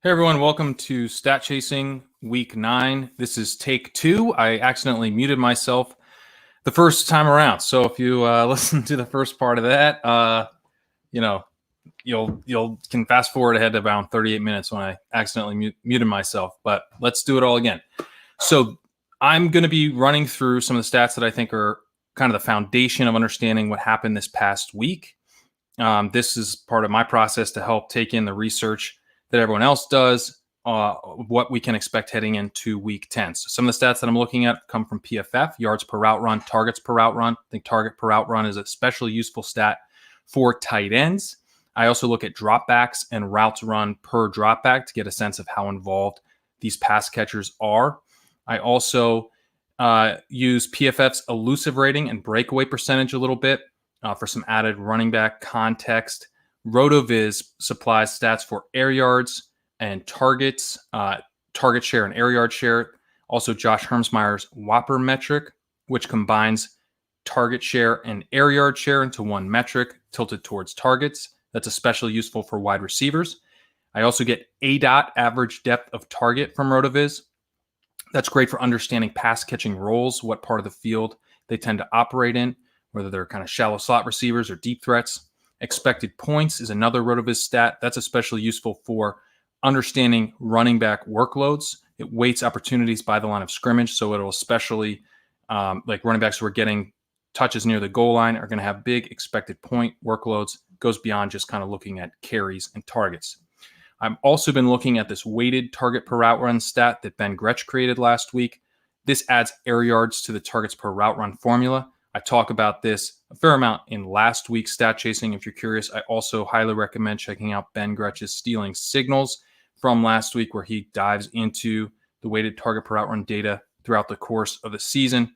Hey everyone, welcome to Stat Chasing Week 9. This is take 2. I accidentally muted myself the first time around. So if you listen to the first part of that, you'll can fast forward ahead to around 38 minutes when I accidentally muted myself. But let's do it all again. So I'm going to be running through some of the stats that I think are kind of the foundation of understanding what happened this past week. This is part of my process to help take in the research that everyone else does, what we can expect heading into week 10. So some of the stats that I'm looking at come from PFF, yards per route run, targets per route run. I think target per route run is a especially useful stat for tight ends. I also look at dropbacks and routes run per dropback to get a sense of how involved these pass catchers are. I also use PFF's elusive rating and breakaway percentage a little bit for some added running back context. RotoViz supplies stats for air yards and targets, target share and air yard share. Also, Josh Hermsmeyer's Whopper metric, which combines target share and air yard share into one metric tilted towards targets. That's especially useful for wide receivers. I also get ADOT, average depth of target, from RotoViz. That's great for understanding pass catching roles, what part of the field they tend to operate in, whether they're kind of shallow slot receivers or deep threats. Expected points is another RotoViz stat. That's especially useful for understanding running back workloads. It weights opportunities by the line of scrimmage, so it'll especially, like running backs who are getting touches near the goal line are going to have big expected point workloads. Goes beyond just kind of looking at carries and targets. I've also been looking at this weighted target per route run stat that Ben Gretsch created last week. This adds air yards to the targets per route run formula. I talk about this a fair amount in last week's Stat Chasing. If you're curious, I also highly recommend checking out Ben Gretsch's Stealing Signals from last week, where he dives into the weighted target per route run data throughout the course of the season.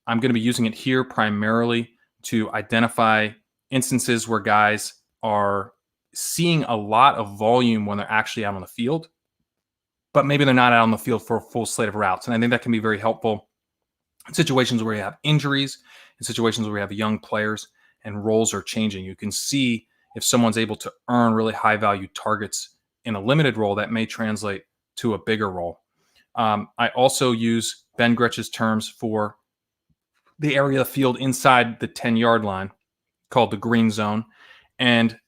I'm going to be using it here primarily to identify instances where guys are seeing a lot of volume when they're actually out on the field, but maybe they're not out on the field for a full slate of routes. And I think that can be very helpful in situations where you have injuries, in situations where you have young players and roles are changing. You can see if someone's able to earn really high value targets in a limited role, that may translate to a bigger role. I also use Ben Gretsch's terms for the area of the field inside the 10-yard line, called the green zone, and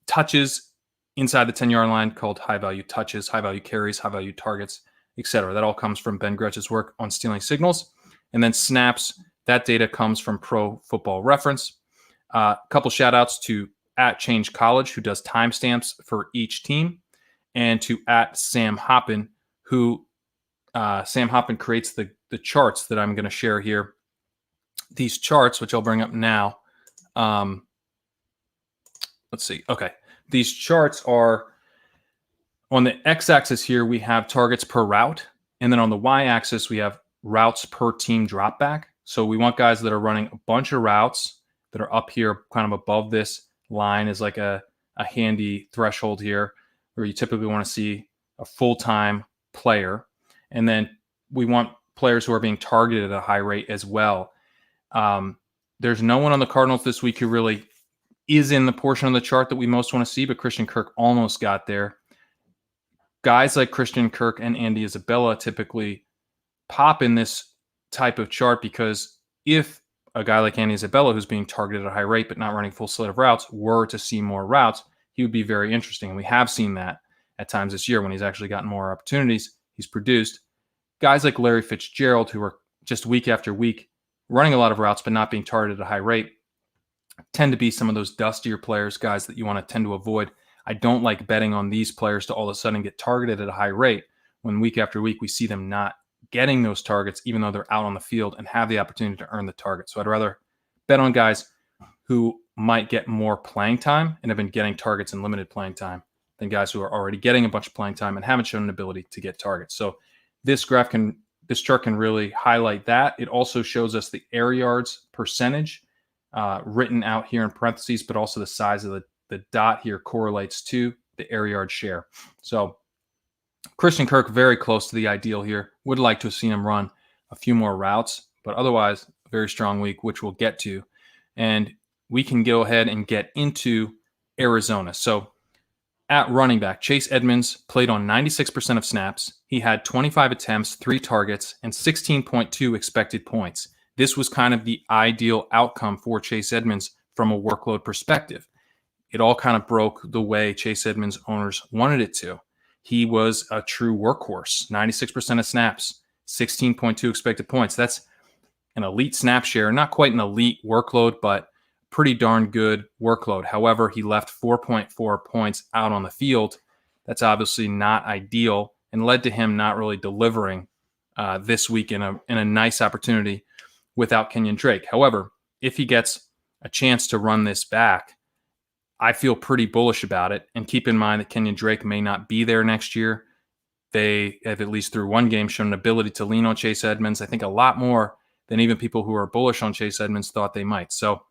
touches inside the 10-yard line, called high-value touches, high-value carries, high-value targets, etc. That all comes from Ben Gretsch's work on Stealing Signals. And then snaps, that data comes from Pro Football Reference. A couple shout-outs to @ChangeCollege, who does timestamps for each team, and to @Sam Hoppin, who Sam Hoppin creates the charts that I'm going to share here. These charts, which I'll bring up now, let's see. Okay. These charts are on the x-axis here, we have targets per route. And then on the y-axis, we have routes per team drop back. So we want guys that are running a bunch of routes that are up here, kind of above this line, is like a handy threshold here, where you typically want to see a full-time player. And then we want players who are being targeted at a high rate as well. There's no one on the Cardinals this week who really is in the portion of the chart that we most want to see, but Christian Kirk almost got there. Guys like Christian Kirk and Andy Isabella typically pop in this type of chart, because if a guy like Andy Isabella, who's being targeted at a high rate but not running full slate of routes, were to see more routes, he would be very interesting. And we have seen that at times this year when he's actually gotten more opportunities. He's produced. Guys like Larry Fitzgerald, who are just week after week running a lot of routes but not being targeted at a high rate, tend to be some of those dustier players, guys that you want to tend to avoid. I don't like betting on these players to all of a sudden get targeted at a high rate when week after week we see them not getting those targets, even though they're out on the field and have the opportunity to earn the target. So I'd rather bet on guys who might get more playing time and have been getting targets in limited playing time than guys who are already getting a bunch of playing time and haven't shown an ability to get targets. So this chart can really highlight that. It also shows us the air yards percentage written out here in parentheses, but also the size of the dot here correlates to the air yard share. So Christian Kirk, very close to the ideal here. Would like to have seen him run a few more routes, but otherwise, a very strong week, which we'll get to. And we can go ahead and get into Arizona. So At running back, Chase Edmonds played on 96% of snaps. He had 25 attempts, 3 targets, and 16.2 expected points. This was kind of the ideal outcome for Chase Edmonds from a workload perspective. It all kind of broke the way Chase Edmonds owners wanted it to. He was a true workhorse, 96% of snaps, 16.2 expected points. That's an elite snap share, not quite an elite workload, but pretty darn good workload. However, he left 4.4 points out on the field. That's obviously not ideal and led to him not really delivering this week in a nice opportunity without Kenyon Drake. However, if he gets a chance to run this back, I feel pretty bullish about it. And keep in mind that Kenyon Drake may not be there next year. They have, at least through one game, shown an ability to lean on Chase Edmonds, I think a lot more than even people who are bullish on Chase Edmonds thought they might. So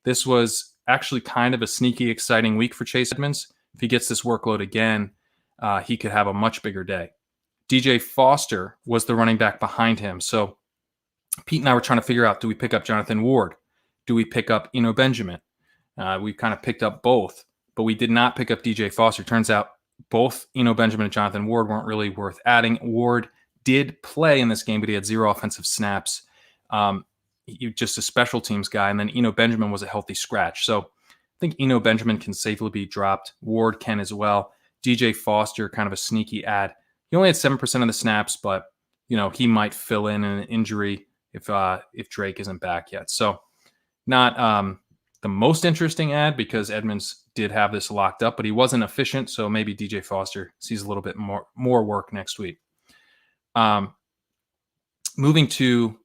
this was actually kind of a sneaky, exciting week for Chase Edmonds. If he gets this workload again, he could have a much bigger day. DJ Foster was the running back behind him. So Pete and I were trying to figure out, do we pick up Jonathan Ward? Do we pick up Eno Benjamin? We kind of picked up both, but we did not pick up DJ Foster. Turns out both Eno Benjamin and Jonathan Ward weren't really worth adding. Ward did play in this game, but he had 0 offensive snaps. He just a special teams guy, and then Eno Benjamin was a healthy scratch. So I think Eno Benjamin can safely be dropped. Ward can as well. DJ Foster, kind of a sneaky add. He only had 7% of the snaps, but he might fill in an injury if Drake isn't back yet. So not the most interesting ad because Edmonds did have this locked up, but he wasn't efficient. So maybe DJ Foster sees a little bit more work next week. Moving to,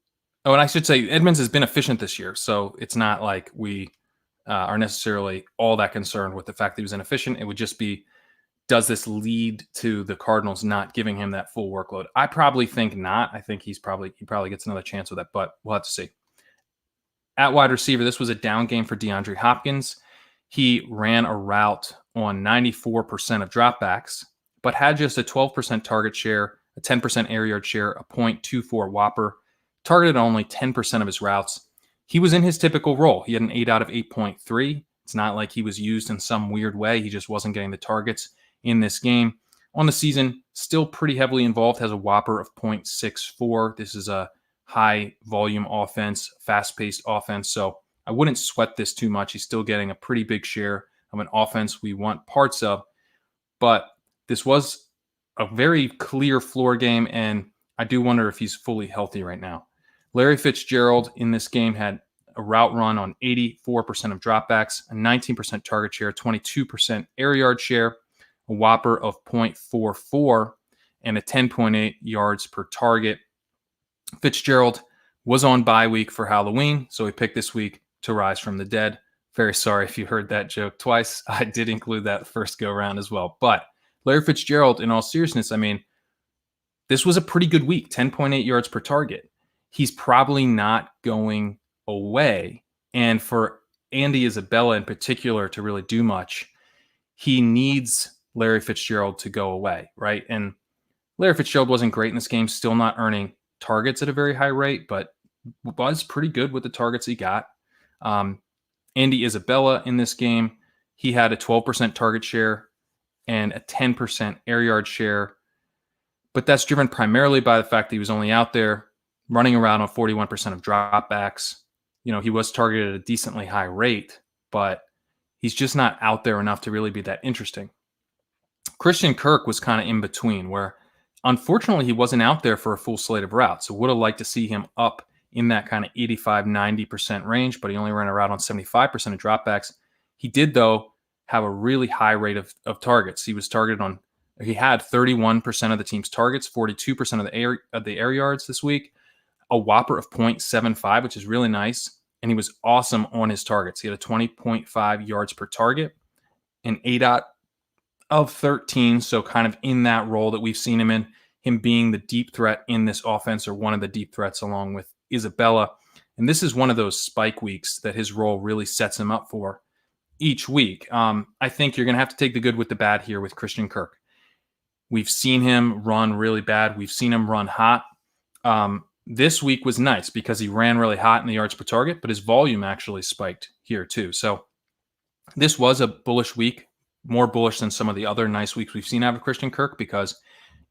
and I should say Edmonds has been efficient this year. So it's not like we are necessarily all that concerned with the fact that he was inefficient. It would just be, does this lead to the Cardinals not giving him that full workload? I probably think not. I think he probably gets another chance with that, but we'll have to see. At wide receiver, this was a down game for DeAndre Hopkins. He ran a route on 94% of dropbacks, but had just a 12% target share, a 10% air yard share, a .24 whopper, targeted only 10% of his routes. He was in his typical role. He had an 8 out of 8.3. It's not like he was used in some weird way. He just wasn't getting the targets in this game. On the season, still pretty heavily involved, has a whopper of .64. This is a high volume offense, fast-paced offense. So I wouldn't sweat this too much. He's still getting a pretty big share of an offense we want parts of. But this was a very clear floor game, and I do wonder if he's fully healthy right now. Larry Fitzgerald in this game had a route run on 84% of dropbacks, a 19% target share, 22% air yard share, a whopper of .44, and a 10.8 yards per target. Fitzgerald was on bye week for Halloween, so he picked this week to rise from the dead. Very sorry if you heard that joke twice. I did include that first go round as well. But Larry Fitzgerald, in all seriousness, I mean, this was a pretty good week, 10.8 yards per target. He's probably not going away. And for Andy Isabella in particular to really do much, he needs Larry Fitzgerald to go away, right? And Larry Fitzgerald wasn't great in this game, still not earning targets at a very high rate, but was pretty good with the targets he got. Andy Isabella in this game, he had a 12% target share and a 10% air yard share, but that's driven primarily by the fact that he was only out there running around on 41% of dropbacks. He was targeted at a decently high rate, but he's just not out there enough to really be that interesting. Christian Kirk was kind of in between, where unfortunately he wasn't out there for a full slate of routes. So would have liked to see him up in that kind of 85-90% range, but he only ran a route on 75% of dropbacks. He did, though, have a really high rate of targets. He had 31% of the team's targets, 42% of the air yards this week, a whopper of .75, which is really nice. And he was awesome on his targets. He had a 20.5 yards per target, an 8 out of 13. So kind of in that role that we've seen him in, him being the deep threat in this offense, or one of the deep threats along with Isabella. And this is one of those spike weeks that his role really sets him up for each week. I think you're going to have to take the good with the bad here with Christian Kirk. We've seen him run really bad. We've seen him run hot. This week was nice because he ran really hot in the yards per target, but his volume actually spiked here too. So this was a bullish week more bullish than some of the other nice weeks we've seen out of Christian Kirk, because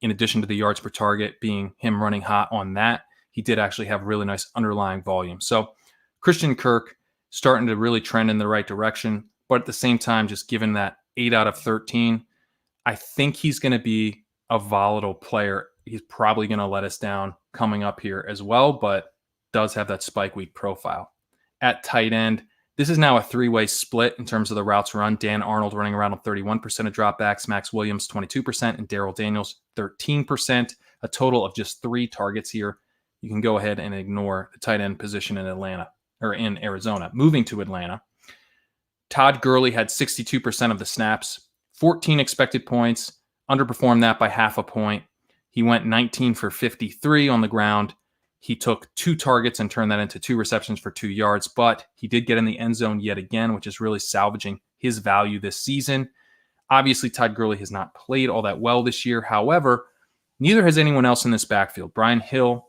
in addition to the yards per target being him running hot on that, he did actually have really nice underlying volume. So Christian Kirk starting to really trend in the right direction, but at the same time, just given that 8 out of 13, I think he's going to be a volatile player. He's probably going to let us down coming up here as well, but does have that spike week profile. At tight end, this is now a three-way split in terms of the routes run. Dan Arnold running around on 31% of dropbacks, Max Williams 22%, and Darrell Daniels 13%, a total of just 3 targets here. You can go ahead and ignore the tight end position in Atlanta or in Arizona. Moving to Atlanta, Todd Gurley had 62% of the snaps, 14 expected points, underperformed that by half a point. He went 19 for 53 on the ground. He took 2 targets and turned that into 2 receptions for 2 yards, but he did get in the end zone yet again, which is really salvaging his value this season. Obviously, Todd Gurley has not played all that well this year. However, neither has anyone else in this backfield. Brian Hill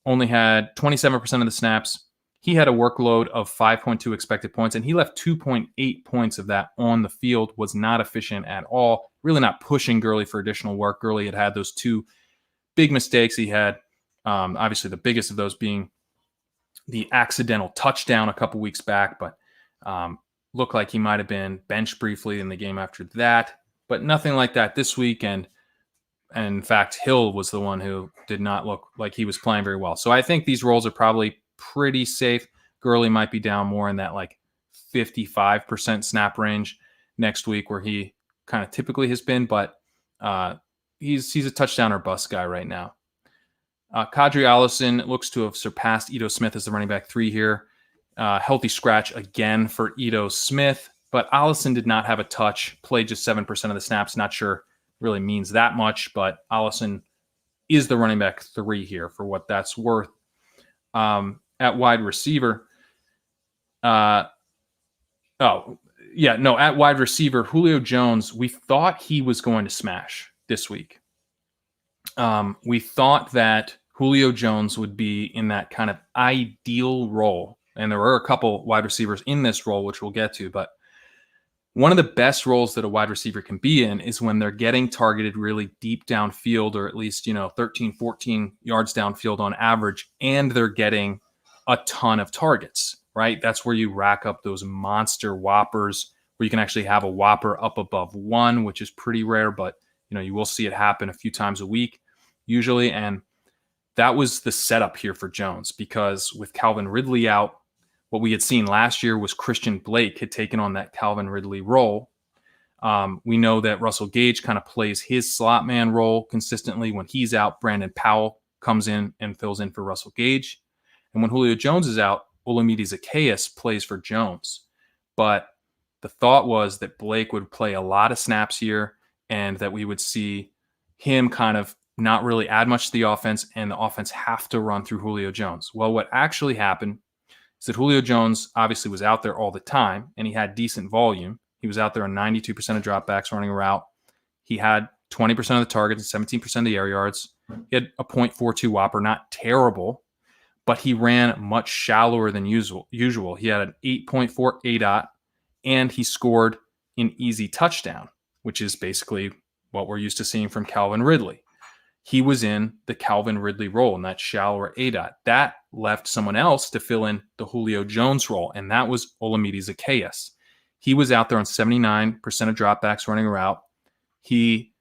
only had 27% of the snaps. He had a workload of 5.2 expected points, and he left 2.8 points of that on the field, was not efficient at all, really not pushing Gurley for additional work. Gurley had those 2 big mistakes. He had obviously the biggest of those being the accidental touchdown a couple weeks back, but looked like he might have been benched briefly in the game after that, but nothing like that this week. And in fact, Hill was the one who did not look like he was playing very well. So I think these roles are probably pretty safe. Gurley might be down more in that like 55% snap range next week where he kind of typically has been, but he's a touchdown or bust guy right now. Kadri Allison looks to have surpassed Ito Smith as the running back 3 here. Healthy scratch again for Ito Smith, but Allison did not have a touch, played just 7% of the snaps. Not sure really means that much, but Allison is the running back 3 here for what that's worth. At wide receiver, at wide receiver, Julio Jones, we thought he was going to smash this week. We thought that Julio Jones would be in that kind of ideal role. And there were a couple wide receivers in this role, which we'll get to. But one of the best roles that a wide receiver can be in is when they're getting targeted really deep downfield, or at least, 13, 14 yards downfield on average, and they're getting a ton of targets, right? That's where you rack up those monster whoppers where you can actually have a whopper up above 1, which is pretty rare, but you will see it happen a few times a week usually. And that was the setup here for Jones, because with Calvin Ridley out, what we had seen last year was Christian Blake had taken on that Calvin Ridley role. We know that Russell Gage kind of plays his slot man role consistently. When he's out, Brandon Powell comes in and fills in for Russell Gage. And when Julio Jones is out, Olamide Zaccheaus plays for Jones. But the thought was that Blake would play a lot of snaps here and that we would see him kind of not really add much to the offense, and the offense have to run through Julio Jones. Well, what actually happened is that Julio Jones obviously was out there all the time, and he had decent volume. He was out there on 92% of dropbacks running a route. He had 20% of the targets and 17% of the air yards. He had a .42 whopper, not terrible, but he ran much shallower than usual. He had an 8.4 ADOT, and he scored an easy touchdown, which is basically what we're used to seeing from Calvin Ridley. He was in the Calvin Ridley role in that shallower ADOT. That left someone else to fill in the Julio Jones role, and that was Olamide Zaccheaus. He was out there on 79% of dropbacks running a route. He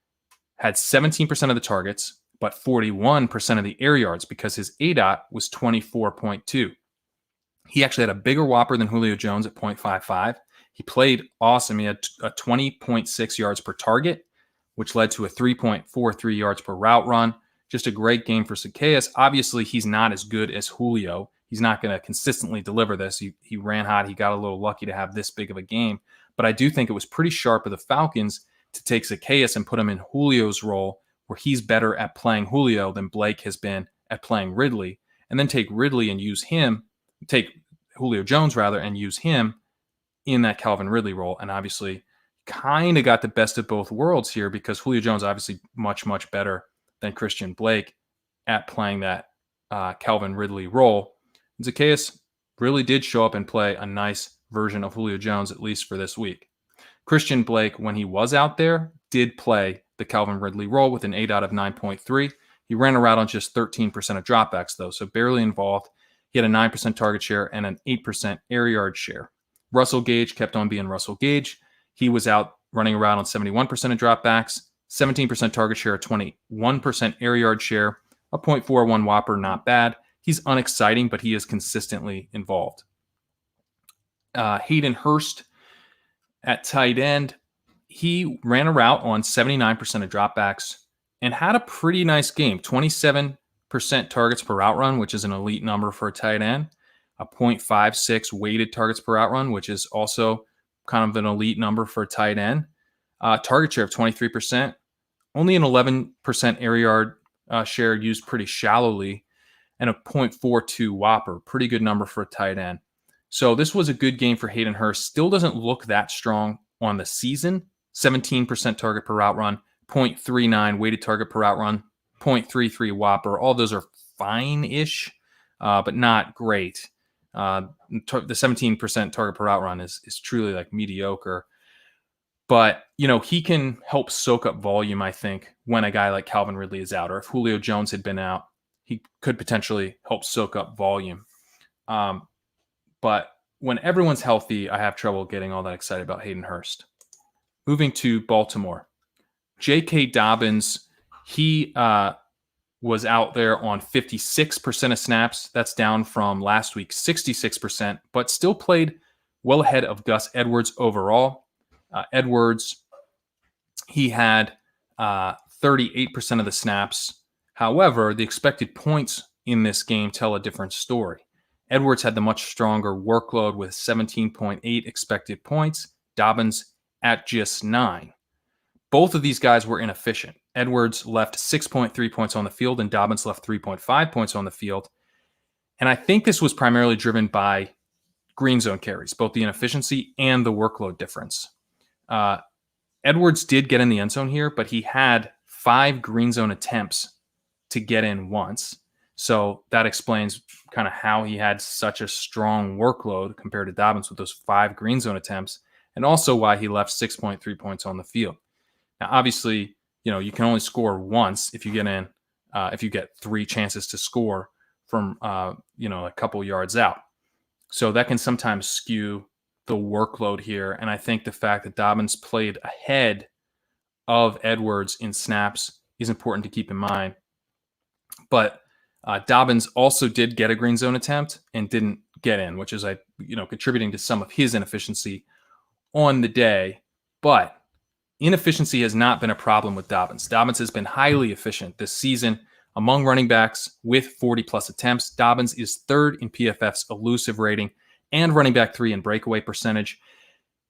had 17% of the targets, but 41% of the air yards because his ADOT was 24.2. He actually had a bigger whopper than Julio Jones at 0.55. He played awesome. He had a 20.6 yards per target, which led to a 3.43 yards per route run. Just a great game for Zaccheaus. Obviously, he's not as good as Julio. He's not going to consistently deliver this. He ran hot. He got a little lucky to have this big of a game. But I do think it was pretty sharp of the Falcons to take Zaccheaus and put him in Julio's role, where he's better at playing Julio than Blake has been at playing Ridley, and then take Julio Jones rather, and use him in that Calvin Ridley role. And obviously kind of got the best of both worlds here, because Julio Jones obviously much, much better than Christian Blake at playing that Calvin Ridley role. Zaccheaus really did show up and play a nice version of Julio Jones, at least for this week. Christian Blake, when he was out there, did play the Calvin Ridley role with an 8 out of 9.3. He ran a route on just 13% of dropbacks, though, so barely involved. He had a 9% target share and an 8% air yard share. Russell Gage kept on being Russell Gage. He was out running a route on 71% of dropbacks, 17% target share, 21% air yard share, a 0.41 Whopper, not bad. He's unexciting, but he is consistently involved. Hayden Hurst at tight end, he ran a route on 79% of dropbacks and had a pretty nice game. 27% targets per route run, which is an elite number for a tight end. A 0.56 weighted targets per route run, which is also kind of an elite number for a tight end. Target share of 23%. Only an 11% air yard share used pretty shallowly. And a 0.42 Whopper. Pretty good number for a tight end. So this was a good game for Hayden Hurst. Still doesn't look that strong on the season. 17% target per route run, 0.39 weighted target per route run, 0.33 Whopper. All those are fine-ish, but not great. The 17% target per route run is truly like mediocre. But, he can help soak up volume, I think, when a guy like Calvin Ridley is out. Or if Julio Jones had been out, he could potentially help soak up volume. But when everyone's healthy, I have trouble getting all that excited about Hayden Hurst. Moving to Baltimore. J.K. Dobbins, he was out there on 56% of snaps. That's down from last week's 66%, but still played well ahead of Gus Edwards overall. Edwards, he had 38% of the snaps. However, the expected points in this game tell a different story. Edwards had the much stronger workload with 17.8 expected points. Dobbins at just 9. Both of these guys were inefficient. Edwards left 6.3 points on the field and Dobbins left 3.5 points on the field. And I think this was primarily driven by green zone carries, both the inefficiency and the workload difference. Edwards did get in the end zone here, but he had 5 green zone attempts to get in once. So that explains kind of how he had such a strong workload compared to Dobbins with those 5 green zone attempts, and also why he left 6.3 points on the field. Now, obviously, you can only score once if you get in, if you get 3 chances to score from, a couple yards out. So that can sometimes skew the workload here. And I think the fact that Dobbins played ahead of Edwards in snaps is important to keep in mind. But Dobbins also did get a green zone attempt and didn't get in, which is, contributing to some of his inefficiency on the day. But inefficiency has not been a problem with Dobbins. Dobbins has been highly efficient this season among running backs with 40-plus attempts. Dobbins is 3rd in PFF's elusive rating and running back 3 in breakaway percentage.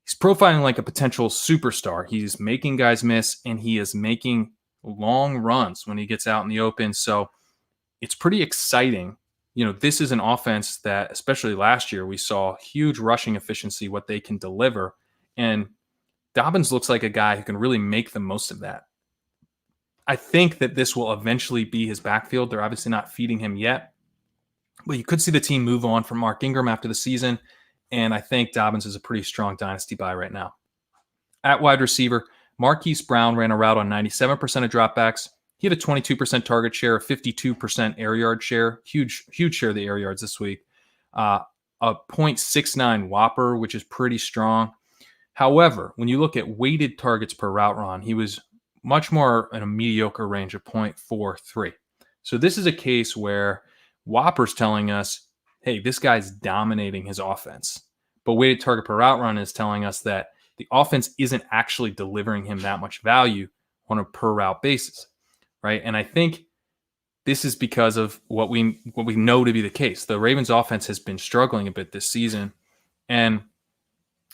He's profiling like a potential superstar. He's making guys miss, and he is making long runs when he gets out in the open. So it's pretty exciting. This is an offense that, especially last year, we saw huge rushing efficiency, what they can deliver. And Dobbins looks like a guy who can really make the most of that. I think that this will eventually be his backfield. They're obviously not feeding him yet, but you could see the team move on from Mark Ingram after the season. And I think Dobbins is a pretty strong dynasty buy right now. At wide receiver, Marquise Brown ran a route on 97% of dropbacks. He had a 22% target share, a 52% air yard share, huge share of the air yards this week. A 0.69 Whopper, which is pretty strong. However, when you look at weighted targets per route run, he was much more in a mediocre range of 0.43. So this is a case where Whopper's telling us, hey, this guy's dominating his offense. But weighted target per route run is telling us that the offense isn't actually delivering him that much value on a per route basis, right? And I think this is because of what we know to be the case. The Ravens offense has been struggling a bit this season, and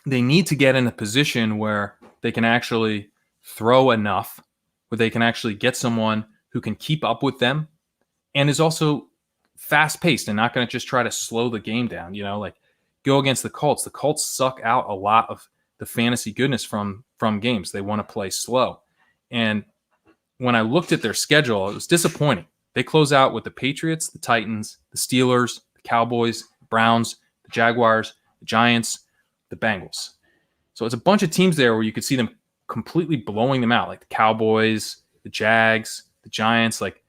they need to get in a position where they can actually throw enough, where they can actually get someone who can keep up with them and is also fast-paced and not going to just try to slow the game down, go against the Colts. The Colts suck out a lot of the fantasy goodness from games. They want to play slow. And when I looked at their schedule, it was disappointing. They close out with the Patriots, the Titans, the Steelers, the Cowboys, the Browns, the Jaguars, the Giants, the Bengals. So it's a bunch of teams there where you could see them completely blowing them out, like the Cowboys, the Jags, the Giants. Like,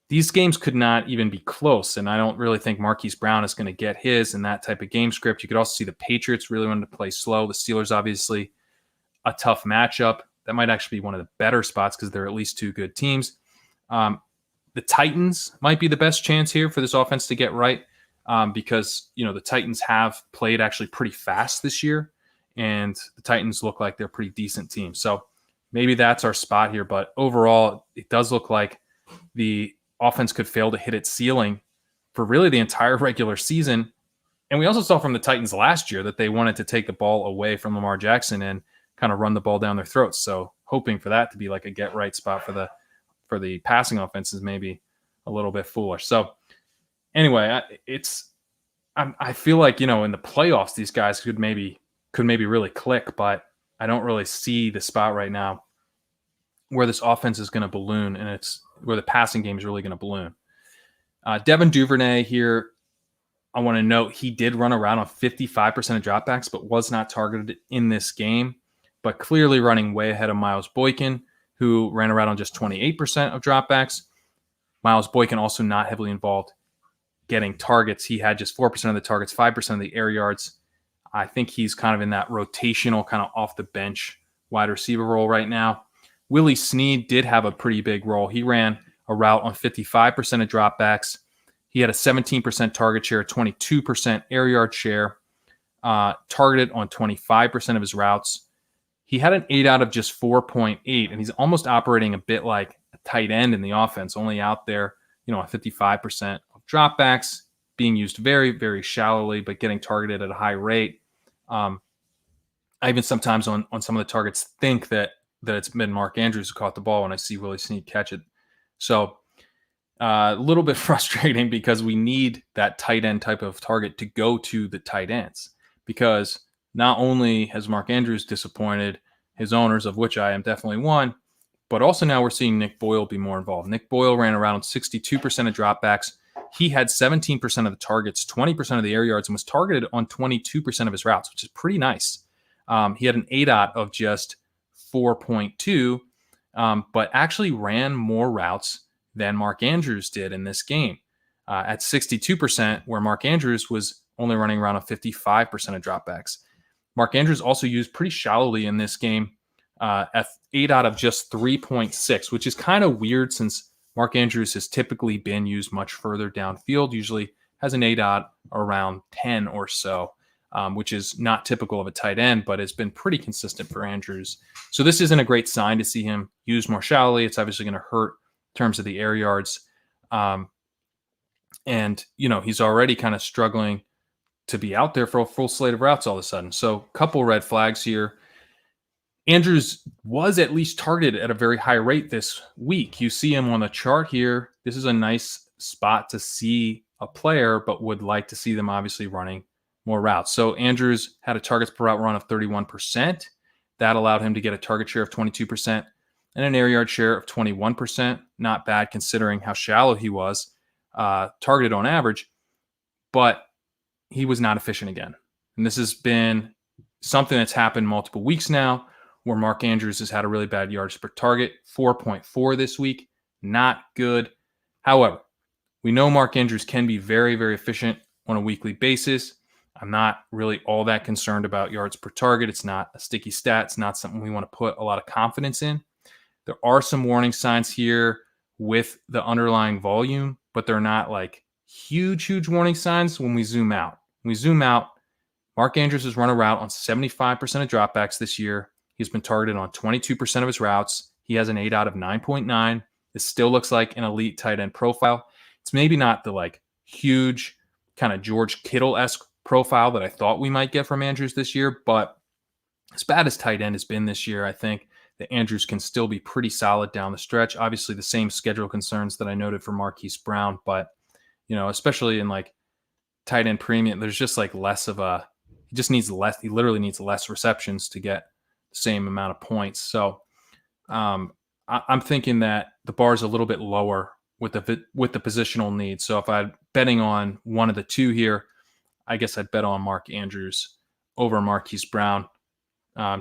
these games could not even be close, and I don't really think Marquise Brown is going to get his in that type of game script. You could also see the Patriots really wanted to play slow. The Steelers, obviously, a tough matchup. That might actually be one of the better spots because they're at least two good teams. The Titans might be the best chance here for this offense to get right because, the Titans have played actually pretty fast this year, and the Titans look like they're a pretty decent team. So maybe that's our spot here, but overall, it does look like the offense could fail to hit its ceiling for really the entire regular season. And we also saw from the Titans last year that they wanted to take the ball away from Lamar Jackson and kind of run the ball down their throats. So hoping for that to be like a get right spot for the passing offense is maybe a little bit foolish. So anyway, I feel like, in the playoffs, these guys could maybe really click, but I don't really see the spot right now where this offense is going to balloon, and it's where the passing game is really going to balloon. Devin Duvernay here, I want to note he did run around on 55% of dropbacks, but was not targeted in this game, but clearly running way ahead of Miles Boykin, who ran around on just 28% of dropbacks. Miles Boykin also not heavily involved getting targets. He had just 4% of the targets, 5% of the air yards. I think he's kind of in that rotational, kind of off the bench wide receiver role right now. Willie Snead did have a pretty big role. He ran a route on 55% of dropbacks. He had a 17% target share, 22% air yard share, targeted on 25% of his routes. He had an 8 out of just 4.8, and he's almost operating a bit like a tight end in the offense, only out there, on 55% of dropbacks, being used very, very shallowly, but getting targeted at a high rate. I even sometimes on some of the targets think that it's been Mark Andrews who caught the ball when I see Willie Snead catch it. So a little bit frustrating because we need that tight end type of target to go to the tight ends, because not only has Mark Andrews disappointed his owners, of which I am definitely one, but also now we're seeing Nick Boyle be more involved. Nick Boyle ran around 62% of dropbacks. He had 17% of the targets, 20% of the air yards, and was targeted on 22% of his routes, which is pretty nice. He had an ADOT of just 4.2, but actually ran more routes than Mark Andrews did in this game at 62%, where Mark Andrews was only running around a 55% of dropbacks. Mark Andrews also used pretty shallowly in this game at 8 out of just 3.6, which is kind of weird since Mark Andrews has typically been used much further downfield, usually has an ADOT around 10 or so, which is not typical of a tight end, but has been pretty consistent for Andrews. So this isn't a great sign to see him used more shallowly. It's obviously going to hurt in terms of the air yards. And, he's already kind of struggling to be out there for a full slate of routes all of a sudden. So a couple red flags here. Andrews was at least targeted at a very high rate this week. You see him on the chart here. This is a nice spot to see a player, but would like to see them obviously running more routes. So Andrews had a targets per route run of 31%. That allowed him to get a target share of 22% and an air yard share of 21%. Not bad considering how shallow he was, targeted on average, but he was not efficient again. And this has been something that's happened multiple weeks now, where Mark Andrews has had a really bad yards per target, 4.4 this week. Not good. However, we know Mark Andrews can be very, very efficient on a weekly basis. I'm not really all that concerned about yards per target. It's not a sticky stat. It's not something we want to put a lot of confidence in. There are some warning signs here with the underlying volume, but they're not like huge warning signs when we zoom out. When we zoom out, Mark Andrews has run a route on 75% of dropbacks this year. He's been targeted on 22% of his routes. He has an 8 out of 9.9. This still looks like an elite tight end profile. It's maybe not the like huge kind of George Kittle-esque profile that I thought we might get from Andrews this year, but as bad as tight end has been this year, I think that Andrews can still be pretty solid down the stretch. Obviously, the same schedule concerns that I noted for Marquise Brown, but especially in like tight end premium, there's just like less of a. He just needs less. He literally needs less receptions to get the same amount of points. So I'm thinking that the bar is a little bit lower with the positional need. So if I'm betting on one of the two here, I guess I'd bet on Mark Andrews over Marquise Brown.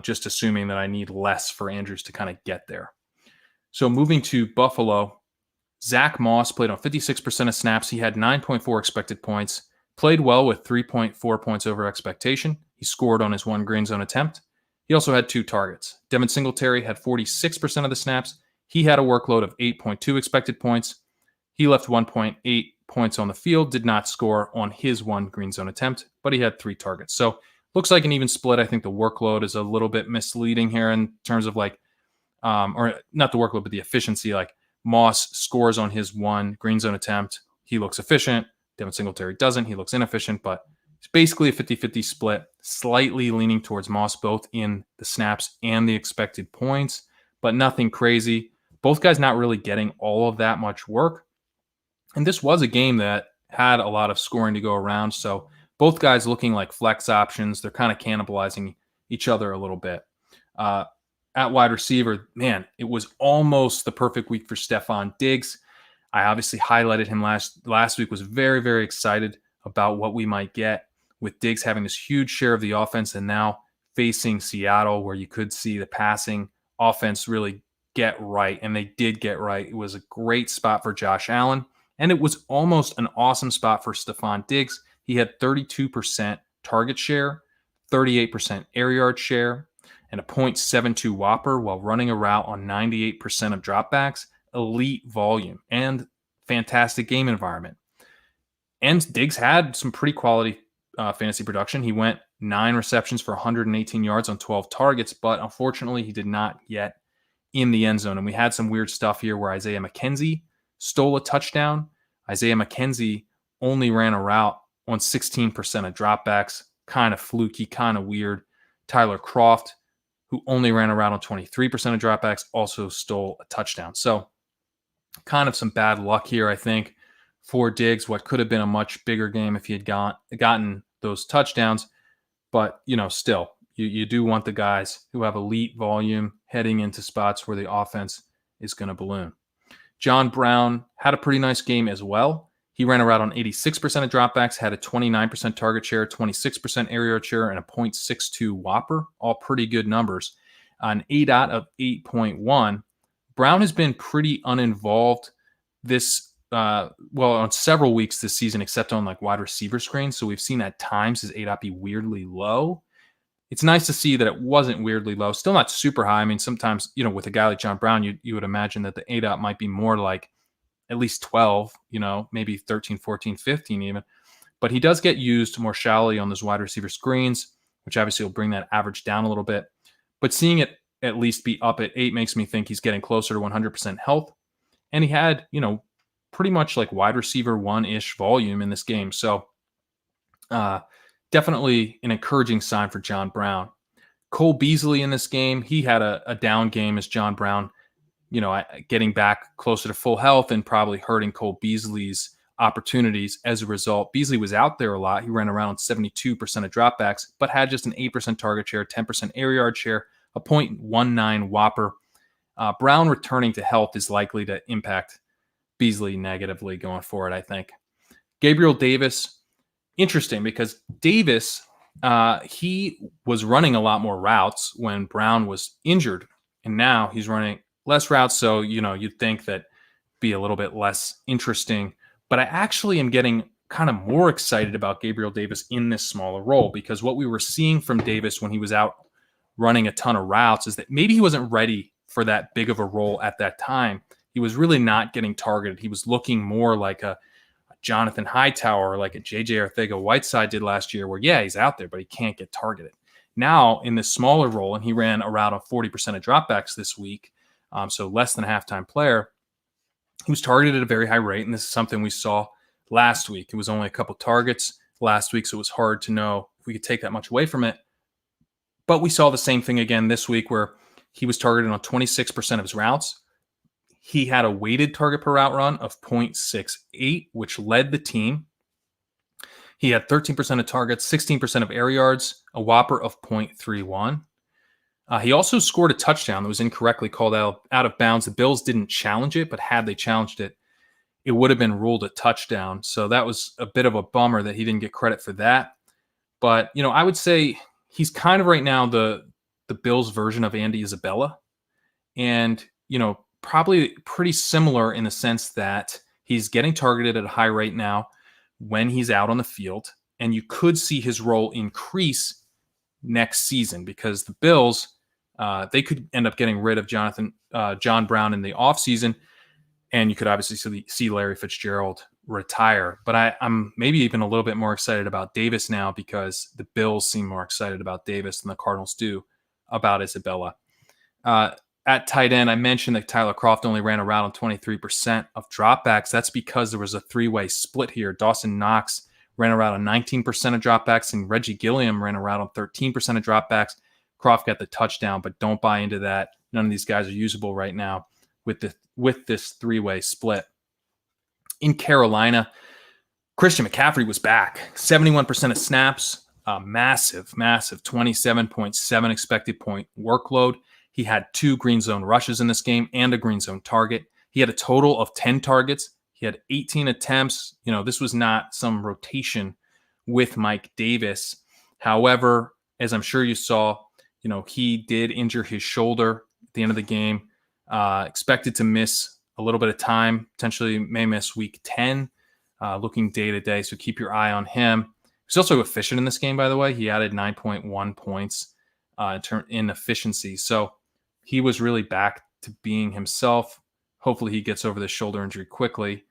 just assuming that I need less for Andrews to kind of get there. So moving to Buffalo, Zach Moss played on 56% of snaps. He had 9.4 expected points, played well with 3.4 points over expectation. He scored on his one green zone attempt. He also had 2 targets. Devin Singletary had 46% of the snaps. He had a workload of 8.2 expected points. He left 1.8 points on the field, did not score on his one green zone attempt, but he had 3 targets. So looks like an even split. I think the workload is a little bit misleading here in terms of like, or not the workload, but the efficiency. Like Moss scores on his one green zone attempt. He looks efficient. Devin Singletary doesn't. He looks inefficient, but it's basically a 50-50 split, slightly leaning towards Moss, both in the snaps and the expected points, but nothing crazy. Both guys not really getting all of that much work. And this was a game that had a lot of scoring to go around. So both guys looking like flex options. They're kind of cannibalizing each other a little bit. At wide receiver, man, it was almost the perfect week for Stephon Diggs. I obviously highlighted him last week, was very, very excited about what we might get with Diggs having this huge share of the offense and now facing Seattle, where you could see the passing offense really get right. And they did get right. It was a great spot for Josh Allen. And it was almost an awesome spot for Stephon Diggs. He had 32% target share, 38% air yard share, and a .72 whopper while running a route on 98% of dropbacks. Elite volume and fantastic game environment. And Diggs had some pretty quality fantasy production. He went 9 receptions for 118 yards on 12 targets, but unfortunately he did not get in the end zone. And we had some weird stuff here where Isaiah McKenzie stole a touchdown. Isaiah McKenzie only ran a route on 16% of dropbacks. Kind of fluky, kind of weird. Tyler Kroft, who only ran a route on 23% of dropbacks, also stole a touchdown. So kind of some bad luck here, I think, for Diggs. What could have been a much bigger game if he had gotten those touchdowns. But, still, you do want the guys who have elite volume heading into spots where the offense is going to balloon. John Brown had a pretty nice game as well. He ran a route on 86% of dropbacks, had a 29% target share, 26% air yard share, and a .62 whopper. All pretty good numbers. An ADOT of 8.1. Brown has been pretty uninvolved on several weeks this season, except on like wide receiver screens. So we've seen at times his ADOT be weirdly low. It's nice to see that it wasn't weirdly low. Still not super high. I mean, sometimes, with a guy like John Brown, you would imagine that the ADOT might be more like at least 12, maybe 13, 14, 15 even. But he does get used more shallowly on those wide receiver screens, which obviously will bring that average down a little bit. But seeing it at least be up at 8 makes me think he's getting closer to 100% health. And he had, pretty much like wide receiver 1-ish volume in this game. So definitely an encouraging sign for John Brown. Cole Beasley in this game, he had a down game as John Brown, getting back closer to full health and probably hurting Cole Beasley's opportunities as a result. Beasley was out there a lot. He ran around 72% of dropbacks, but had just an 8% target share, 10% air yard share, a .19 whopper. Brown returning to health is likely to impact Beasley negatively going forward, I think. Gabriel Davis, interesting because Davis, he was running a lot more routes when Brown was injured, and now he's running less routes. So, you'd think that be a little bit less interesting. But I actually am getting kind of more excited about Gabriel Davis in this smaller role, because what we were seeing from Davis when he was out running a ton of routes is that maybe he wasn't ready for that big of a role at that time. He was really not getting targeted. He was looking more like a Jonathan Hightower, or like a JJ Arcega-Whiteside did last year, where, he's out there, but he can't get targeted. Now, in this smaller role, and he ran a route on 40% of dropbacks this week, so less than a halftime player, he was targeted at a very high rate, and this is something we saw last week. It was only a couple targets last week, so it was hard to know if we could take that much away from it. But we saw the same thing again this week, where he was targeted on 26% of his routes. He had a weighted target per route run of 0.68, which led the team. He had 13% of targets, 16% of air yards, a whopper of 0.31. He also scored a touchdown that was incorrectly called out of bounds. The Bills didn't challenge it, but had they challenged it, it would have been ruled a touchdown. So that was a bit of a bummer that he didn't get credit for that. But, I would say he's kind of right now the the Bills version of Andy Isabella. And, probably pretty similar in the sense that he's getting targeted at a high rate now when he's out on the field. And you could see his role increase next season because the Bills, they could end up getting rid of John Brown in the offseason. And you could obviously see Larry Fitzgerald retire. But I'm maybe even a little bit more excited about Davis now because the Bills seem more excited about Davis than the Cardinals do about Isabella. At tight end, I mentioned that Tyler Kroft only ran a route on 23% of dropbacks. That's because there was a three-way split here. Dawson Knox ran a route on 19% of dropbacks, and Reggie Gilliam ran a route on 13% of dropbacks. Kroft got the touchdown, but don't buy into that. None of these guys are usable right now with this three-way split. In Carolina, Christian McCaffrey was back. 71% of snaps, massive 27.7 expected point workload. He had 2 green zone rushes in this game and a green zone target. He had a total of 10 targets. He had 18 attempts. This was not some rotation with Mike Davis. However, as I'm sure you saw, he did injure his shoulder at the end of the game. Expected to miss a little bit of time, potentially may miss week 10, looking day to day. So keep your eye on him. He's also efficient in this game, by the way. He added 9.1 points in efficiency. So he was really back to being himself. Hopefully he gets over the shoulder injury quickly.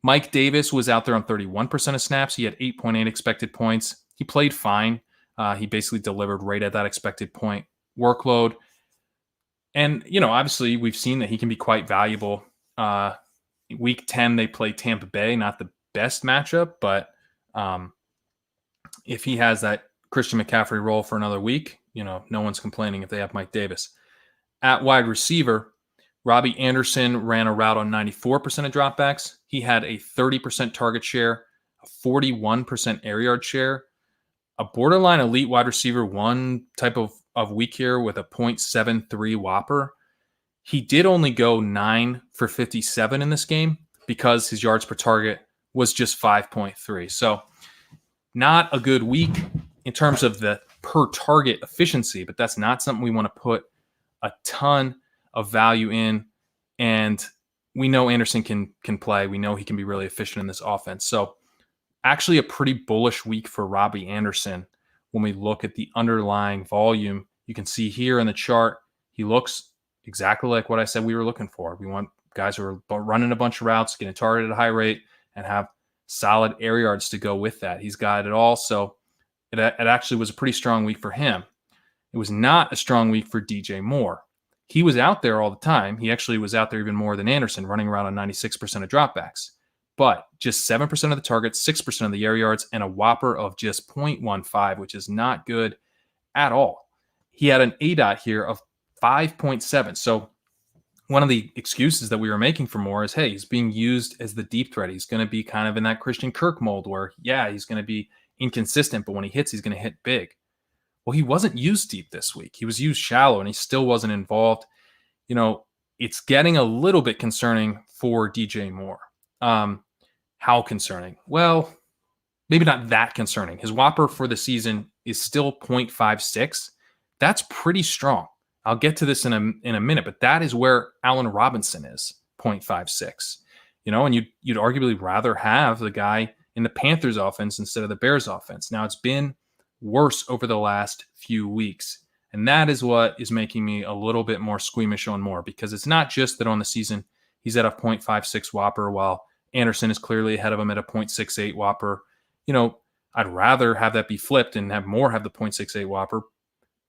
Mike Davis was out there on 31% of snaps. He had 8.8 expected points. He played fine. He basically delivered right at that expected point workload. And, obviously we've seen that he can be quite valuable. Week 10, they play Tampa Bay, not the best matchup, but if he has that Christian McCaffrey role for another week, no one's complaining if they have Mike Davis. At wide receiver, Robbie Anderson ran a route on 94% of dropbacks. He had a 30% target share, a 41% air yard share, a borderline elite wide receiver one type of week here with a 0.73 Whopper. He did only go 9 for 57 in this game because his yards per target was just 5.3. So not a good week in terms of the per target efficiency, but that's not something we want to put a ton of value in. And we know Anderson can play. We know he can be really efficient in this offense. So actually a pretty bullish week for Robbie Anderson. When we look at the underlying volume, you can see here in the chart, he looks exactly like what I said we were looking for. We want guys who are running a bunch of routes, getting targeted at a high rate, and have solid air yards to go with that. He's got it all. So it actually was a pretty strong week for him. It was not a strong week for DJ Moore. He was out there all the time. He actually was out there even more than Anderson, running around on 96% of dropbacks. But just 7% of the targets, 6% of the air yards, and a whopper of just 0.15, which is not good at all. He had an ADOT here of 5.7. So one of the excuses that we were making for Moore is, hey, he's being used as the deep threat. He's going to be kind of in that Christian Kirk mold where, yeah, he's going to be inconsistent, but when he hits, he's going to hit big. Well, he wasn't used deep this week. He was used shallow, and he still wasn't involved. It's getting a little bit concerning for DJ Moore. How concerning? Well, maybe not that concerning. His Whopper for the season is still 0.56. That's pretty strong. I'll get to this in a minute, but that is where Allen Robinson is, 0.56. And you'd arguably rather have the guy in the Panthers offense instead of the Bears offense. Now, it's been worse over the last few weeks, and that is what is making me a little bit more squeamish on Moore, because it's not just that on the season he's at a 0.56 Whopper while Anderson is clearly ahead of him at a 0.68 Whopper. I'd rather have that be flipped and have Moore have the 0.68 Whopper,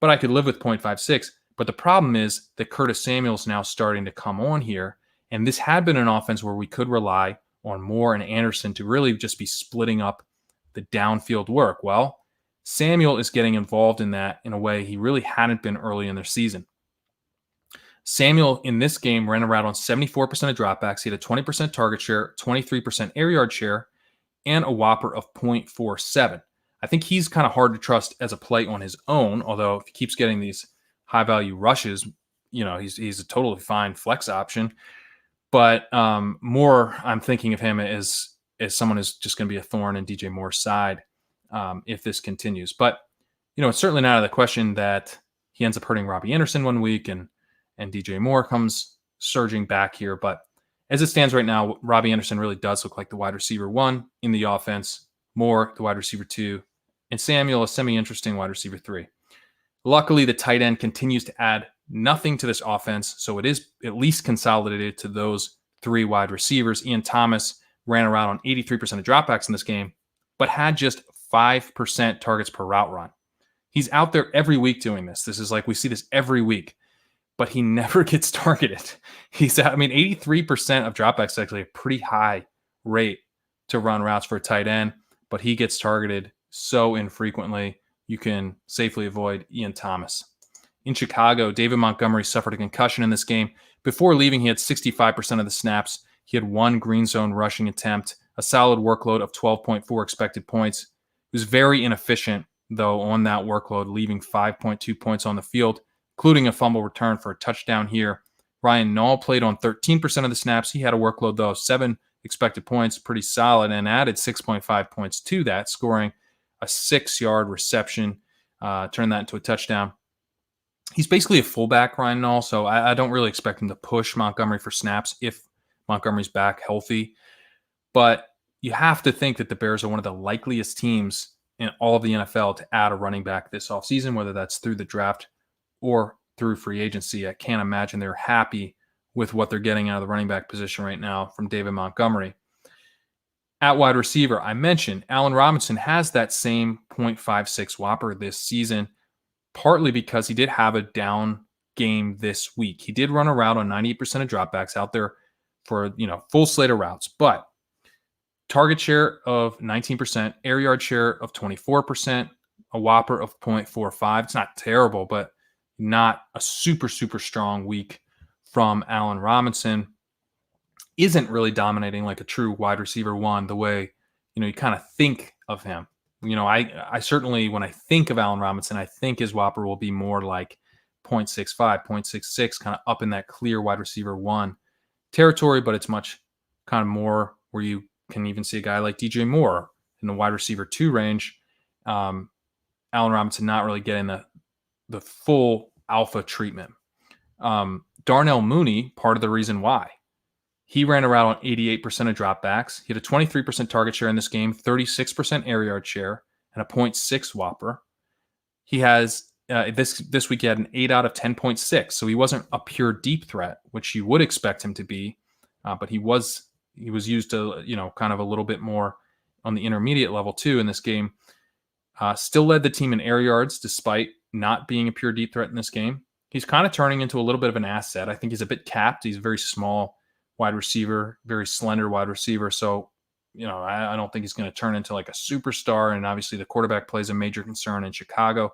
but I could live with 0.56. But the problem is that Curtis Samuel's now starting to come on here, and this had been an offense where we could rely on Moore and Anderson to really just be splitting up the downfield work. Well, Samuel is getting involved in that in a way he really hadn't been early in their season. Samuel in this game ran a route on 74% of dropbacks. He had a 20% target share, 23% air yard share, and a Whopper of 0.47. I think he's kind of hard to trust as a play on his own, although if he keeps getting these high-value rushes, he's a totally fine flex option. But Moore, I'm thinking of him as someone who's just going to be a thorn in DJ Moore's side if this continues. But, it's certainly not out of the question that he ends up hurting Robbie Anderson one week, and DJ Moore comes surging back here. But as it stands right now, Robbie Anderson really does look like the wide receiver 1 in the offense, Moore the wide receiver 2, and Samuel a semi-interesting wide receiver 3. Luckily, the tight end continues to add nothing to this offense, so it is at least consolidated to those 3 wide receivers. Ian Thomas ran around on 83% of dropbacks in this game, but had just 5% targets per route run. He's out there every week doing this. This is like, we see this every week, but he never gets targeted. 83% of dropbacks is actually a pretty high rate to run routes for a tight end, but he gets targeted so infrequently. You can safely avoid Ian Thomas. In Chicago, David Montgomery suffered a concussion in this game. Before leaving, he had 65% of the snaps. He had 1 green zone rushing attempt, a solid workload of 12.4 expected points. He was very inefficient, though, on that workload, leaving 5.2 points on the field, including a fumble return for a touchdown here. Ryan Nall played on 13% of the snaps. He had a workload, though, of 7 expected points, pretty solid, and added 6.5 points to that, scoring a 6-yard reception, turned that into a touchdown. He's basically a fullback, Ryan Nall, so I don't really expect him to push Montgomery for snaps if Montgomery's back healthy. But you have to think that the Bears are one of the likeliest teams in all of the NFL to add a running back this offseason, whether that's through the draft or through free agency. I can't imagine they're happy with what they're getting out of the running back position right now from David Montgomery. At wide receiver, I mentioned Allen Robinson has that same 0.56 whopper this season, partly because he did have a down game this week. He did run a route on 98% of dropbacks out there for, full slate of routes, but target share of 19%, air yard share of 24%, a whopper of 0.45. It's not terrible, but not a super, super strong week from Allen Robinson. Isn't really dominating like a true wide receiver 1 the way, you kind of think of him. I certainly, when I think of Allen Robinson, I think his whopper will be more like 0.65, 0.66, kind of up in that clear wide receiver 1 territory, but it's much kind of more where you can even see a guy like DJ Moore in the wide receiver 2 range. Allen Robinson not really getting the full alpha treatment. Darnell Mooney, part of the reason why. He ran around on 88% of dropbacks. He had a 23% target share in this game, 36% air yard share, and a 0.6 whopper. He has this week he had an 8 out of 10.6, so he wasn't a pure deep threat, which you would expect him to be, but he was used to kind of a little bit more on the intermediate level too in this game. Still led the team in air yards despite not being a pure deep threat in this game. He's kind of turning into a little bit of an asset. I think he's a bit capped. He's a very small wide receiver, very slender wide receiver. So, I don't think he's going to turn into like a superstar. And obviously the quarterback plays a major concern in Chicago.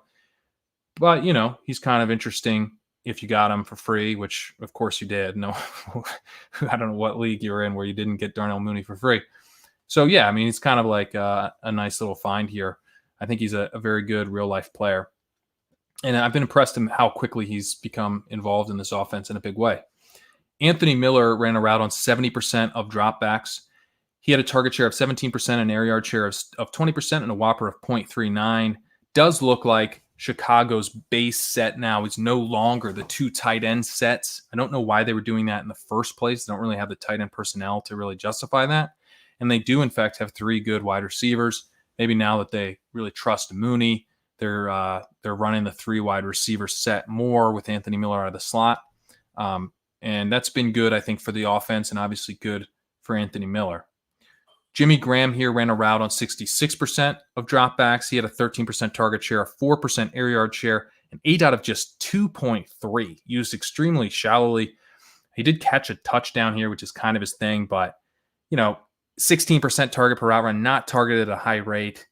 But, he's kind of interesting if you got him for free, which of course you did. No, I don't know what league you were in where you didn't get Darnell Mooney for free. So, yeah, he's kind of like a nice little find here. I think he's a very good real life player. And I've been impressed in how quickly he's become involved in this offense in a big way. Anthony Miller ran a route on 70% of dropbacks. He had a target share of 17%, an air yard share of 20%, and a whopper of 0.39. Does look like Chicago's base set now is no longer the 2 tight end sets. I don't know why they were doing that in the first place. They don't really have the tight end personnel to really justify that. And they do, in fact, have 3 good wide receivers. Maybe now that they really trust Mooney, they're running the 3 wide receiver set more with Anthony Miller out of the slot. And that's been good, I think, for the offense and obviously good for Anthony Miller. Jimmy Graham here ran a route on 66% of dropbacks. He had a 13% target share, a 4% air yard share, an 8 out of just 2.3, used extremely shallowly. He did catch a touchdown here, which is kind of his thing, but, 16% target per route run, not targeted at a high rate,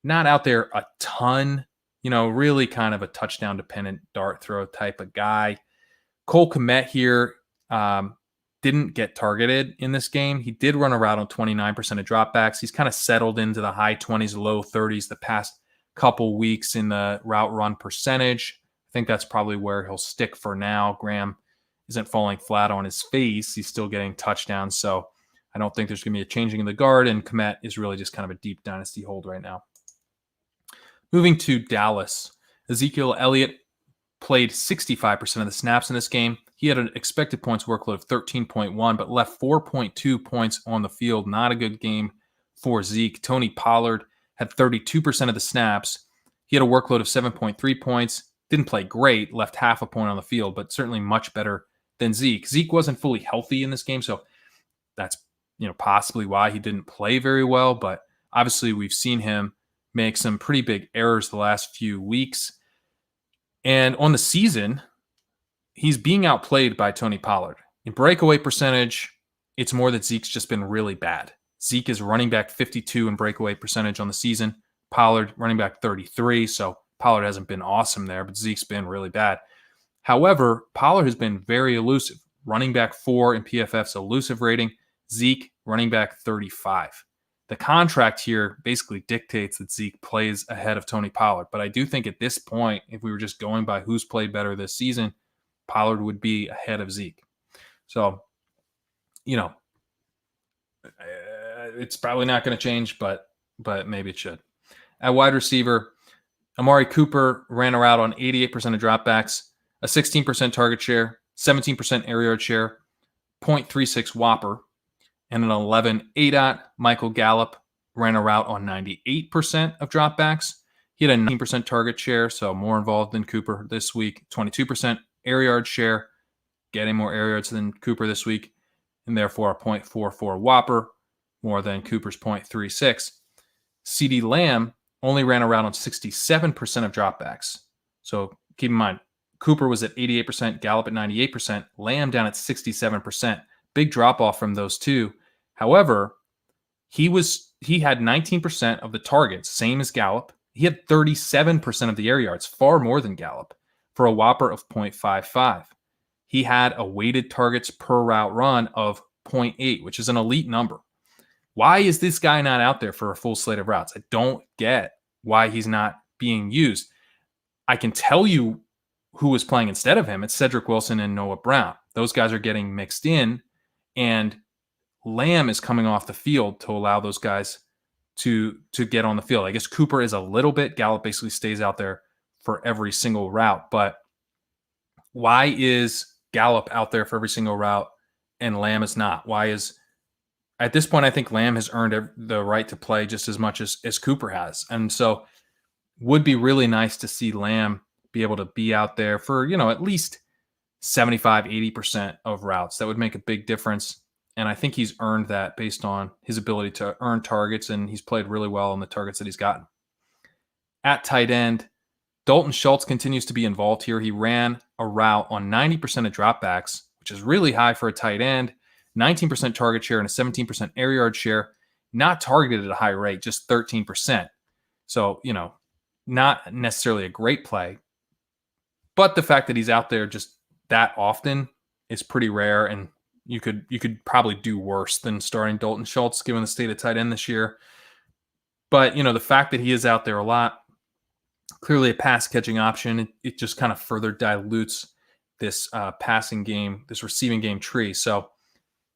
not out there a ton, really kind of a touchdown-dependent dart throw type of guy. Cole Kmet here didn't get targeted in this game. He did run a route on 29% of dropbacks. He's kind of settled into the high 20s, low 30s the past couple weeks in the route run percentage. I think that's probably where he'll stick for now. Graham isn't falling flat on his face. He's still getting touchdowns, so I don't think there's going to be a changing of the guard, and Kmet is really just kind of a deep dynasty hold right now. Moving to Dallas, Ezekiel Elliott played 65% of the snaps in this game. He had an expected points workload of 13.1, but left 4.2 points on the field. Not a good game for Zeke. Tony Pollard had 32% of the snaps. He had a workload of 7.3 points. Didn't play great, left half a point on the field, but certainly much better than Zeke. Zeke wasn't fully healthy in this game, so that's possibly why he didn't play very well. But obviously, we've seen him make some pretty big errors the last few weeks. And on the season, he's being outplayed by Tony Pollard. In breakaway percentage, it's more that Zeke's just been really bad. Zeke is running back 52 in breakaway percentage on the season. Pollard running back 33. So Pollard hasn't been awesome there, but Zeke's been really bad. However, Pollard has been very elusive. Running back 4 in PFF's elusive rating. Zeke running back 35. The contract here basically dictates that Zeke plays ahead of Tony Pollard. But I do think at this point, if we were just going by who's played better this season, Pollard would be ahead of Zeke. So, it's probably not going to change, but maybe it should. At wide receiver, Amari Cooper ran a route on 88% of dropbacks, a 16% target share, 17% air yard share, 0.36 Whopper, and an 11 ADOT. Michael Gallup ran a route on 98% of dropbacks. He had a 19% target share, so more involved than Cooper this week. 22% air yard share, getting more air yards than Cooper this week, and therefore a 0.44 Whopper, more than Cooper's 0.36. CeeDee Lamb only ran a route on 67% of dropbacks. So keep in mind, Cooper was at 88%, Gallup at 98%, Lamb down at 67%. Big drop off from those two. However, he had 19% of the targets, same as Gallup. He had 37% of the air yards, far more than Gallup, for a Whopper of 0.55. He had a weighted targets per route run of 0.8, which is an elite number. Why is this guy not out there for a full slate of routes? I don't get why he's not being used. I can tell you who was playing instead of him. It's Cedric Wilson and Noah Brown. Those guys are getting mixed in, and Lamb is coming off the field to allow those guys to get on the field. I guess Cooper is a little bit. Gallup basically stays out there for every single route. But why is Gallup out there for every single route and Lamb is not? Why is, at this point, I think Lamb has earned the right to play just as much as Cooper has. And so would be really nice to see Lamb be able to be out there for, at least 75, 80% of routes. That would make a big difference. And I think he's earned that based on his ability to earn targets, and he's played really well on the targets that he's gotten. At tight end, Dalton Schultz continues to be involved here. He ran a route on 90% of dropbacks, which is really high for a tight end. 19% target share and a 17% air yard share. Not targeted at a high rate, just 13%. So, not necessarily a great play. But the fact that he's out there just that often is pretty rare, and you could probably do worse than starting Dalton Schultz given the state of tight end this year. But, the fact that he is out there a lot, clearly a pass-catching option, it just kind of further dilutes this passing game, this receiving game tree. So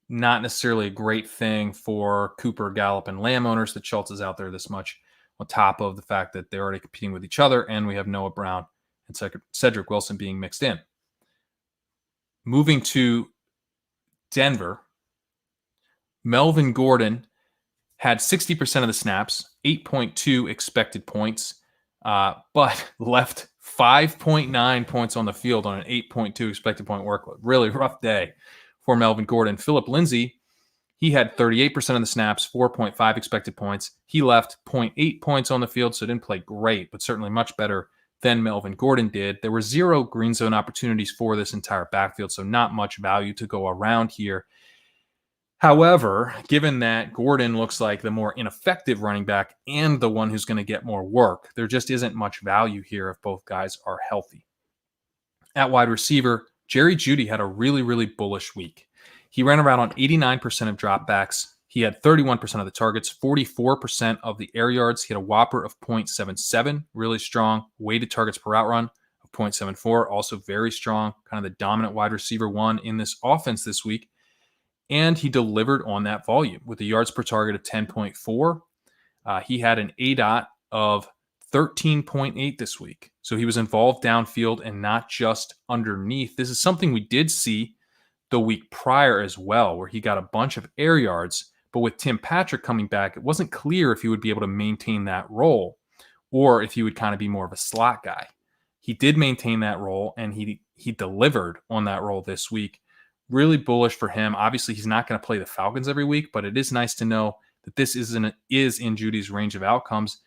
not necessarily a great thing for Cooper, Gallup, and Lamb owners that Schultz is out there this much, on top of the fact that they're already competing with each other, and we have Noah Brown and Cedric Wilson being mixed in. Moving to Denver, Melvin Gordon had 60% of the snaps, 8.2 expected points, but left 5.9 points on the field on an 8.2 expected point workload. Really rough day for Melvin Gordon. Phillip Lindsay, he had 38% of the snaps, 4.5 expected points. He left 0.8 points on the field, so didn't play great, but certainly much better than Melvin Gordon did. There were 0 green zone opportunities for this entire backfield, so not much value to go around here. However, given that Gordon looks like the more ineffective running back and the one who's going to get more work, there just isn't much value here if both guys are healthy. At wide receiver, Jerry Jeudy had a really, really bullish week. He ran around on 89% of dropbacks. He had 31% of the targets, 44% of the air yards. He had a Whopper of 0.77, really strong. Weighted targets per route run of 0.74, also very strong. Kind of the dominant wide receiver one in this offense this week. And he delivered on that volume with the yards per target of 10.4. He had an ADOT of 13.8 this week. So he was involved downfield and not just underneath. This is something we did see the week prior as well, where he got a bunch of air yards. But with Tim Patrick coming back, it wasn't clear if he would be able to maintain that role or if he would kind of be more of a slot guy. He did maintain that role, and he delivered on that role this week. Really bullish for him. Obviously, he's not going to play the Falcons every week, but it is nice to know that this is in Judy's range of outcomes.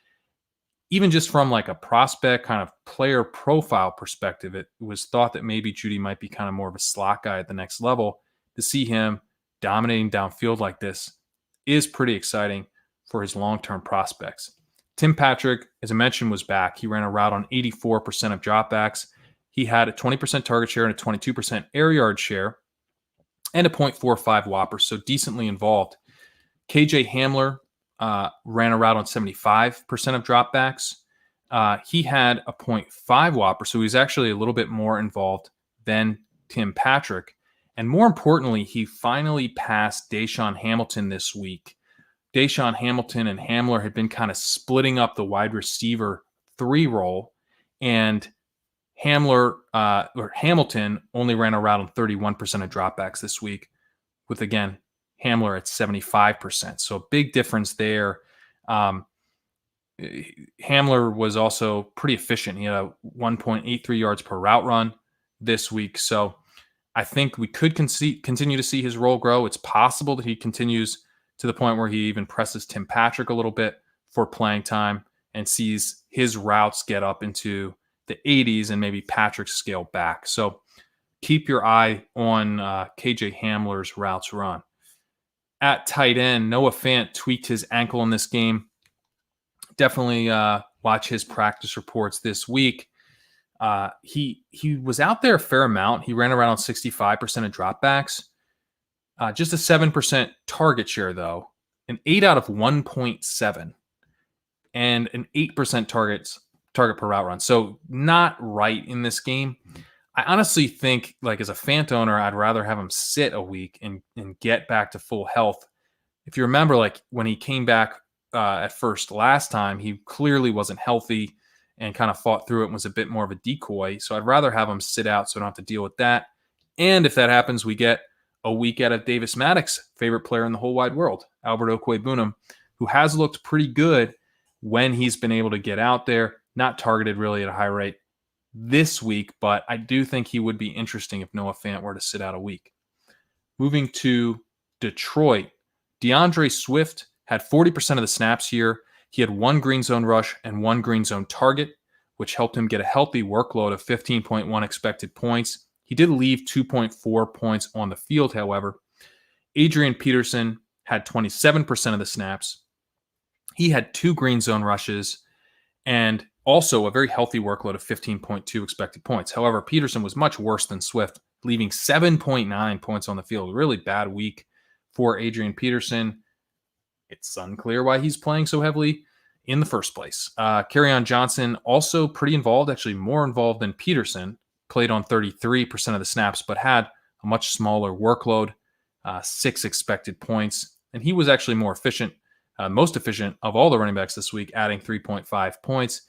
Even just from like a prospect kind of player profile perspective, it was thought that maybe Judy might be kind of more of a slot guy at the next level. To see him dominating downfield like this is pretty exciting for his long-term prospects. Tim Patrick, as I mentioned, was back. He ran a route on 84% of dropbacks. He had a 20% target share and a 22% air yard share and a 0.45 whopper, so decently involved. KJ Hamler ran a route on 75% of dropbacks. He had a 0.5 whopper, so he's actually a little bit more involved than Tim Patrick. And more importantly, he finally passed Deshaun Hamilton this week. Deshaun Hamilton and Hamler had been kind of splitting up the wide receiver 3 role, and Hamilton only ran a route on 31% of dropbacks this week, with, again, Hamler at 75%. So a big difference there. Hamler was also pretty efficient. He had a 1.83 yards per route run this week. So I think we could continue to see his role grow. It's possible that he continues to the point where he even presses Tim Patrick a little bit for playing time and sees his routes get up into the 80s and maybe Patrick scale back. So keep your eye on KJ Hamler's routes run. At tight end, Noah Fant tweaked his ankle in this game. Definitely watch his practice reports this week. He was out there a fair amount. He ran around 65% of dropbacks. Just a 7% target share, though. An 8 out of 1.7. And an 8% target per route run. So not right in this game. I honestly think, like, as a Fant owner, I'd rather have him sit a week and get back to full health. If you remember, like, when he came back at first last time, he clearly wasn't healthy and kind of fought through it and was a bit more of a decoy. So I'd rather have him sit out so I don't have to deal with that. And if that happens, we get a week out of Davis Maddox's favorite player in the whole wide world, Albert Okwuegbunam, who has looked pretty good when he's been able to get out there, not targeted really at a high rate this week, but I do think he would be interesting if Noah Fant were to sit out a week. Moving to Detroit, DeAndre Swift had 40% of the snaps here. He had 1 green zone rush and 1 green zone target, which helped him get a healthy workload of 15.1 expected points. He did leave 2.4 points on the field, however. Adrian Peterson had 27% of the snaps. He had 2 green zone rushes and also a very healthy workload of 15.2 expected points. However, Peterson was much worse than Swift, leaving 7.9 points on the field. Really bad week for Adrian Peterson. It's unclear why he's playing so heavily in the first place. Kerrane Johnson also pretty involved, actually more involved than Peterson. Played on 33% of the snaps, but had a much smaller workload, 6 expected points. And he was actually more efficient, most efficient of all the running backs this week, adding 3.5 points.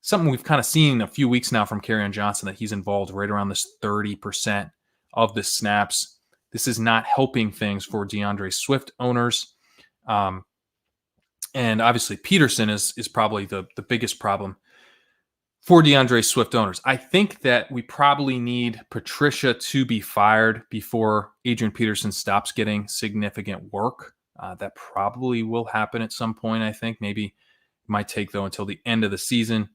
Something we've kind of seen a few weeks now from Kerrane Johnson, that he's involved right around this 30% of the snaps. This is not helping things for DeAndre Swift owners. And obviously Peterson is probably the biggest problem for DeAndre Swift owners. I think that we probably need Patricia to be fired before Adrian Peterson stops getting significant work. That probably will happen at some point, I think. Maybe it might take, though, until the end of the season.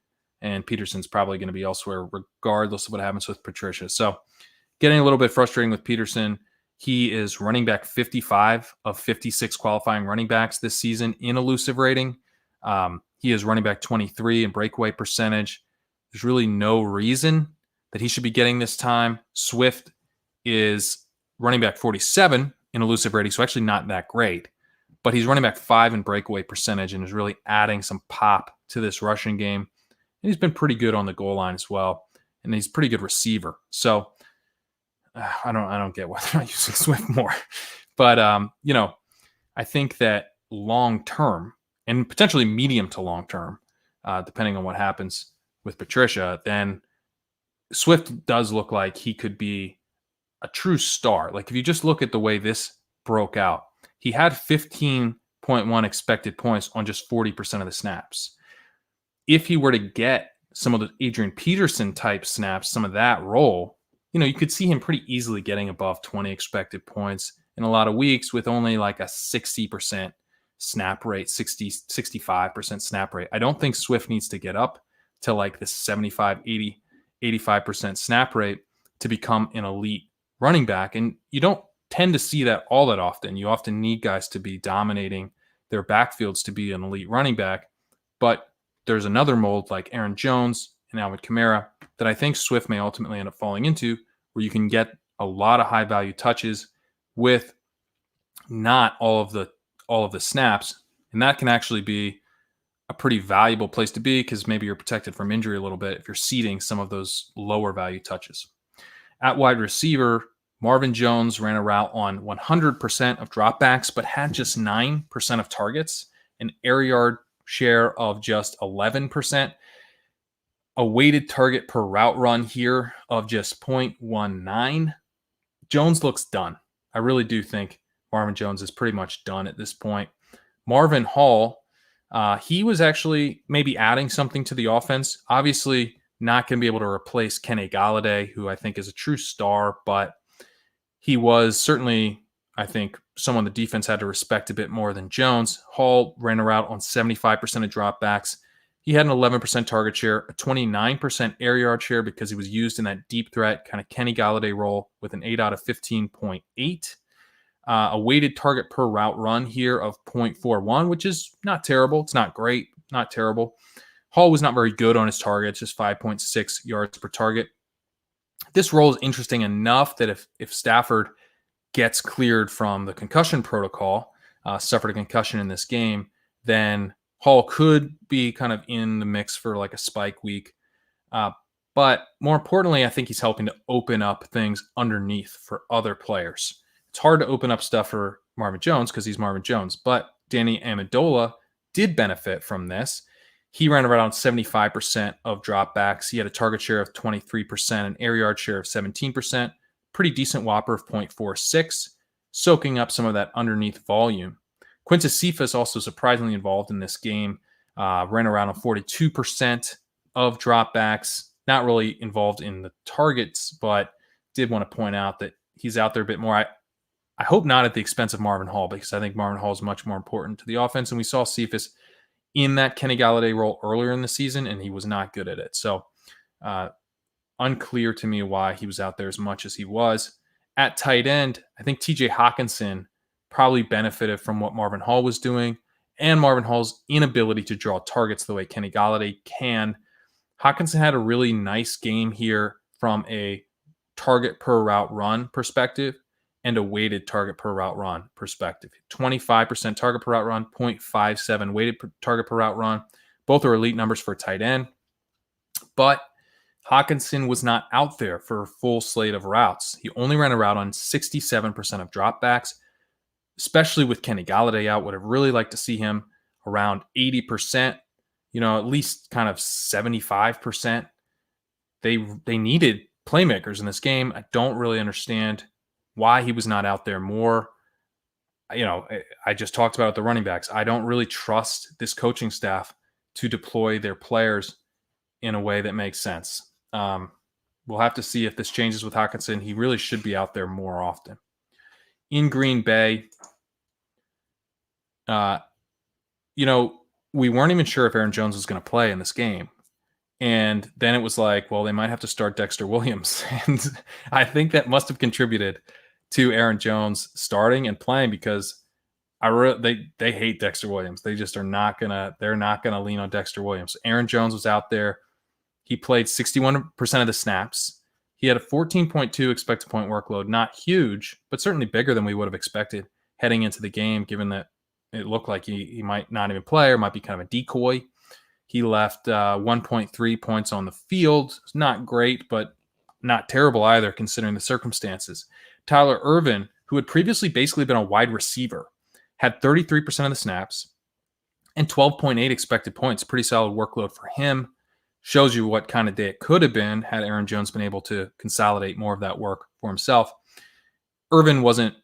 And Peterson's probably going to be elsewhere regardless of what happens with Patricia. So getting a little bit frustrating with Peterson. He is running back 55 of 56 qualifying running backs this season in elusive rating. He is running back 23 in breakaway percentage. There's really no reason that he should be getting this time. Swift is running back 47 in elusive rating, so actually not that great. But he's running back 5 in breakaway percentage and is really adding some pop to this rushing game. And he's been pretty good on the goal line as well. And he's a pretty good receiver. So I don't get why they're not using Swift more. But, I think that long term and potentially medium to long term, depending on what happens with Patricia, then Swift does look like he could be a true star. Like if you just look at the way this broke out, he had 15.1 expected points on just 40% of the snaps. If he were to get some of the Adrian Peterson type snaps, some of that role, you could see him pretty easily getting above 20 expected points in a lot of weeks with only like a 60% snap rate, 65% snap rate. I don't think Swift needs to get up to like the 75, 80, 85% snap rate to become an elite running back. And you don't tend to see that all that often. You often need guys to be dominating their backfields to be an elite running back. But there's another mold like Aaron Jones and Alvin Kamara that I think Swift may ultimately end up falling into, where you can get a lot of high value touches with not all of the snaps. And that can actually be a pretty valuable place to be because maybe you're protected from injury a little bit if you're seeding some of those lower value touches. At wide receiver, Marvin Jones ran a route on 100% of dropbacks, but had just 9% of targets, an air yard share of just 11%, a weighted target per route run here of just 0.19. Jones looks done. I really do think Marvin Jones is pretty much done at this point. Marvin Hall, he was actually maybe adding something to the offense. Obviously, not going to be able to replace Kenny Golladay, who I think is a true star, but he was certainly, I think, someone the defense had to respect a bit more than Jones. Hall ran a route on 75% of dropbacks. He had an 11% target share, a 29% air yard share because he was used in that deep threat kind of Kenny Golladay role with an 8 out of 15.8. A weighted target per route run here of 0.41, which is not terrible. It's not great, not terrible. Hall was not very good on his targets, just 5.6 yards per target. This role is interesting enough that if Stafford gets cleared from the concussion protocol, suffered a concussion in this game, then Hall could be kind of in the mix for like a spike week. But more importantly, I think he's helping to open up things underneath for other players. It's hard to open up stuff for Marvin Jones because he's Marvin Jones, but Danny Amendola did benefit from this. He ran around 75% of dropbacks. He had a target share of 23%, an air yard share of 17%, pretty decent whopper of 0.46, soaking up some of that underneath volume. Quintus Cephas also surprisingly involved in this game, ran around on 42% of dropbacks, not really involved in the targets, but did want to point out that he's out there a bit more. I hope not at the expense of Marvin Hall, because I think Marvin Hall is much more important to the offense. And we saw Cephas in that Kenny Golladay role earlier in the season, and he was not good at it. So unclear to me why he was out there as much as he was. At tight end, I think TJ Hawkinson probably benefited from what Marvin Hall was doing and Marvin Hall's inability to draw targets the way Kenny Golladay can. Hawkinson had a really nice game here from a target per route run perspective and a weighted target per route run perspective. 25% target per route run, 0.57 weighted target per route run. Both are elite numbers for a tight end. But Hawkinson was not out there for a full slate of routes. He only ran a route on 67% of dropbacks, especially with Kenny Golladay out. Would have really liked to see him around 80%, at least kind of 75%. They needed playmakers in this game. I don't really understand why he was not out there more. I just talked about the running backs. I don't really trust this coaching staff to deploy their players in a way that makes sense. We'll have to see if this changes with Hawkinson. He really should be out there more often. In Green Bay, we weren't even sure if Aaron Jones was going to play in this game. And then it was like, well, they might have to start Dexter Williams. And I think that must have contributed to Aaron Jones starting and playing, because they hate Dexter Williams. They just they're not gonna lean on Dexter Williams. Aaron Jones was out there. He played 61% of the snaps. He had a 14.2 expected point workload, not huge, but certainly bigger than we would have expected heading into the game, given that it looked like he might not even play or might be kind of a decoy. He left 1.3 points on the field. It's not great, but not terrible either, considering the circumstances. Tyler Ervin, who had previously basically been a wide receiver, had 33% of the snaps, and 12.8 expected points. Pretty solid workload for him. Shows you what kind of day it could have been had Aaron Jones been able to consolidate more of that work for himself. Irvin wasn't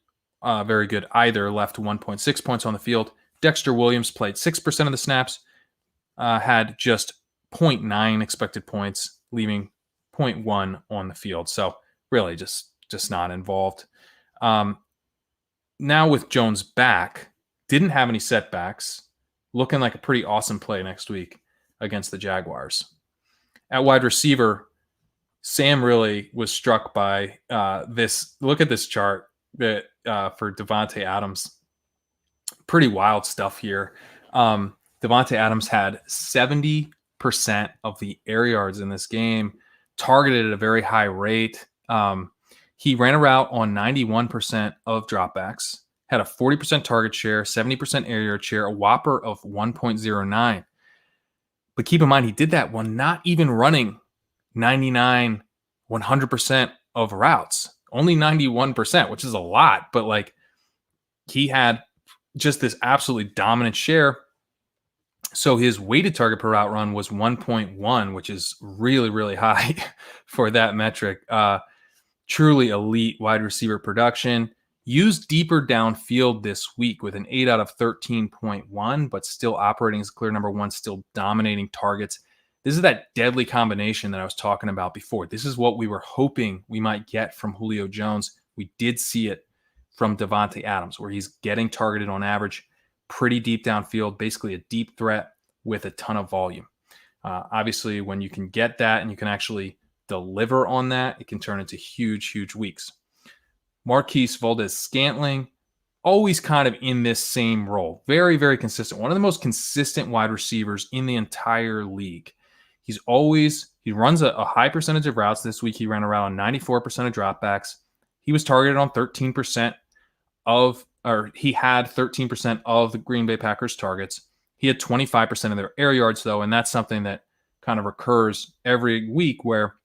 very good either, left 1.6 points on the field. Dexter Williams played 6% of the snaps, had just 0.9 expected points, leaving 0.1 on the field. So really just not involved. Now with Jones back, didn't have any setbacks, looking like a pretty awesome play next week against the Jaguars. At wide receiver, Sam really was struck by this. Look at this chart that for Davante Adams. Pretty wild stuff here. Davante Adams had 70% of the air yards in this game, targeted at a very high rate. He ran a route on 91% of dropbacks, had a 40% target share, 70% air yard share, a whopper of 1.09. But keep in mind, he did that while not even running 99, 100% of routes. Only 91%, which is a lot. But like, he had just this absolutely dominant share. So his weighted target per route run was 1.1, which is really, really high for that metric. Truly elite wide receiver production. Used deeper downfield this week with an 8 out of 13.1, but still operating as a clear number one, still dominating targets. This is that deadly combination that I was talking about before. This is what we were hoping we might get from Julio Jones. We did see it from Davante Adams, where he's getting targeted on average pretty deep downfield, basically a deep threat with a ton of volume. Obviously, when you can get that and you can actually deliver on that, it can turn into huge, huge weeks. Marquise Valdes-Scantling, always kind of in this same role. Very, very consistent. One of the most consistent wide receivers in the entire league. He runs a high percentage of routes. This week he ran around 94% of dropbacks. He was targeted on 13% he had 13% of the Green Bay Packers targets. He had 25% of their air yards though, and that's something that kind of recurs every week where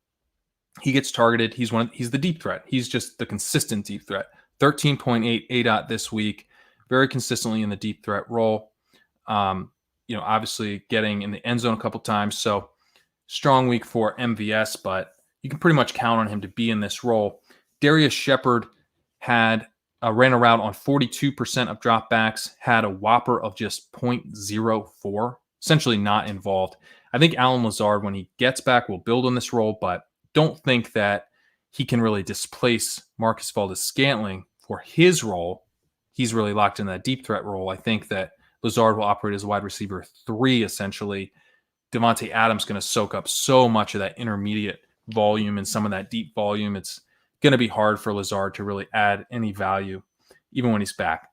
he gets targeted. He's the deep threat. He's just the consistent deep threat. 13.8 ADOT this week, very consistently in the deep threat role. Obviously getting in the end zone a couple times. So strong week for MVS, but you can pretty much count on him to be in this role. Darius Shepard ran a route on 42% of dropbacks, had a whopper of just 0.04, essentially not involved. I think Allen Lazard, when he gets back, will build on this role, but don't think that he can really displace Marcus Valdes-Scantling for his role. He's really locked in that deep threat role. I think that Lazard will operate as a wide receiver 3, essentially. Davante Adams going to soak up so much of that intermediate volume and some of that deep volume. It's going to be hard for Lazard to really add any value, even when he's back.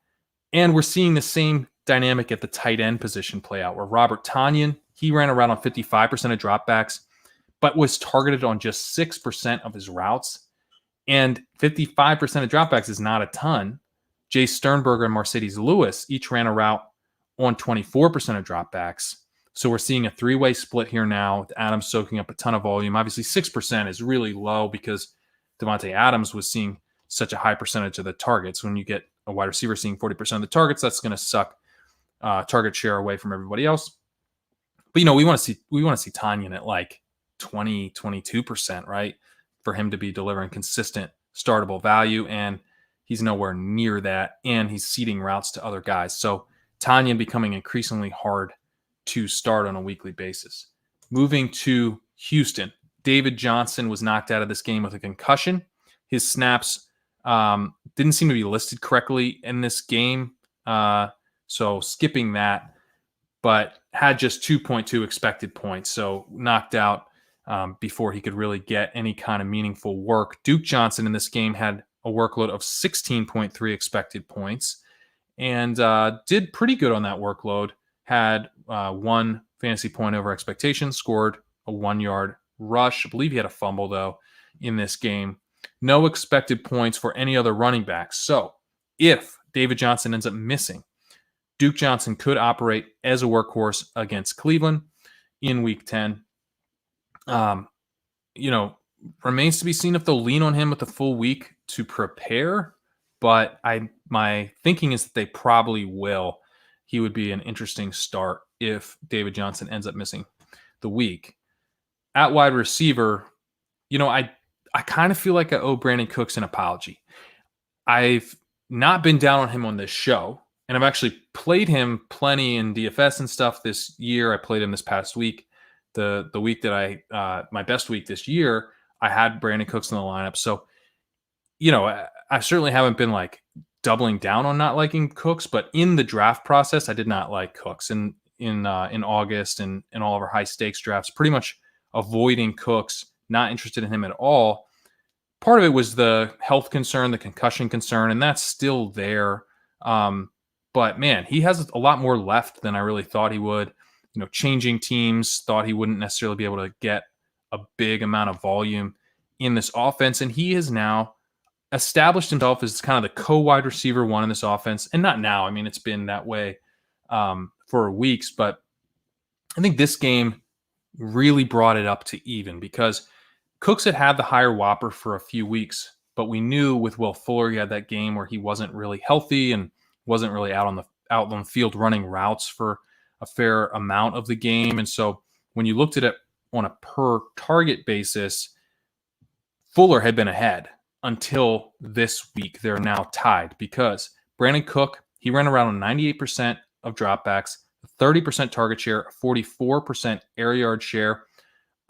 And we're seeing the same dynamic at the tight end position play out, where Robert Tonyan, he ran around on 55% of dropbacks, but was targeted on just 6% of his routes. And 55% of dropbacks is not a ton. Jay Sternberger and Mercedes Lewis each ran a route on 24% of dropbacks. So we're seeing a 3-way split here now with Adams soaking up a ton of volume. Obviously, 6% is really low because Davante Adams was seeing such a high percentage of the targets. When you get a wide receiver seeing 40% of the targets, that's going to suck target share away from everybody else. But, we want to see Tonyan at like 20, 22%, right? For him to be delivering consistent startable value, and he's nowhere near that, and he's seeding routes to other guys. So Tonyan becoming increasingly hard to start on a weekly basis. Moving to Houston, David Johnson was knocked out of this game with a concussion. His snaps didn't seem to be listed correctly in this game, so skipping that, but had just 2.2 expected points, so knocked out before he could really get any kind of meaningful work. Duke Johnson in this game had a workload of 16.3 expected points and did pretty good on that workload. Had 1 fantasy point over expectation, scored a 1-yard rush. I believe he had a fumble, though, in this game. No expected points for any other running backs. So if David Johnson ends up missing, Duke Johnson could operate as a workhorse against Cleveland in Week 10. Remains to be seen if they'll lean on him with a full week to prepare, but my thinking is that they probably will. he would be an interesting start if David Johnson ends up missing the week. At wide receiver, I kind of feel like I owe Brandon Cooks an apology. I've not been down on him on this show, and I've actually played him plenty in DFS and stuff this year. I played him this past week. The week that my best week this year, I had Brandon Cooks in the lineup. So, I certainly haven't been like doubling down on not liking Cooks, but in the draft process, I did not like Cooks. And in August and in all of our high stakes drafts, pretty much avoiding Cooks, not interested in him at all. Part of it was the health concern, the concussion concern, and that's still there. But man, he has a lot more left than I really thought he would. Changing teams, thought he wouldn't necessarily be able to get a big amount of volume in this offense. And he has now established himself as kind of the co-wide receiver one in this offense. And not now. I mean, it's been that way for weeks. But I think this game really brought it up to even because Cooks had the higher whopper for a few weeks. But we knew with Will Fuller, he had that game where he wasn't really healthy and wasn't really out on the field running routes for a fair amount of the game. And so when you looked at it on a per target basis, Fuller had been ahead until this week. They're now tied because Brandon Cook, he ran around on 98% of dropbacks, 30% target share, 44% air yard share,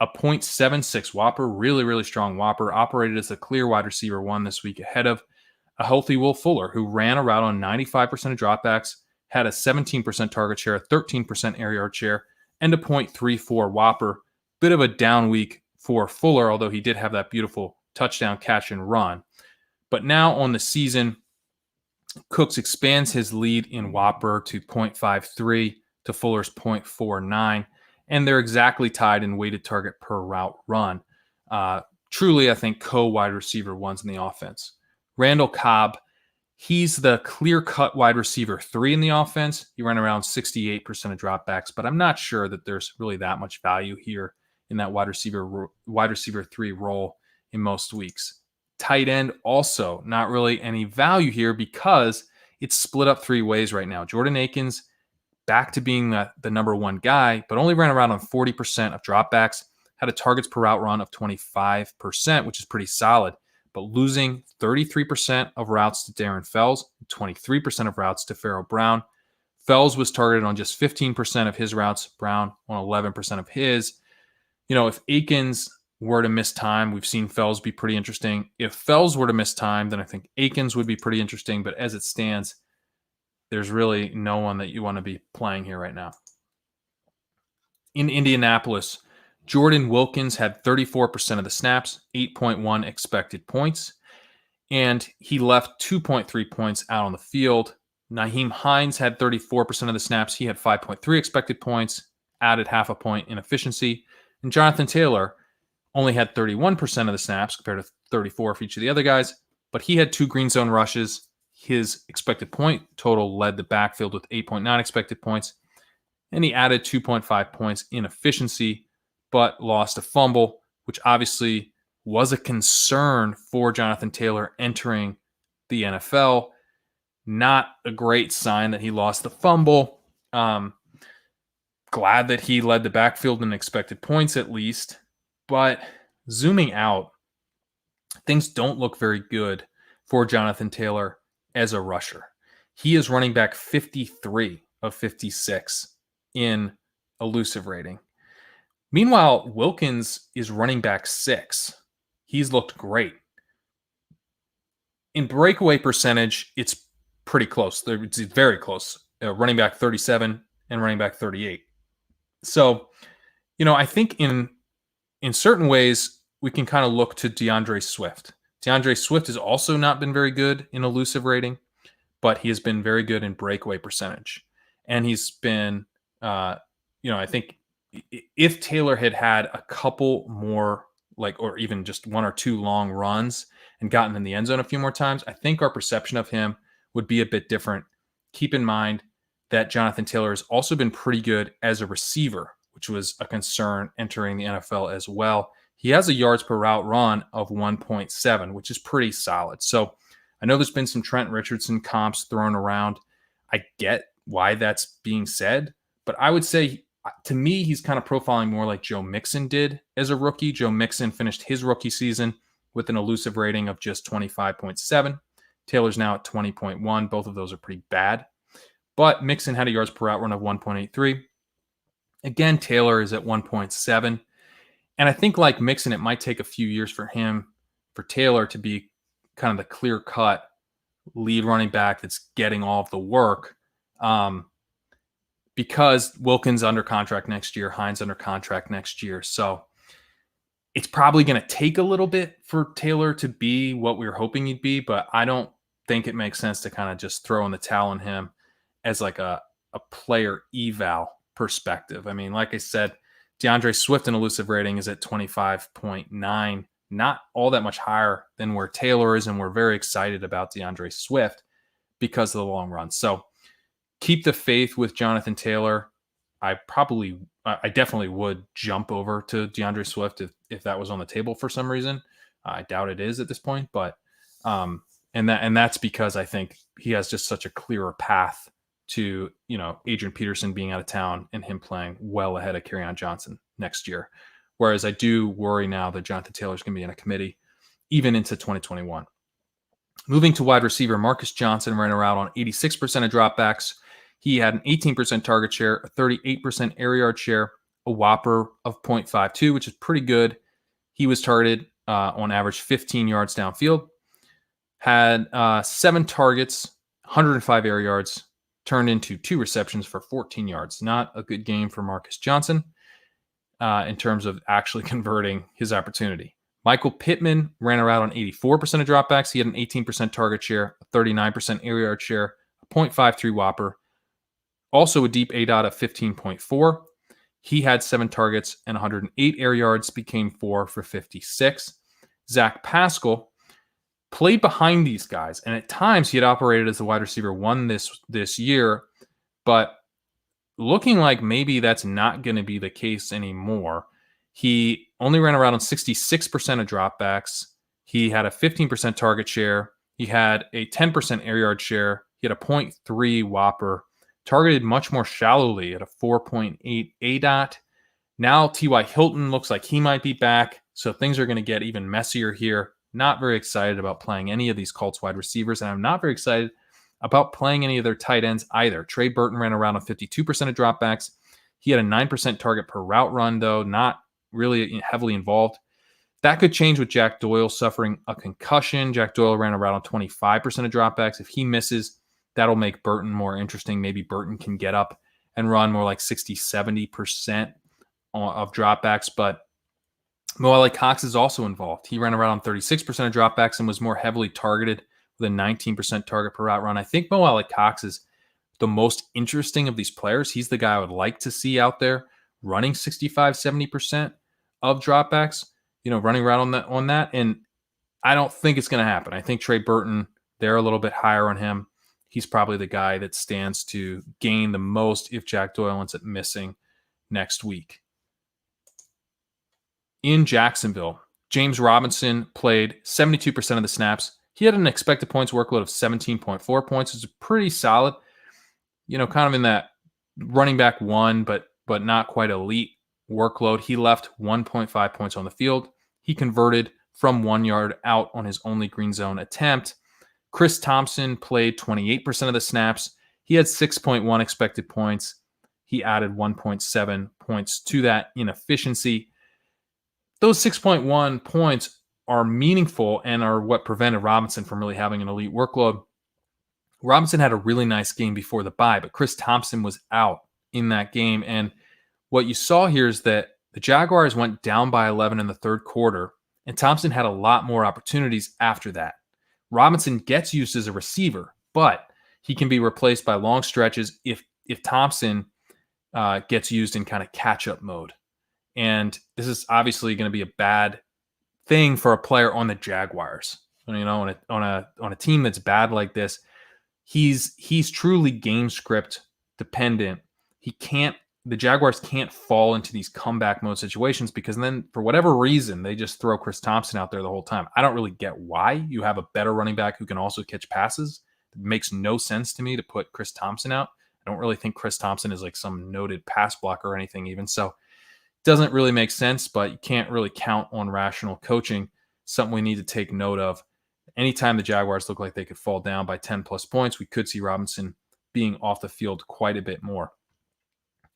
a 0.76 whopper, really, really strong whopper, operated as a clear wide receiver one this week ahead of a healthy Will Fuller, who ran a route on 95% of dropbacks, had a 17% target share, a 13% air yard share, and a 0.34 whopper. Bit of a down week for Fuller, although he did have that beautiful touchdown catch and run. But now on the season, Cooks expands his lead in whopper to 0.53 to Fuller's 0.49, and they're exactly tied in weighted target per route run. Truly, I think, co-wide receiver ones in the offense. Randall Cobb, he's the clear-cut wide receiver 3 in the offense. He ran around 68% of dropbacks, but I'm not sure that there's really that much value here in that wide receiver 3 role in most weeks. Tight end also not really any value here because it's split up 3 ways right now. Jordan Akins back to being the number 1 guy, but only ran around on 40% of dropbacks, had a targets per route run of 25%, which is pretty solid, but losing 33% of routes to Darren Fells, 23% of routes to Pharaoh Brown. Fells was targeted on just 15% of his routes, Brown on 11% of his. If Akins were to miss time, we've seen Fells be pretty interesting. If Fells were to miss time, then I think Akins would be pretty interesting, but as it stands, there's really no one that you want to be playing here right now. In Indianapolis, Jordan Wilkins had 34% of the snaps, 8.1 expected points, and he left 2.3 points out on the field. Nyheim Hines had 34% of the snaps. He had 5.3 expected points, added half a point in efficiency. And Jonathan Taylor only had 31% of the snaps compared to 34 for each of the other guys, but he had 2 green zone rushes. His expected point total led the backfield with 8.9 expected points, and he added 2.5 points in efficiency, but lost a fumble, which obviously was a concern for Jonathan Taylor entering the NFL. Not a great sign that he lost the fumble. Glad that he led the backfield in expected points at least, but zooming out, things don't look very good for Jonathan Taylor as a rusher. He is running back 53 of 56 in elusive rating. Meanwhile, Wilkins is running back 6. He's looked great. In breakaway percentage, it's pretty close. It's very close. Running back 37 and running back 38. So, I think in certain ways, we can kind of look to DeAndre Swift. DeAndre Swift has also not been very good in elusive rating, but he has been very good in breakaway percentage. And he's been, I think if Taylor had a couple more, or even just 1 or 2 long runs and gotten in the end zone a few more times, I think our perception of him would be a bit different. Keep in mind that Jonathan Taylor has also been pretty good as a receiver, which was a concern entering the NFL as well. He has a yards per route run of 1.7, which is pretty solid. So I know there's been some Trent Richardson comps thrown around. I get why that's being said, but I would say to me, he's kind of profiling more like Joe Mixon did as a rookie. Joe Mixon finished his rookie season with an elusive rating of just 25.7. Taylor's now at 20.1. Both of those are pretty bad. But Mixon had a yards per route run of 1.83. Again, Taylor is at 1.7. And I think like Mixon, it might take a few years for Taylor to be kind of the clear-cut lead running back that's getting all of the work. Because Wilkins under contract next year, Hines under contract next year. So it's probably going to take a little bit for Taylor to be what we were hoping he'd be, but I don't think it makes sense to kind of just throw in the towel on him as like a player eval perspective. I mean, like I said, DeAndre Swift in elusive rating is at 25.9, not all that much higher than where Taylor is, and we're very excited about DeAndre Swift because of the long run. So keep the faith with Jonathan Taylor. I definitely would jump over to DeAndre Swift if that was on the table for some reason. I doubt it is at this point, but and that's because I think he has just such a clearer path to, Adrian Peterson being out of town and him playing well ahead of Kerrane Johnson next year. Whereas I do worry now that Jonathan Taylor's going to be in a committee even into 2021. Moving to wide receiver, Marcus Johnson ran around on 86% of dropbacks. He had an 18% target share, a 38% air yard share, a whopper of 0.52, which is pretty good. He was targeted on average 15 yards downfield. Had 7 targets, 105 air yards, turned into 2 receptions for 14 yards. Not a good game for Marcus Johnson in terms of actually converting his opportunity. Michael Pittman ran around on 84% of dropbacks. He had an 18% target share, a 39% air yard share, a 0.53 whopper. Also a deep ADOT of 15.4. He had 7 targets and 108 air yards, became 4 for 56. Zach Pascal played behind these guys, and at times he had operated as the wide receiver 1 this year, but looking like maybe that's not going to be the case anymore. He only ran around on 66% of dropbacks. He had a 15% target share. He had a 10% air yard share. He had a 0.3 whopper. Targeted much more shallowly at a 4.8 ADOT. Now T.Y. Hilton looks like he might be back, so things are going to get even messier here. Not very excited about playing any of these Colts wide receivers, and I'm not very excited about playing any of their tight ends either. Trey Burton ran around on 52% of dropbacks. He had a 9% target per route run, though, not really heavily involved. That could change with Jack Doyle suffering a concussion. Jack Doyle ran around on 25% of dropbacks. If he misses, that'll make Burton more interesting. Maybe Burton can get up and run more like 60, 70% of dropbacks. But Mo Alley-Cox is also involved. He ran around on 36% of dropbacks and was more heavily targeted with a 19% target per route run. I think Mo Alley-Cox is the most interesting of these players. He's the guy I would like to see out there running 65, 70% of dropbacks, running around on that. And I don't think it's going to happen. I think Trey Burton, they're a little bit higher on him. He's probably the guy that stands to gain the most if Jack Doyle ends up missing next week. In Jacksonville, James Robinson played 72% of the snaps. He had an expected points workload of 17.4 points. It's pretty solid, kind of in that running back 1, but not quite elite workload. He left 1.5 points on the field. He converted from 1 yard out on his only green zone attempt. Chris Thompson played 28% of the snaps. He had 6.1 expected points. He added 1.7 points to that inefficiency. Those 6.1 points are meaningful and are what prevented Robinson from really having an elite workload. Robinson had a really nice game before the bye, but Chris Thompson was out in that game. And what you saw here is that the Jaguars went down by 11 in the third quarter, and Thompson had a lot more opportunities after that. Robinson gets used as a receiver, but he can be replaced by long stretches if Thompson gets used in kind of catch-up mode. And this is obviously going to be a bad thing for a player on the Jaguars. On a team that's bad like this, he's truly game script dependent. The Jaguars can't fall into these comeback mode situations because then for whatever reason, they just throw Chris Thompson out there the whole time. I don't really get why you have a better running back who can also catch passes. It makes no sense to me to put Chris Thompson out. I don't really think Chris Thompson is like some noted pass blocker or anything even. So it doesn't really make sense, but you can't really count on rational coaching. Something we need to take note of. Anytime the Jaguars look like they could fall down by 10 plus points, we could see Robinson being off the field quite a bit more.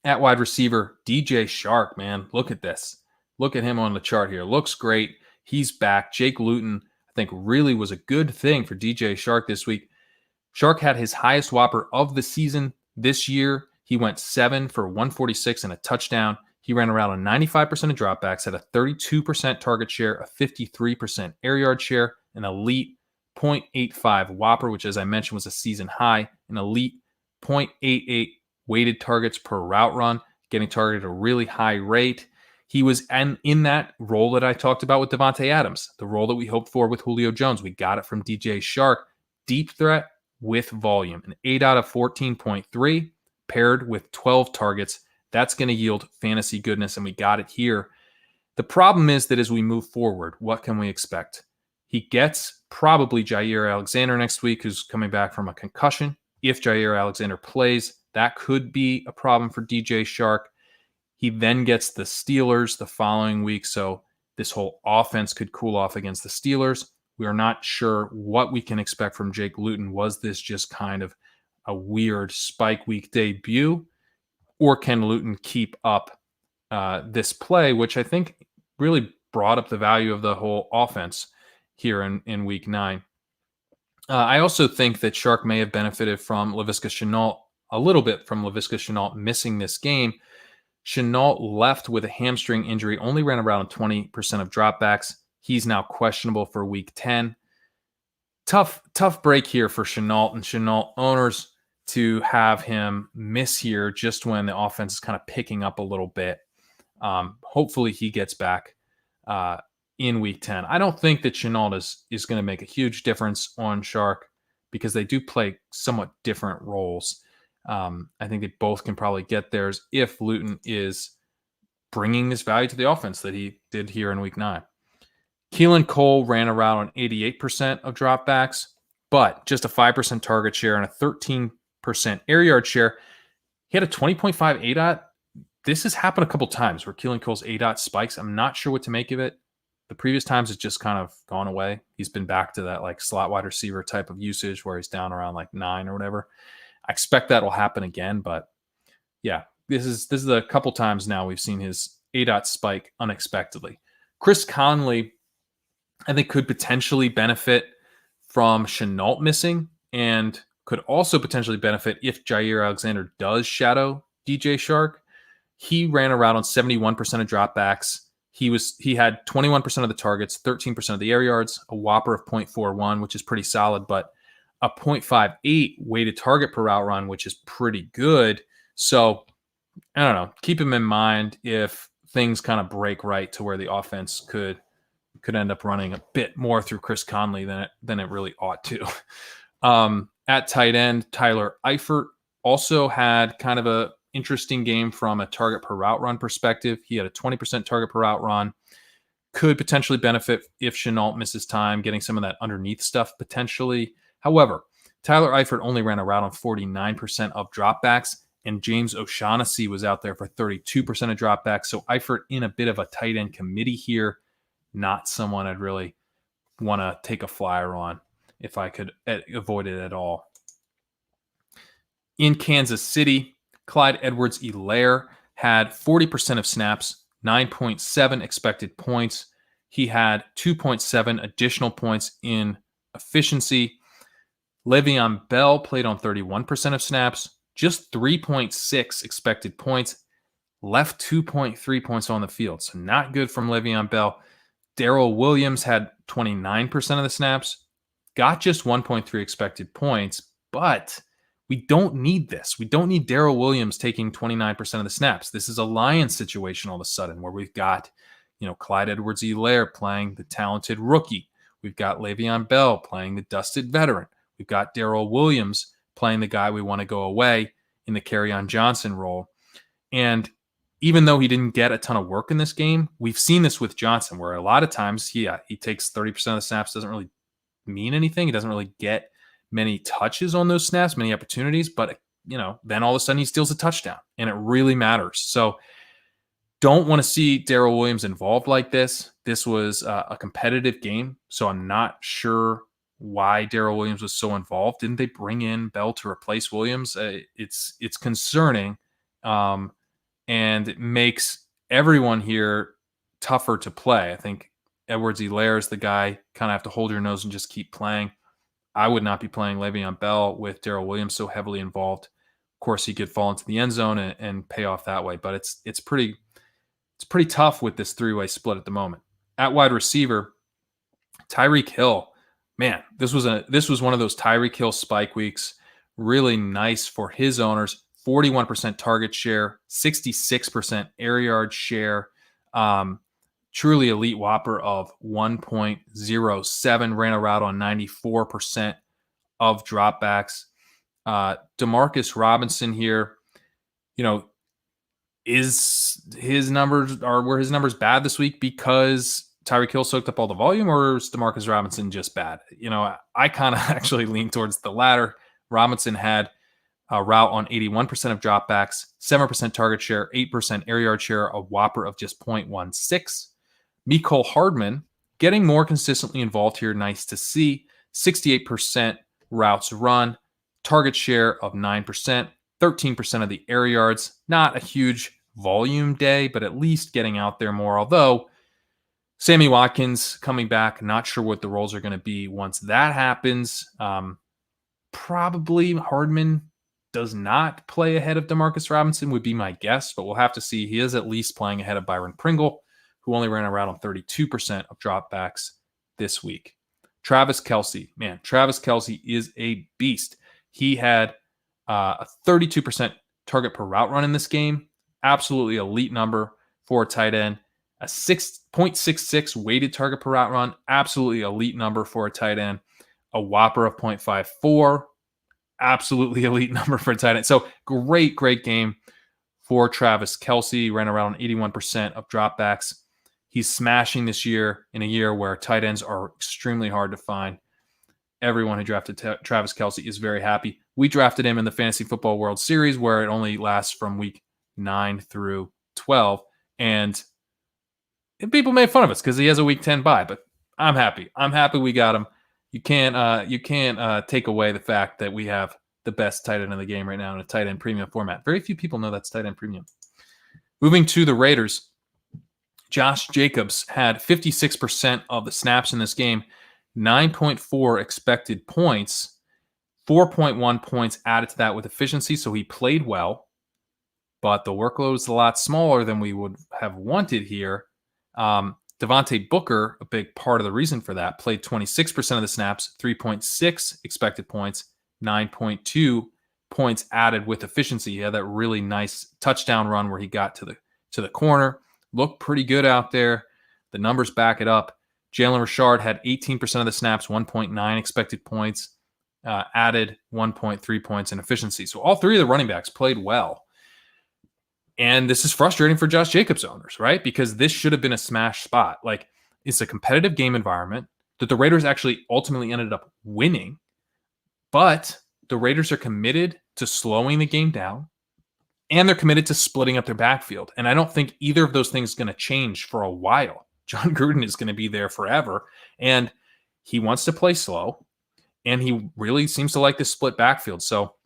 At wide receiver, DJ Chark, man, look at this. Look at him on the chart here. Looks great. He's back. Jake Luton, I think, really was a good thing for DJ Chark this week. Chark had his highest Whopper of the season this year. He went 7 for 146 and a touchdown. He ran around on 95% of dropbacks, had a 32% target share, a 53% air yard share, an elite 0.85 Whopper, which, as I mentioned, was a season high, an elite 0.88 weighted targets per route run, getting targeted at a really high rate. He was in that role that I talked about with Devontae Adams, the role that we hoped for with Julio Jones. We got it from DJ Chark. Deep threat with volume, an 8 out of 14.3 paired with 12 targets. That's going to yield fantasy goodness, and we got it here. The problem is that as we move forward, what can we expect? He gets probably Jair Alexander next week, who's coming back from a concussion. If Jair Alexander plays, that could be a problem for DJ Chark. He then gets the Steelers the following week, so this whole offense could cool off against the Steelers. We are not sure what we can expect from Jake Luton. Was this just kind of a weird spike week debut, or can Luton keep up this play, which I think really brought up the value of the whole offense here in week 9. I also think that Chark may have benefited from Laviska Shenault, a little bit from Laviska Shenault missing this game. Shenault left with a hamstring injury, only ran around 20% of dropbacks. He's now questionable for week 10. Tough break here for Shenault and Shenault owners to have him miss here just when the offense is kind of picking up a little bit. Hopefully he gets back in week 10. I don't think that Shenault is going to make a huge difference on Chark because they do play somewhat different roles. I think they both can probably get theirs if Luton is bringing this value to the offense that he did here in week 9. Keelan Cole ran around on 88% of dropbacks, but just a 5% target share and a 13% air yard share. He had a 20.5 ADOT. This has happened a couple times where Keelan Cole's ADOT spikes. I'm not sure what to make of it. The previous times it's just kind of gone away. He's been back to that like slot wide receiver type of usage where he's down around like 9 or whatever. I expect that will happen again, but yeah, this is a couple times now we've seen his ADOT spike unexpectedly. Chris Conley, I think, could potentially benefit from Shenault missing and could also potentially benefit if Jair Alexander does shadow DJ Chark. He ran around on 71% of dropbacks. He had 21% of the targets, 13% of the air yards, a Whopper of 0.41, which is pretty solid, but a 0.58 weighted target per route run, which is pretty good. So I don't know. Keep him in mind if things kind of break right to where the offense could end up running a bit more through Chris Conley than it really ought to. At tight end, Tyler Eifert also had kind of a interesting game from a target per route run perspective. He had a 20% target per route run. Could potentially benefit if Shenault misses time, getting some of that underneath stuff potentially. However, Tyler Eifert only ran a route on 49% of dropbacks, and James O'Shaughnessy was out there for 32% of dropbacks. So Eifert in a bit of a tight end committee here. Not someone I'd really want to take a flyer on if I could avoid it at all. In Kansas City, Clyde Edwards-Helaire had 40% of snaps, 9.7 expected points. He had 2.7 additional points in efficiency. Le'Veon Bell played on 31% of snaps, just 3.6 expected points, left 2.3 points on the field. So not good from Le'Veon Bell. Darrell Williams had 29% of the snaps, got just 1.3 expected points, but we don't need this. We don't need Darrell Williams taking 29% of the snaps. This is a Lions situation all of a sudden where we've got, Clyde Edwards-Helaire playing the talented rookie. We've got Le'Veon Bell playing the dusted veteran. We've got Darrell Williams playing the guy we want to go away in the Kerrane Johnson role. And even though he didn't get a ton of work in this game, we've seen this with Johnson, where a lot of times he takes 30% of the snaps, doesn't really mean anything. He doesn't really get many touches on those snaps, many opportunities. But then all of a sudden he steals a touchdown, and it really matters. So don't want to see Darrell Williams involved like this. This was a competitive game, so I'm not sure why Darrell Williams was so involved. Didn't they bring in Bell to replace Williams? It's concerning, and it makes everyone here tougher to play. I think Edwards-Helaire is the guy kind of have to hold your nose and just keep playing. I would not be playing Le'Veon Bell with Darrell Williams so heavily involved. Of course, he could fall into the end zone and pay off that way, but it's pretty tough with this three-way split at the moment. At wide receiver, Tyreek Hill. Man, this was one of those Tyreek Hill spike weeks. Really nice for his owners. 41% target share, 66% air yard share. Truly elite whopper of 1.07. Ran a route on 94% of dropbacks. Demarcus Robinson here, were his numbers bad this week because Tyreek Hill soaked up all the volume, or is Demarcus Robinson just bad? I kind of actually lean towards the latter. Robinson had a route on 81% of dropbacks, 7% target share, 8% air yard share, a whopper of just 0.16. Mecole Hardman getting more consistently involved here. Nice to see. 68% routes run, target share of 9%, 13% of the air yards. Not a huge volume day, but at least getting out there more. Although Sammy Watkins coming back, not sure what the roles are going to be once that happens. Probably Hardman does not play ahead of Demarcus Robinson would be my guess, but we'll have to see. He is at least playing ahead of Byron Pringle, who only ran around on 32% of dropbacks this week. Travis Kelce. Man, Travis Kelce is a beast. He had a 32% target per route run in this game. Absolutely elite number for a tight end. A 6.66 weighted target per route run. Absolutely elite number for a tight end. A whopper of 0.54. Absolutely elite number for a tight end. So great game for Travis Kelce. Ran around 81% of dropbacks. He's smashing this year in a year where tight ends are extremely hard to find. Everyone who drafted Travis Kelce is very happy. We drafted him in the Fantasy Football World Series, where it only lasts from week 9 through 12. And people made fun of us because he has a week 10 bye, but I'm happy. I'm happy we got him. You can't take away the fact that we have the best tight end in the game right now in a tight end premium format. Very few people know that's tight end premium. Moving to the Raiders, Josh Jacobs had 56% of the snaps in this game, 9.4 expected points, 4.1 points added to that with efficiency, so he played well, but the workload is a lot smaller than we would have wanted here. Devontae Booker, a big part of the reason for that, played 26% of the snaps, 3.6 expected points, 9.2 points added with efficiency. He had that really nice touchdown run where he got to the corner. Looked pretty good out there. The numbers back it up. Jalen Richard had 18% of the snaps, 1.9 expected points, added 1.3 points in efficiency. So all three of the running backs played well. And this is frustrating for Josh Jacobs owners, right? Because this should have been a smash spot. Like, it's a competitive game environment that the Raiders actually ultimately ended up winning. But the Raiders are committed to slowing the game down, and they're committed to splitting up their backfield. And I don't think either of those things is going to change for a while. John Gruden is going to be there forever, and he wants to play slow, and he really seems to like this split backfield. So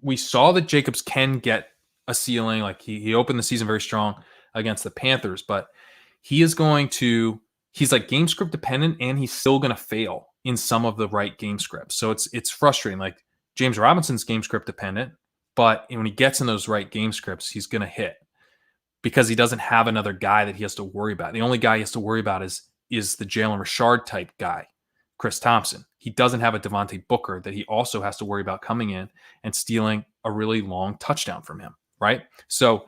we saw that Jacobs can get a ceiling. Like he opened the season very strong against the Panthers, but he's like game script dependent, and he's still going to fail in some of the right game scripts. So it's frustrating. Like James Robinson's game script dependent, but when he gets in those right game scripts, he's going to hit because he doesn't have another guy that he has to worry about. The only guy he has to worry about is the Jalen Richard type guy, Chris Thompson. He doesn't have a Devontae Booker that he also has to worry about coming in and stealing a really long touchdown from him, right? So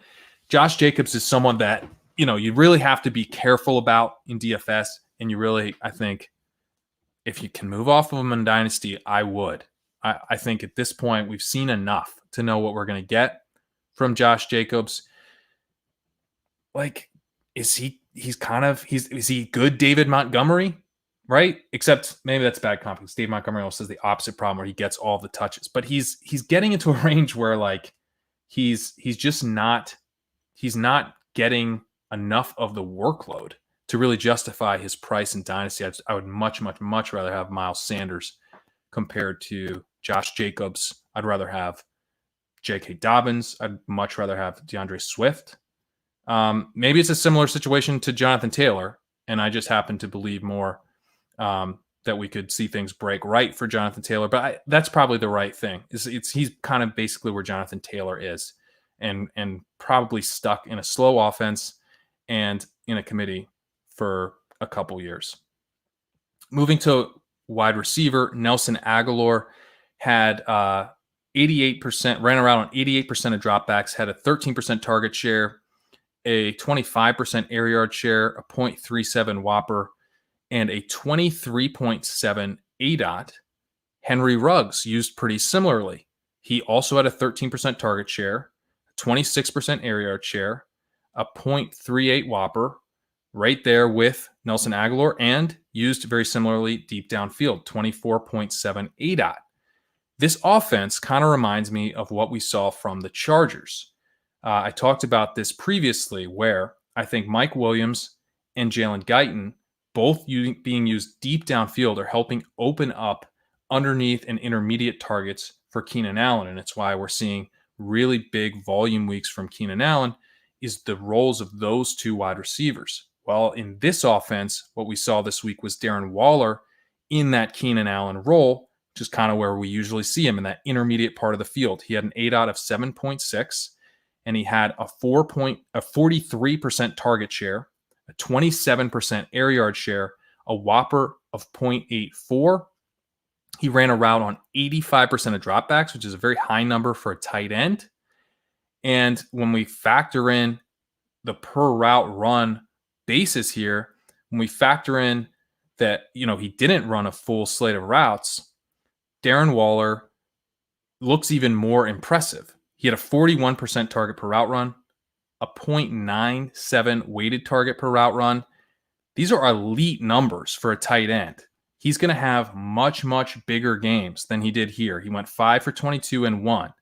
Josh Jacobs is someone that, you really have to be careful about in DFS, and you really, I think, if you can move off of him in Dynasty, I would. I think at this point, we've seen enough to know what we're going to get from Josh Jacobs. Like, is he good David Montgomery? right? Except maybe that's bad comp. Dave Montgomery also says the opposite problem where he gets all the touches, but he's getting into a range where like he's not getting enough of the workload to really justify his price in Dynasty. I would much rather have Miles Sanders compared to Josh Jacobs. I'd rather have J.K. Dobbins. I'd much rather have DeAndre Swift. Maybe it's a similar situation to Jonathan Taylor, and I just happen to believe more that we could see things break right for Jonathan Taylor. But that's probably the right thing. He's kind of basically where Jonathan Taylor is, and probably stuck in a slow offense and in a committee for a couple years. Moving to wide receiver, Nelson Aguilar had 88%, ran around on 88% of dropbacks, had a 13% target share, a 25% air yard share, a 0.37 Whopper, and a 23.7 ADOT. Henry Ruggs used pretty similarly. He also had a 13% target share, 26% air yard share, a 0.38 Whopper, right there with Nelson Aguilar, and used very similarly deep downfield, 24.7 ADOT. This offense kind of reminds me of what we saw from the Chargers. I talked about this previously, where I think Mike Williams and Jalen Guyton, both being used deep downfield, are helping open up underneath and intermediate targets for Keenan Allen. And it's why we're seeing really big volume weeks from Keenan Allen, is the roles of those two wide receivers. Well, in this offense, what we saw this week was Darren Waller in that Keenan Allen role, which is kind of where we usually see him, in that intermediate part of the field. He had an ADOT of 7.6, and he had a 43% target share, a 27% air yard share, a Whopper of 0.84. He ran a route on 85% of dropbacks, which is a very high number for a tight end. And when we factor in the per route run basis here, when we factor in that, he didn't run a full slate of routes, Darren Waller looks even more impressive. He had a 41% target per route run, a 0.97 weighted target per route run. These are elite numbers for a tight end. He's going to have much bigger games than he did here. He went 5 for 22 and 1,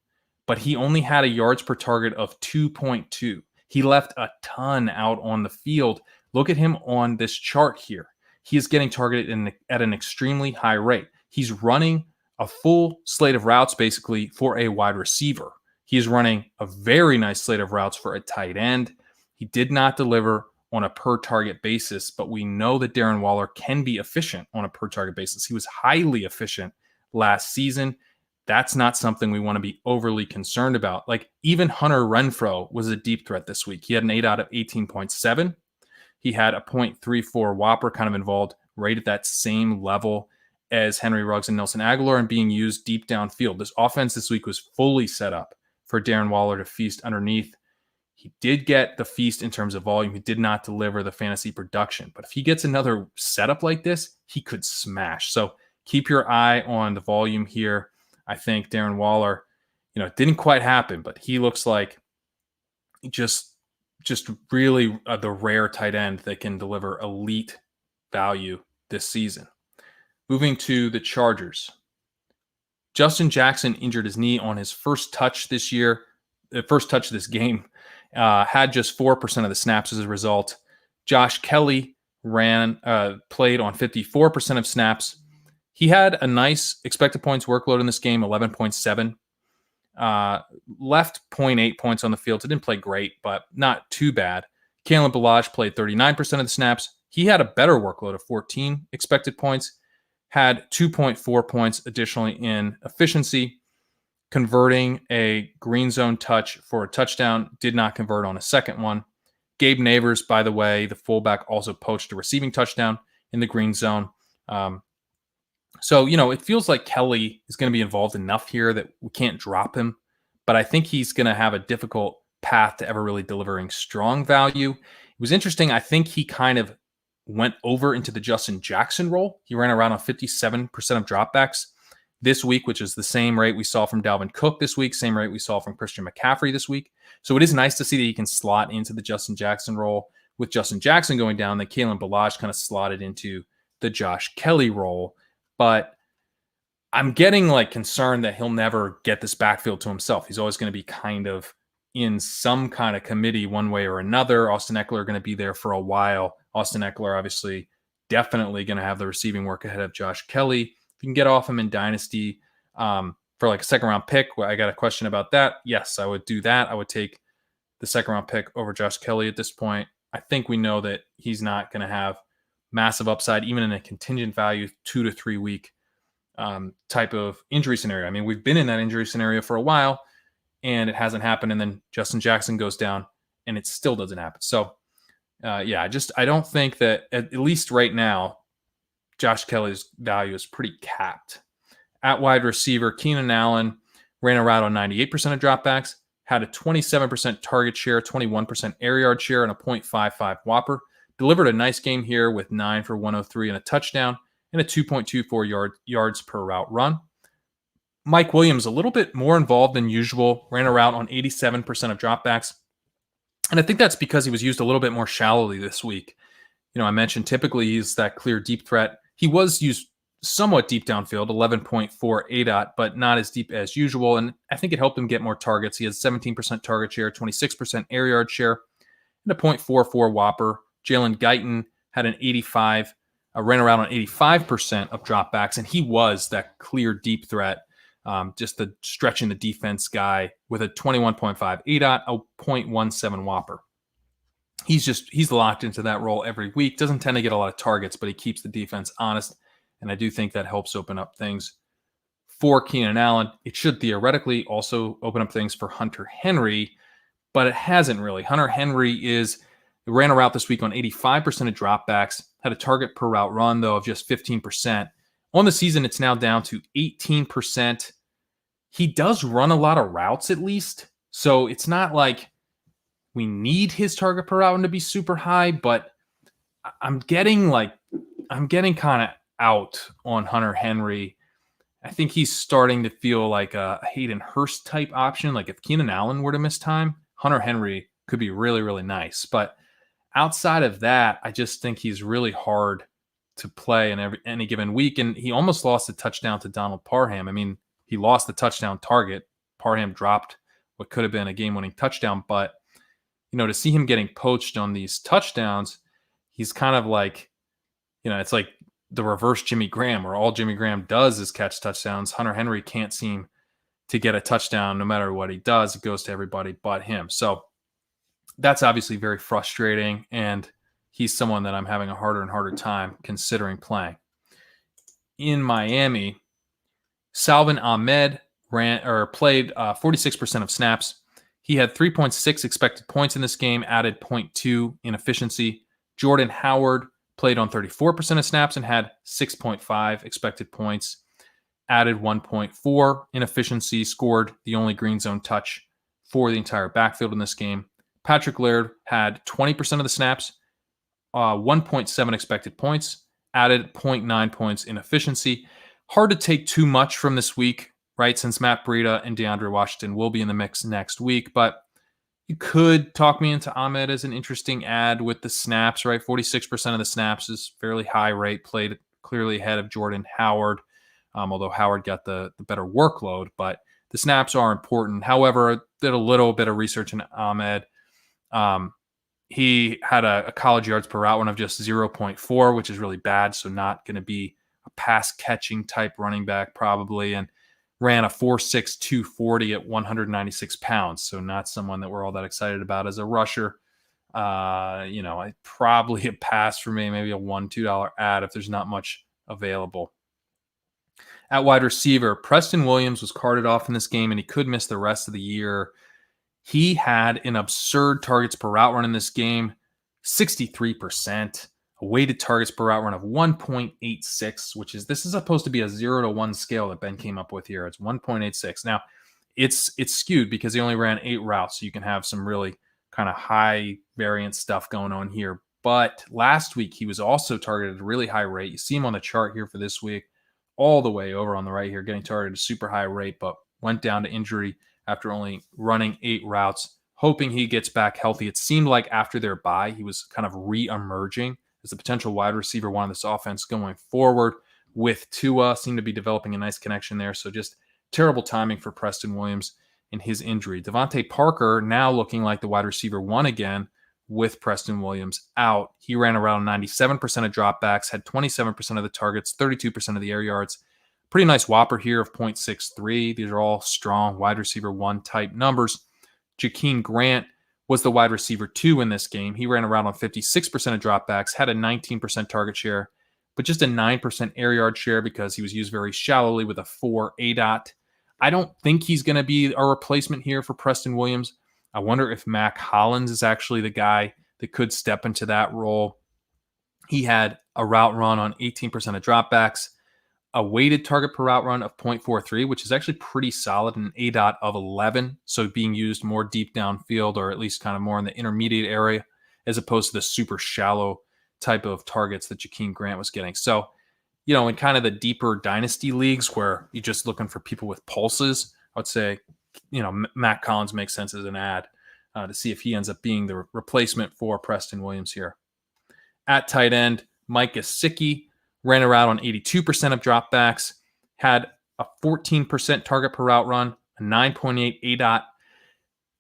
but he only had a yards per target of 2.2. He left a ton out on the field. Look at him on this chart here. He is getting targeted at an extremely high rate. He's running a full slate of routes basically for a wide receiver. He is running a very nice slate of routes for a tight end. He did not deliver on a per target basis, but we know that Darren Waller can be efficient on a per target basis. He was highly efficient last season. That's not something we want to be overly concerned about. Like, even Hunter Renfrow was a deep threat this week. He had an ADOT of 18.7. He had a 0.34 Whopper, kind of involved right at that same level as Henry Ruggs and Nelson Aguilar, and being used deep downfield. This offense this week was fully set up for Darren Waller to feast underneath. He did get the feast in terms of volume. He did not deliver the fantasy production. But if he gets another setup like this, he could smash. So keep your eye on the volume here. I think Darren Waller, it didn't quite happen, but he looks like just really the rare tight end that can deliver elite value this season. Moving to the Chargers. Justin Jackson injured his knee on his first touch this year, the first touch of this game, had just 4% of the snaps as a result. Josh Kelly played on 54% of snaps. He had a nice expected points workload in this game, 11.7. Left 0.8 points on the field. So didn't play great, but not too bad. Kalen Ballage played 39% of the snaps. He had a better workload of 14 expected points. Had 2.4 points additionally in efficiency, converting a green zone touch for a touchdown, did not convert on a second one. Gabe Neighbors, by the way, the fullback, also poached a receiving touchdown in the green zone. So, it feels like Kelly is going to be involved enough here that we can't drop him, but I think he's going to have a difficult path to ever really delivering strong value. It was interesting. I think he kind of went over into the Justin Jackson role. He ran around on 57% of dropbacks this week, which is the same rate we saw from Dalvin Cook this week, same rate we saw from Christian McCaffrey this week. So it is nice to see that he can slot into the Justin Jackson role. With Justin Jackson going down, that Kalen Ballage kind of slotted into the Josh Kelly role. But I'm getting like concerned that he'll never get this backfield to himself. He's always going to be kind of in some kind of committee one way or another. Austin Eckler going to be there for a while. Austin Eckler obviously definitely going to have the receiving work ahead of Josh Kelly. If you can get off him in Dynasty for like a second round pick, I got a question about that. Yes, I would do that. I would take the second round pick over Josh Kelly at this point. I think we know that he's not going to have massive upside, even in a contingent value 2 to 3 week type of injury scenario. I mean, we've been in that injury scenario for a while and it hasn't happened. And then Justin Jackson goes down and it still doesn't happen. So I don't think that at least right now, Josh Kelly's value is pretty capped. At wide receiver, Keenan Allen ran a route on 98% of dropbacks, had a 27% target share, 21% air yard share, and a 0.55 whopper. Delivered a nice game here with 9 for 103 and a touchdown and a 2.24 yards per route run. Mike Williams, a little bit more involved than usual, ran a route on 87% of dropbacks. And I think that's because he was used a little bit more shallowly this week. You know, I mentioned typically he's that clear deep threat. He was used somewhat deep downfield, 11.4 ADOT, but not as deep as usual. And I think it helped him get more targets. He has 17% target share, 26% air yard share, and a 0.44 whopper. Jalen Guyton had an 85, ran around on 85% of dropbacks, and he was that clear deep threat, just the stretching the defense guy with a 21.5 ADOT, a 0.17 whopper. He's locked into that role every week. Doesn't tend to get a lot of targets, but he keeps the defense honest, and I do think that helps open up things for Keenan Allen. It should theoretically also open up things for Hunter Henry, but it hasn't really. Hunter Henry ran a route this week on 85% of dropbacks, had a target per route run, though, of just 15%. On the season, it's now down to 18%. He does run a lot of routes, at least. So it's not like we need his target per route to be super high, but I'm getting kind of out on Hunter Henry. I think he's starting to feel like a Hayden Hurst type option. Like if Keenan Allen were to miss time, Hunter Henry could be really, really nice. But outside of that, I just think he's really hard to play in any given week. And he almost lost a touchdown to Donald Parham. I mean, he lost the touchdown target. Parham dropped what could have been a game-winning touchdown. But, you know, to see him getting poached on these touchdowns, he's kind of like, you know, it's like the reverse Jimmy Graham, where all Jimmy Graham does is catch touchdowns. Hunter Henry can't seem to get a touchdown no matter what he does. It goes to everybody but him. So that's obviously very frustrating, and he's someone that I'm having a harder and harder time considering playing. In Miami, Salvon Ahmed played 46% of snaps. He had 3.6 expected points in this game, added 0.2 in efficiency. Jordan Howard played on 34% of snaps and had 6.5 expected points, added 1.4 in efficiency, scored the only green zone touch for the entire backfield in this game. Patrick Laird had 20% of the snaps, 1.7 expected points, added 0.9 points in efficiency. Hard to take too much from this week, right? Since Matt Breida and DeAndre Washington will be in the mix next week, but you could talk me into Ahmed as an interesting ad with the snaps, right? 46% of the snaps is fairly high rate, played clearly ahead of Jordan Howard, although Howard got the better workload, but the snaps are important. However, I did a little bit of research in Ahmed. He had a college yards per route run of just 0.4, which is really bad. So not going to be a pass catching type running back probably, and ran a 4.6 240 at 196 pounds. So not someone that we're all that excited about as a rusher. Probably a pass for me, maybe a $1-2 ad if there's not much available. At wide receiver, Preston Williams was carted off in this game, and he could miss the rest of the year. He had an absurd targets per route run in this game, 63%, a weighted targets per route run of 1.86, this is supposed to be a 0 to 1 scale that Ben came up with here. It's 1.86. Now, it's skewed because he only ran 8 routes, so you can have some really kind of high variance stuff going on here. But last week, he was also targeted at a really high rate. You see him on the chart here for this week, all the way over on the right here, getting targeted at a super high rate, but went down to injury after only running 8 routes, hoping he gets back healthy. It seemed like after their bye, he was kind of re-emerging as the potential wide receiver one of this offense going forward with Tua. Seem to be developing a nice connection there. So just terrible timing for Preston Williams in his injury. Devontae Parker now looking like the wide receiver one again with Preston Williams out. He ran around 97% of dropbacks, had 27% of the targets, 32% of the air yards. Pretty nice whopper here of 0.63. These are all strong wide receiver one type numbers. Jakeem Grant was the wide receiver two in this game. He ran around on 56% of dropbacks, had a 19% target share, but just a 9% air yard share because he was used very shallowly with a 4 ADOT. I don't think he's going to be a replacement here for Preston Williams. I wonder if Mac Hollins is actually the guy that could step into that role. He had a route run on 18% of dropbacks, a weighted target per route run of 0.43, which is actually pretty solid, an ADOT of 11. So being used more deep downfield, or at least kind of more in the intermediate area, as opposed to the super shallow type of targets that Jakeem Grant was getting. So, in kind of the deeper dynasty leagues where you're just looking for people with pulses, I would say, Matt Collins makes sense as an ad to see if he ends up being the replacement for Preston Williams here. At tight end, Mike Gesicki ran around on 82% of dropbacks, had a 14% target per route run, a 9.8 ADOT.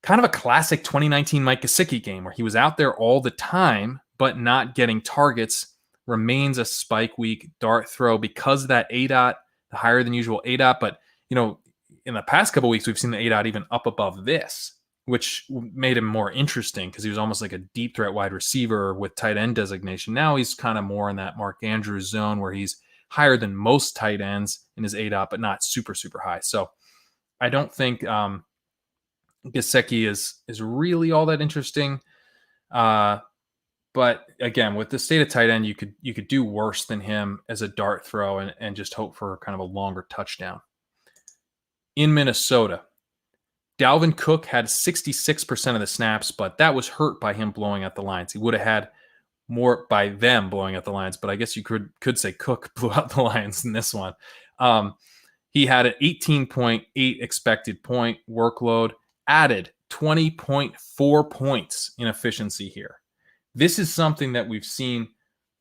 Kind of a classic 2019 Mike Gesicki game where he was out there all the time, but not getting targets. Remains a spike week dart throw because of that ADOT, the higher than usual ADOT. But, in the past couple of weeks, we've seen the ADOT even up above this, which made him more interesting because he was almost like a deep threat wide receiver with tight end designation. Now he's kind of more in that Mark Andrews zone where he's higher than most tight ends in his ADOT, but not super, super high. So I don't think Gesicki is really all that interesting. But again, with the state of tight end, you could do worse than him as a dart throw and just hope for kind of a longer touchdown. In Minnesota, Dalvin Cook had 66% of the snaps, but that was hurt by him blowing out the lines. He would have had more by them blowing out the lines, but I guess you could say Cook blew out the lines in this one. He had an 18.8 expected point workload, added 20.4 points in efficiency here. This is something that we've seen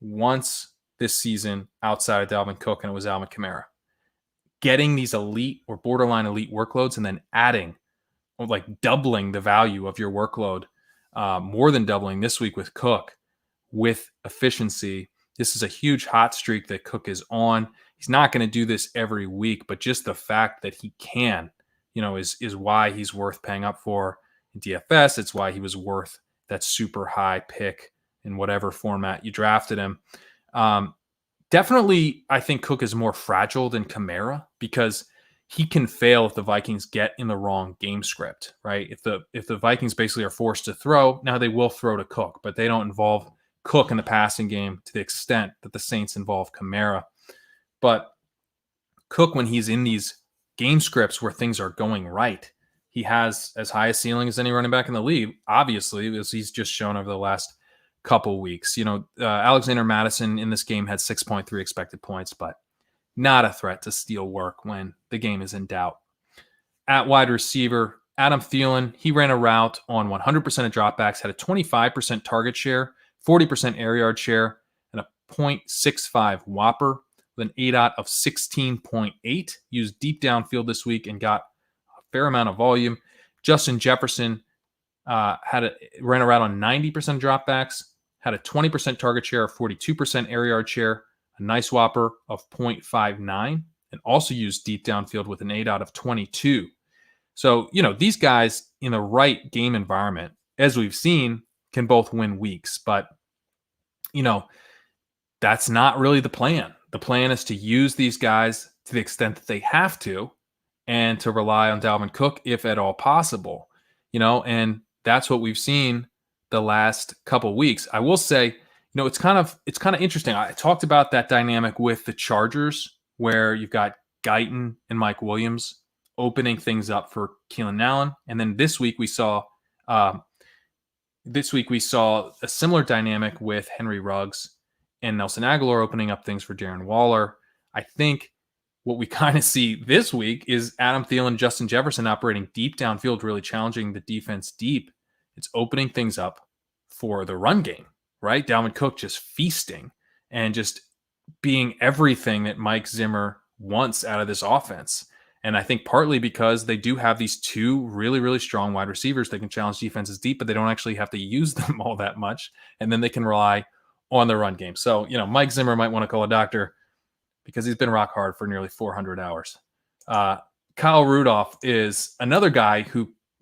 once this season outside of Dalvin Cook, and it was Alvin Kamara. Getting these elite or borderline elite workloads and then adding, like doubling the value of your workload, more than doubling this week with Cook with efficiency. This is a huge hot streak that Cook is on. He's not going to do this every week, but just the fact that he can, is why he's worth paying up for in DFS. It's why he was worth that super high pick in whatever format you drafted him. Definitely, I think Cook is more fragile than Kamara because he can fail if the Vikings get in the wrong game script, right? If the Vikings basically are forced to throw, now they will throw to Cook, but they don't involve Cook in the passing game to the extent that the Saints involve Kamara. But Cook, when he's in these game scripts where things are going right, he has as high a ceiling as any running back in the league, obviously, as he's just shown over the last couple weeks. Alexander Mattison in this game had 6.3 expected points, but not a threat to steal work when the game is in doubt. At wide receiver, Adam Thielen, he ran a route on 100% of dropbacks, had a 25% target share, 40% air yard share, and a 0.65 whopper with an ADOT of 16.8. Used deep downfield this week and got a fair amount of volume. Justin Jefferson ran a route on 90% dropbacks, had a 20% target share, a 42% air yard share, a nice whopper of 0.59, and also used deep downfield with an ADOT of 22. So, these guys in the right game environment, as we've seen, can both win weeks. But, that's not really the plan. The plan is to use these guys to the extent that they have to and to rely on Dalvin Cook if at all possible, and that's what we've seen the last couple weeks. I will say, it's kind of interesting. I talked about that dynamic with the Chargers where you've got Guyton and Mike Williams opening things up for Keenan Allen. And then this week we saw a similar dynamic with Henry Ruggs and Nelson Aguilar opening up things for Darren Waller. I think what we kind of see this week is Adam Thielen, Justin Jefferson operating deep downfield, really challenging the defense deep. It's opening things up for the run game, right? Dalvin Cook just feasting and just being everything that Mike Zimmer wants out of this offense. And I think partly because they do have these two really, really strong wide receivers that can challenge defenses deep, but they don't actually have to use them all that much. And then they can rely on the run game. So, Mike Zimmer might want to call a doctor because he's been rock hard for nearly 400 hours. Kyle Rudolph is another guy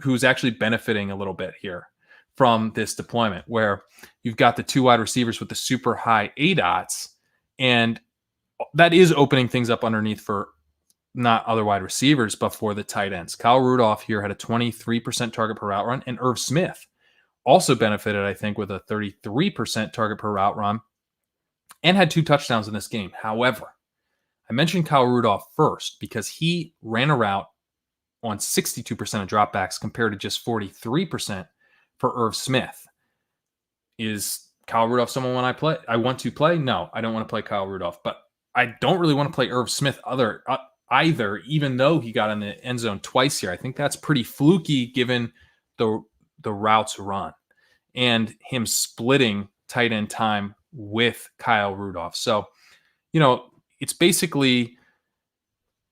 who's actually benefiting a little bit here from this deployment, where you've got the two wide receivers with the super high ADOTs, and that is opening things up underneath for not other wide receivers, but for the tight ends. Kyle Rudolph here had a 23% target per route run, and Irv Smith also benefited, I think, with a 33% target per route run and had 2 touchdowns in this game. However, I mentioned Kyle Rudolph first because he ran a route on 62% of dropbacks compared to just 43% for Irv Smith. Is Kyle Rudolph someone I want to play? No, I don't want to play Kyle Rudolph, but I don't really want to play Irv Smith either, even though he got in the end zone twice here. I think that's pretty fluky given the routes run and him splitting tight end time with Kyle Rudolph. So, it's basically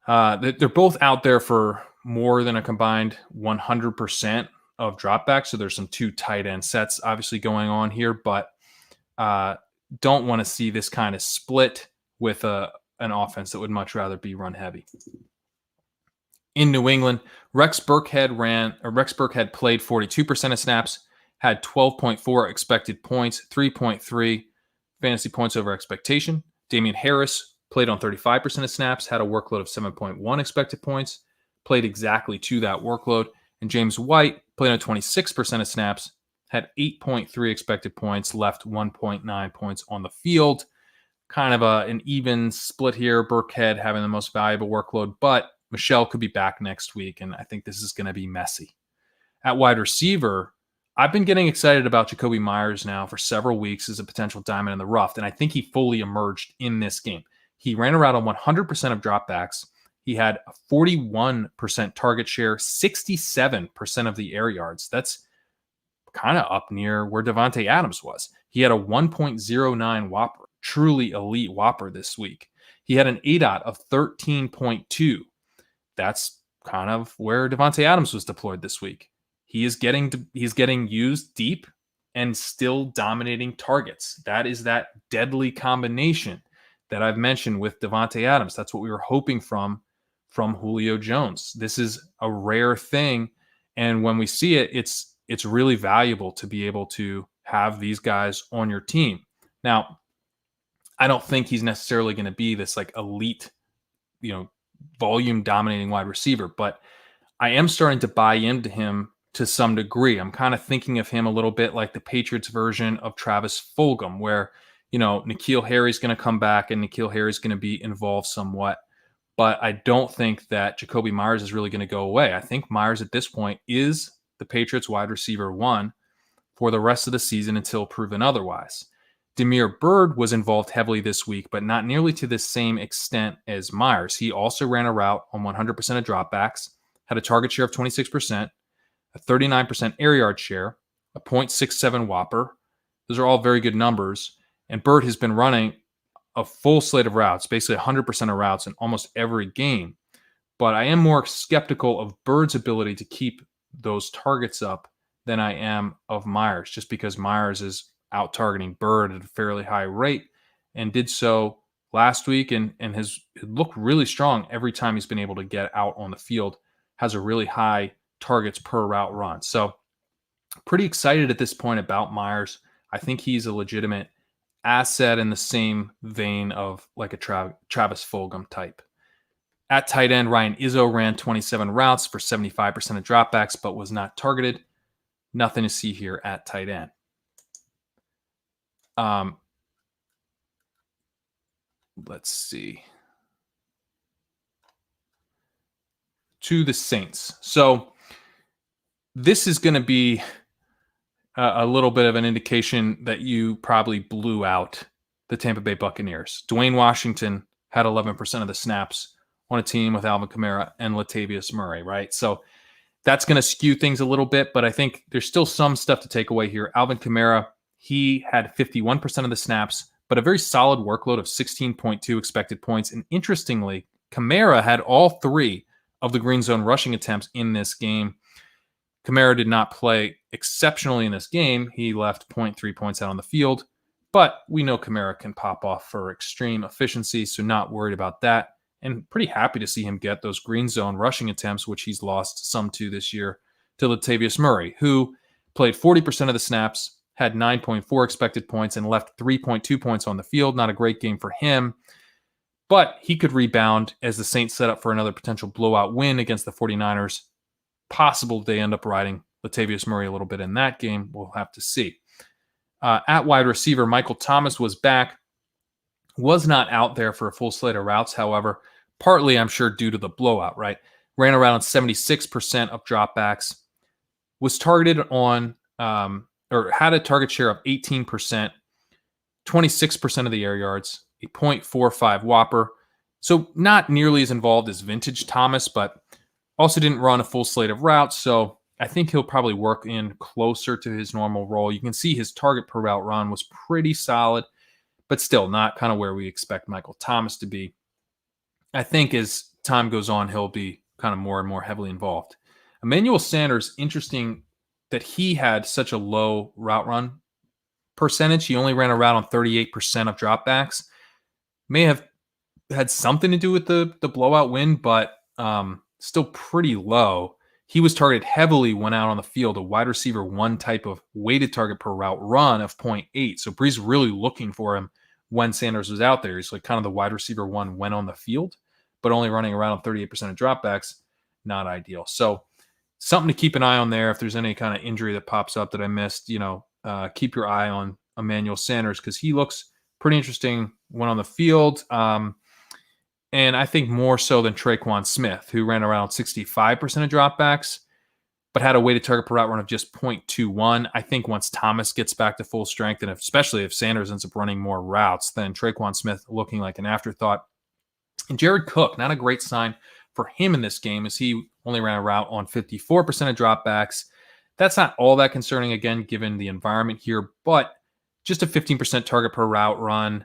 they're both out there for more than a combined 100% of dropbacks. So there's some 2 tight end sets obviously going on here, but don't want to see this kind of split with an offense that would much rather be run heavy. In New England, Rex Burkhead played 42% of snaps, had 12.4 expected points, 3.3 fantasy points over expectation. Damian Harris played on 35% of snaps, had a workload of 7.1 expected points, played exactly to that workload. And James White played on 26% of snaps, had 8.3 expected points, left 1.9 points on the field. Kind of an even split here. Burkhead having the most valuable workload, but Michelle could be back next week, and I think this is going to be messy. At wide receiver, I've been getting excited about Jakobi Meyers now for several weeks as a potential diamond in the rough, and I think he fully emerged in this game. He ran around on 100% of dropbacks. He had a 41% target share, 67% of the air yards. That's kind of up near where Davante Adams was. He had a 1.09 Whopper, truly elite Whopper this week. He had an ADOT of 13.2. That's kind of where Davante Adams was deployed this week. He's getting used deep and still dominating targets. That is that deadly combination that I've mentioned with Davante Adams. That's what we were hoping from Julio Jones. This is a rare thing, and when we see it, it's really valuable to be able to have these guys on your team. Now, I don't think he's necessarily going to be this like elite, volume dominating wide receiver, but I am starting to buy into him to some degree. I'm kind of thinking of him a little bit like the Patriots version of Travis Fulgham, where, N'Keal Harry's going to come back and N'Keal Harry's going to be involved somewhat. But I don't think that Jakobi Meyers is really going to go away. I think Meyers at this point is the Patriots wide receiver 1 for the rest of the season until proven otherwise. Damiere Byrd was involved heavily this week, but not nearly to the same extent as Meyers. He also ran a route on 100% of dropbacks, had a target share of 26%, a 39% air yard share, a 0.67 Whopper. Those are all very good numbers. And Byrd has been running a full slate of routes, basically 100% of routes in almost every game. But I am more skeptical of Byrd's ability to keep those targets up than I am of Meyers, just because Meyers is out targeting Byrd at a fairly high rate and did so last week and has looked really strong every time he's been able to get out on the field, has a really high targets per route run. So pretty excited at this point about Meyers. I think he's a legitimate asset in the same vein of like a Travis Fulgham type. At tight end, Ryan Izzo ran 27 routes for 75% of dropbacks, but was not targeted. Nothing to see here at tight end. Let's see. To the Saints. So this is going to be a little bit of an indication that you probably blew out the Tampa Bay Buccaneers. Dwayne Washington had 11% of the snaps on a team with Alvin Kamara and Latavius Murray, right? So that's going to skew things a little bit, but I think there's still some stuff to take away here. Alvin Kamara, He had 51% of the snaps, but a very solid workload of 16.2 expected points. And interestingly, Kamara had all 3 of the green zone rushing attempts in this game. Kamara did not play exceptionally in this game. He left 0.3 points out on the field, but we know Kamara can pop off for extreme efficiency, so not worried about that. And pretty happy to see him get those green zone rushing attempts, which he's lost some to this year, to Latavius Murray, who played 40% of the snaps, had 9.4 expected points, and left 3.2 points on the field. Not a great game for him, but he could rebound as the Saints set up for another potential blowout win against the 49ers. Possible they end up riding Latavius Murray a little bit in that game. We'll have to see. At wide receiver, Michael Thomas was back. Was not out there for a full slate of routes, however, partly, I'm sure, due to the blowout, right? Ran around 76% of dropbacks. Was targeted on, or had a target share of 18%, 26% of the air yards, a 0.45 Whopper. So not nearly as involved as vintage Thomas, but also didn't run a full slate of routes. So I think he'll probably work in closer to his normal role. You can see his target per route run was pretty solid, but still not kind of where we expect Michael Thomas to be. I think as time goes on, he'll be kind of more and more heavily involved. Emmanuel Sanders, interesting that he had such a low route run percentage. He only ran a route on 38% of dropbacks. May have had something to do with the blowout win, but still pretty low. He was targeted heavily when out on the field, a wide receiver 1 type of weighted target per route run of 0.8. So Brees really looking for him when Sanders was out there. He's like kind of the wide receiver 1 when on the field, but only running around 38% of dropbacks. Not ideal. So something to keep an eye on there. If there's any kind of injury that pops up that I missed, keep your eye on Emmanuel Sanders because he looks pretty interesting when on the field. And I think more so than Traquan Smith, who ran around 65% of dropbacks, but had a weighted target per route run of just 0.21. I think once Thomas gets back to full strength, and especially if Sanders ends up running more routes, then Traquan Smith looking like an afterthought. And Jared Cook, not a great sign for him in this game, as he only ran a route on 54% of dropbacks. That's not all that concerning, again, given the environment here, but just a 15% target per route run.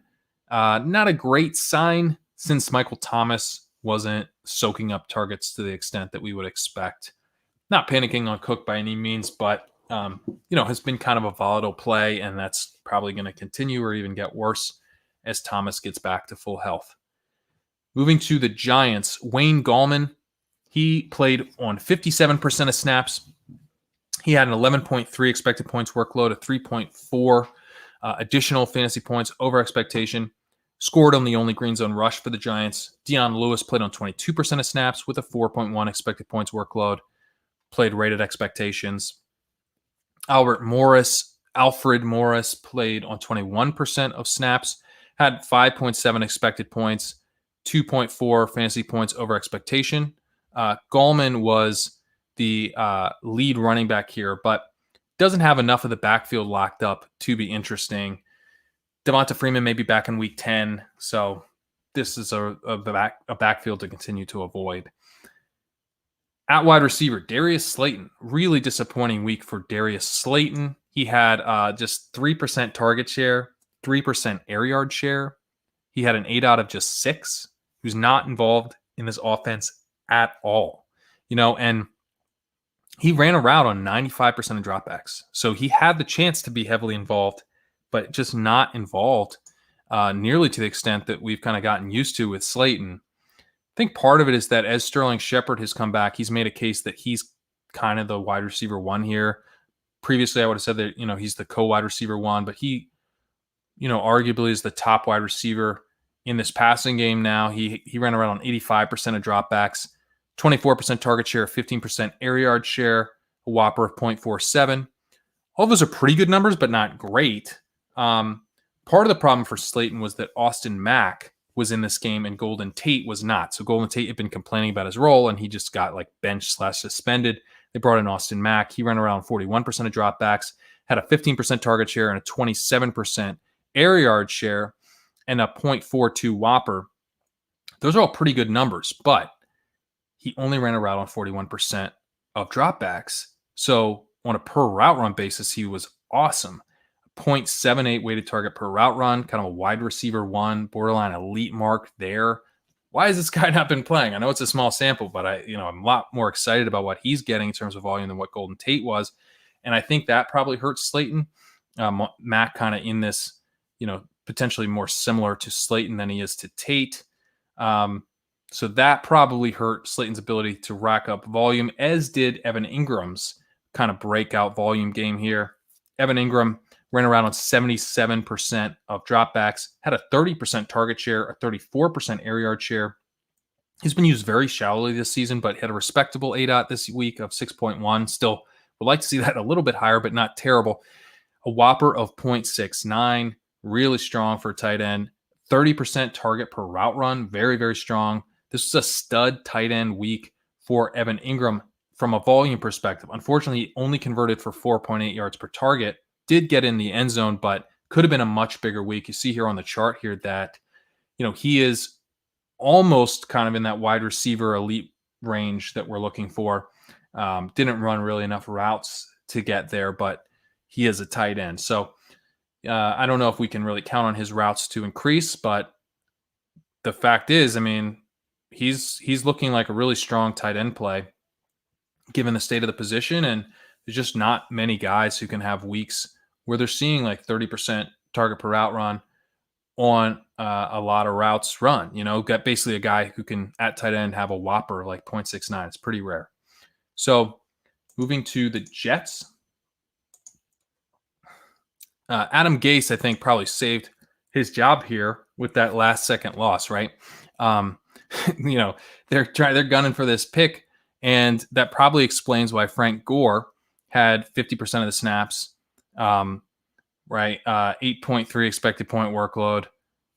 Not a great sign, since Michael Thomas wasn't soaking up targets to the extent that we would expect. Not panicking on Cook by any means, but has been kind of a volatile play, and that's probably going to continue or even get worse as Thomas gets back to full health. Moving to the Giants, Wayne Gallman, he played on 57% of snaps. He had an 11.3 expected points workload, a 3.4 additional fantasy points over expectation. Scored on the only green zone rush for the Giants. Dion Lewis played on 22% of snaps with a 4.1 expected points workload. Played rated expectations. Alfred Morris played on 21% of snaps. Had 5.7 expected points. 2.4 fantasy points over expectation. Gallman was the lead running back here, but doesn't have enough of the backfield locked up to be interesting. Devonta Freeman may be back in week 10, so this is a backfield to continue to avoid. At wide receiver, Darius Slayton. Really disappointing week for Darius Slayton. He had just 3% target share, 3% air yard share. He had an 8 out of just 6. He was not involved in this offense at all. And he ran a route on 95% of dropbacks. So he had the chance to be heavily involved, but just not involved nearly to the extent that we've kind of gotten used to with Slayton. I think part of it is that as Sterling Shepard has come back, he's made a case that he's kind of the wide receiver 1 here. Previously, I would have said that, he's the co-wide receiver 1, but he, arguably is the top wide receiver in this passing game now. He ran around on 85% of dropbacks, 24% target share, 15% air yard share, a whopper of 0.47. All of those are pretty good numbers, but not great. Part of the problem for Slayton was that Austin Mack was in this game and Golden Tate was not. So Golden Tate had been complaining about his role and he just got bench/suspended. They brought in Austin Mack. He ran around 41% of dropbacks, had a 15% target share and a 27% air yard share and a 0.42 whopper. Those are all pretty good numbers, but he only ran a route on 41% of dropbacks. So on a per route run basis, he was awesome. 0.78 weighted target per route run, kind of a wide receiver one, borderline elite mark there. Why has this guy not been playing? I know it's a small sample, but I'm a lot more excited about what he's getting in terms of volume than what Golden Tate was. And I think that probably hurts Slayton. Mac kind of in this, potentially more similar to Slayton than he is to Tate. So that probably hurt Slayton's ability to rack up volume, as did Evan Ingram's kind of breakout volume game here. Evan Ingram ran around on 77% of dropbacks, had a 30% target share, a 34% air yard share. He's been used very shallowly this season, but had a respectable ADOT this week of 6.1. Still would like to see that a little bit higher, but not terrible. A whopper of 0.69, really strong for a tight end. 30% target per route run, very, very strong. This was a stud tight end week for Evan Ingram from a volume perspective. Unfortunately, he only converted for 4.8 yards per target. Did get in the end zone, but could have been a much bigger week. You see here on the chart here that, he is almost kind of in that wide receiver elite range that we're looking for. Didn't run really enough routes to get there, but he is a tight end. So I don't know if we can really count on his routes to increase, but the fact is, he's looking like a really strong tight end play given the state of the position. And there's just not many guys who can have weeks where they're seeing like 30% target per route run on a lot of routes run. Got basically a guy who can at tight end have a whopper like 0.69. It's pretty rare. So moving to the Jets. Adam Gase, I think, probably saved his job here with that last second loss, right? They're gunning for this pick, and that probably explains why Frank Gore had 50% of the snaps, right? 8.3 expected point workload,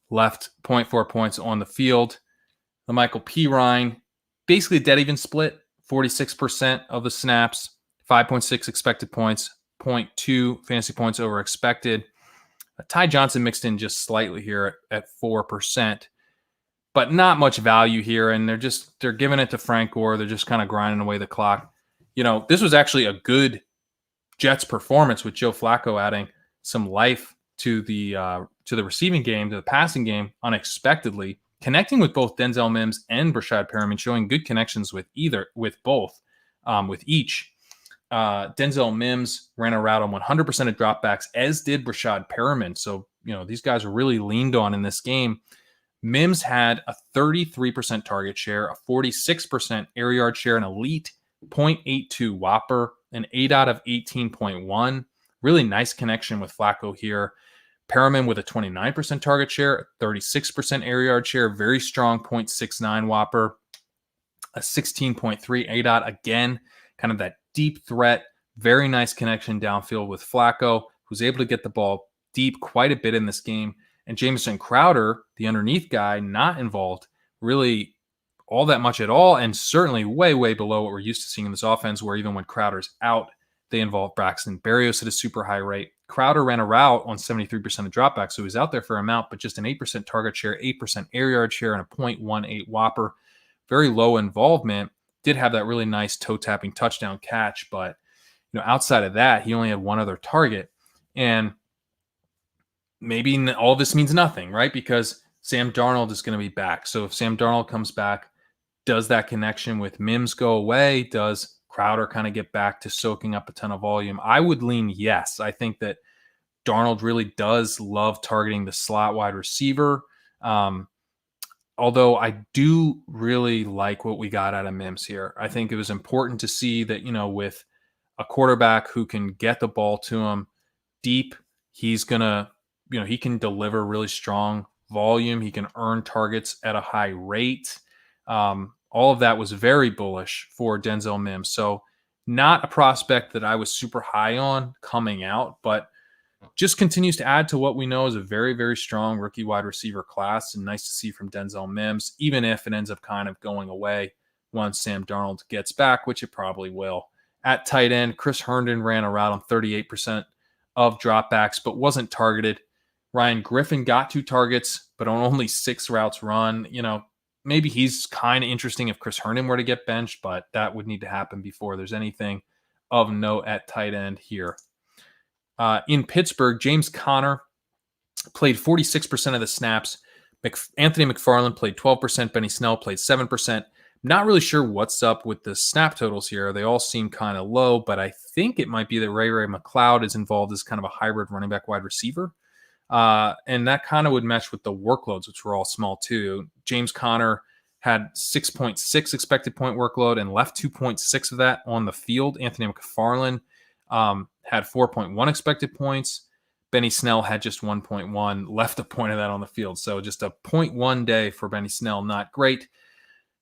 left 0.4 points on the field. LaMichael Pirine, basically a dead even split, 46% of the snaps, 5.6 expected points, 0.2 fantasy points over expected. Ty Johnson mixed in just slightly here at 4%, but not much value here. And they're giving it to Frank Gore. They're just kind of grinding away the clock. This was actually a good Jets performance with Joe Flacco adding some life to the receiving game, to the passing game unexpectedly, connecting with both Denzel Mims and Brashad Perriman, showing good connections with both, with each. Denzel Mims ran a route on 100% of dropbacks, as did Brashad Perriman. So, these guys are really leaned on in this game. Mims had a 33% target share, a 46% air yard share, an elite 0.82 whopper, an ADOT of 18.1. Really nice connection with Flacco here. Perriman with a 29% target share, a 36% air yard share, very strong 0.69 whopper, a 16.3 ADOT. Again, kind of that deep threat, very nice connection downfield with Flacco, who's able to get the ball deep quite a bit in this game. And Jamison Crowder, the underneath guy, not involved really all that much at all, and certainly way, way below what we're used to seeing in this offense, where even when Crowder's out, they involve Braxton Berrios at a super high rate. Crowder ran a route on 73% of dropbacks, so he was out there for a amount, but just an 8% target share, 8% air yard share, and a 0.18 whopper. Very low involvement. Did have that really nice toe-tapping touchdown catch, but outside of that, he only had one other target. And maybe all this means nothing, right? Because Sam Darnold is going to be back. So if Sam Darnold comes back, does that connection with Mims go away? Does Crowder kind of get back to soaking up a ton of volume? I would lean yes. I think that Darnold really does love targeting the slot wide receiver. Although I do really like what we got out of Mims here. I think it was important to see that, with a quarterback who can get the ball to him deep, he's going to, he can deliver really strong volume. He can earn targets at a high rate. All of that was very bullish for Denzel Mims. So not a prospect that I was super high on coming out, but just continues to add to what we know is a very, very strong rookie wide receiver class, and nice to see from Denzel Mims, even if it ends up kind of going away once Sam Darnold gets back, which it probably will. At tight end, Chris Herndon ran a route on 38% of dropbacks, but wasn't targeted. Ryan Griffin got 2 targets, but on only 6 routes run. Maybe he's kind of interesting if Chris Herndon were to get benched, but that would need to happen before there's anything of note at tight end here. In Pittsburgh, James Conner played 46% of the snaps. Anthony McFarland played 12%. Benny Snell played 7%. Not really sure what's up with the snap totals here. They all seem kind of low, but I think it might be that Ray McCloud is involved as kind of a hybrid running back wide receiver. And that kind of would mesh with the workloads, which were all small too. James Conner had 6.6 expected point workload and left 2.6 of that on the field. Anthony McFarland had 4.1 expected points. Benny Snell had just 1.1, left a point of that on the field. So just a 0.1 day for Benny Snell, not great.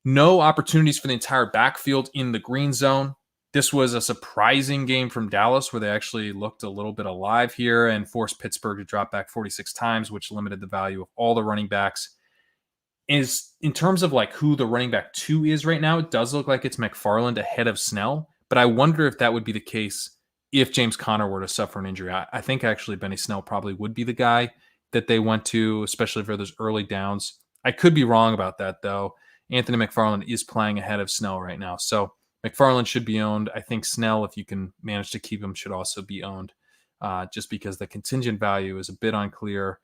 No opportunities for the entire backfield in the green zone. This was a surprising game from Dallas where they actually looked a little bit alive here and forced Pittsburgh to drop back 46 times, which limited the value of all the running backs. Is in terms of like who the running back 2 is right now, it does look like it's McFarland ahead of Snell, but I wonder if that would be the case if James Conner were to suffer an injury. I think actually Benny Snell probably would be the guy that they went to, especially for those early downs. I could be wrong about that, though. Anthony McFarland is playing ahead of Snell right now. So McFarland should be owned. I think Snell, if you can manage to keep him, should also be owned just because the contingent value is a bit unclear.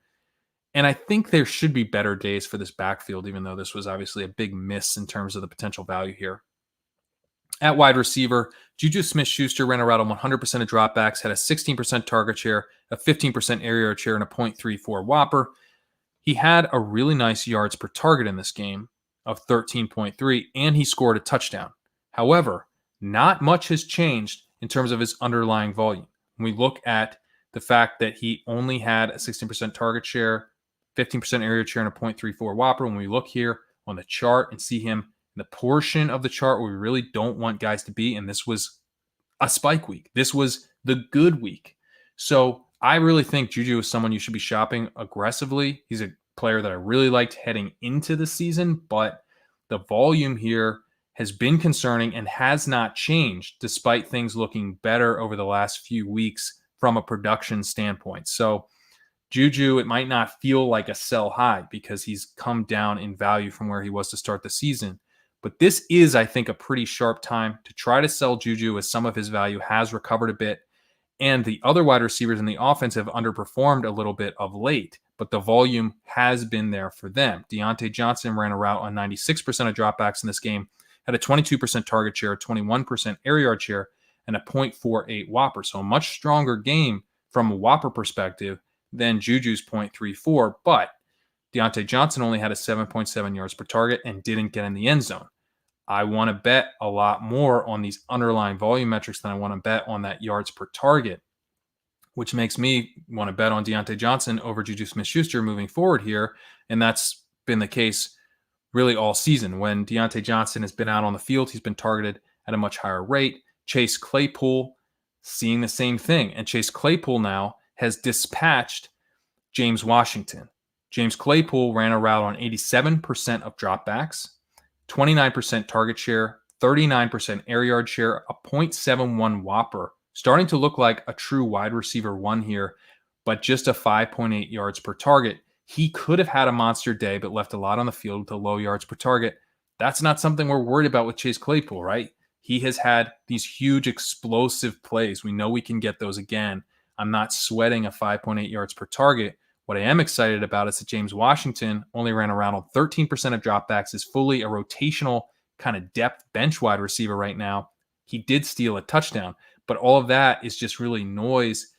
And I think there should be better days for this backfield, even though this was obviously a big miss in terms of the potential value here. At wide receiver, Juju Smith-Schuster ran around on 100% of dropbacks, had a 16% target share, a 15% area yard share, and a 0.34 whopper. He had a really nice yards per target in this game of 13.3, and he scored a touchdown. However, not much has changed in terms of his underlying volume. When we look at the fact that he only had a 16% target share, 15% area share, and a 0.34 whopper, when we look here on the chart and see him in the portion of the chart where we really don't want guys to be, and this was a spike week. This was the good week. So I really think Juju is someone you should be shopping aggressively. He's a player that I really liked heading into the season, but the volume here has been concerning and has not changed despite things looking better over the last few weeks from a production standpoint. So Juju, it might not feel like a sell high because he's come down in value from where he was to start the season. But this is, I think, a pretty sharp time to try to sell Juju as some of his value has recovered a bit. And the other wide receivers in the offense have underperformed a little bit of late, but the volume has been there for them. Deontay Johnson ran a route on 96% of dropbacks in this game, had a 22% target share, 21% air yard share, and a 0.48 whopper. So a much stronger game from a whopper perspective than Juju's 0.34, but Deontay Johnson only had a 7.7 yards per target and didn't get in the end zone. I want to bet a lot more on these underlying volume metrics than I want to bet on that yards per target, which makes me want to bet on Deontay Johnson over Juju Smith-Schuster moving forward here. And that's been the case really all season. When Deontay Johnson has been out on the field, he's been targeted at a much higher rate. Chase Claypool seeing the same thing. And Chase Claypool now has dispatched James Washington. James Claypool ran a route on 87% of dropbacks, 29% target share, 39% air yard share, a 0.71 whopper, starting to look like a true wide receiver 1 here, but just a 5.8 yards per target. He could have had a monster day, but left a lot on the field with a low yards per target. That's not something we're worried about with Chase Claypool, right? He has had these huge explosive plays. We know we can get those again. I'm not sweating a 5.8 yards per target. What I am excited about is that James Washington only ran around on 13% of dropbacks, is fully a rotational kind of depth bench wide receiver right now. He did steal a touchdown, but all of that is just really noise.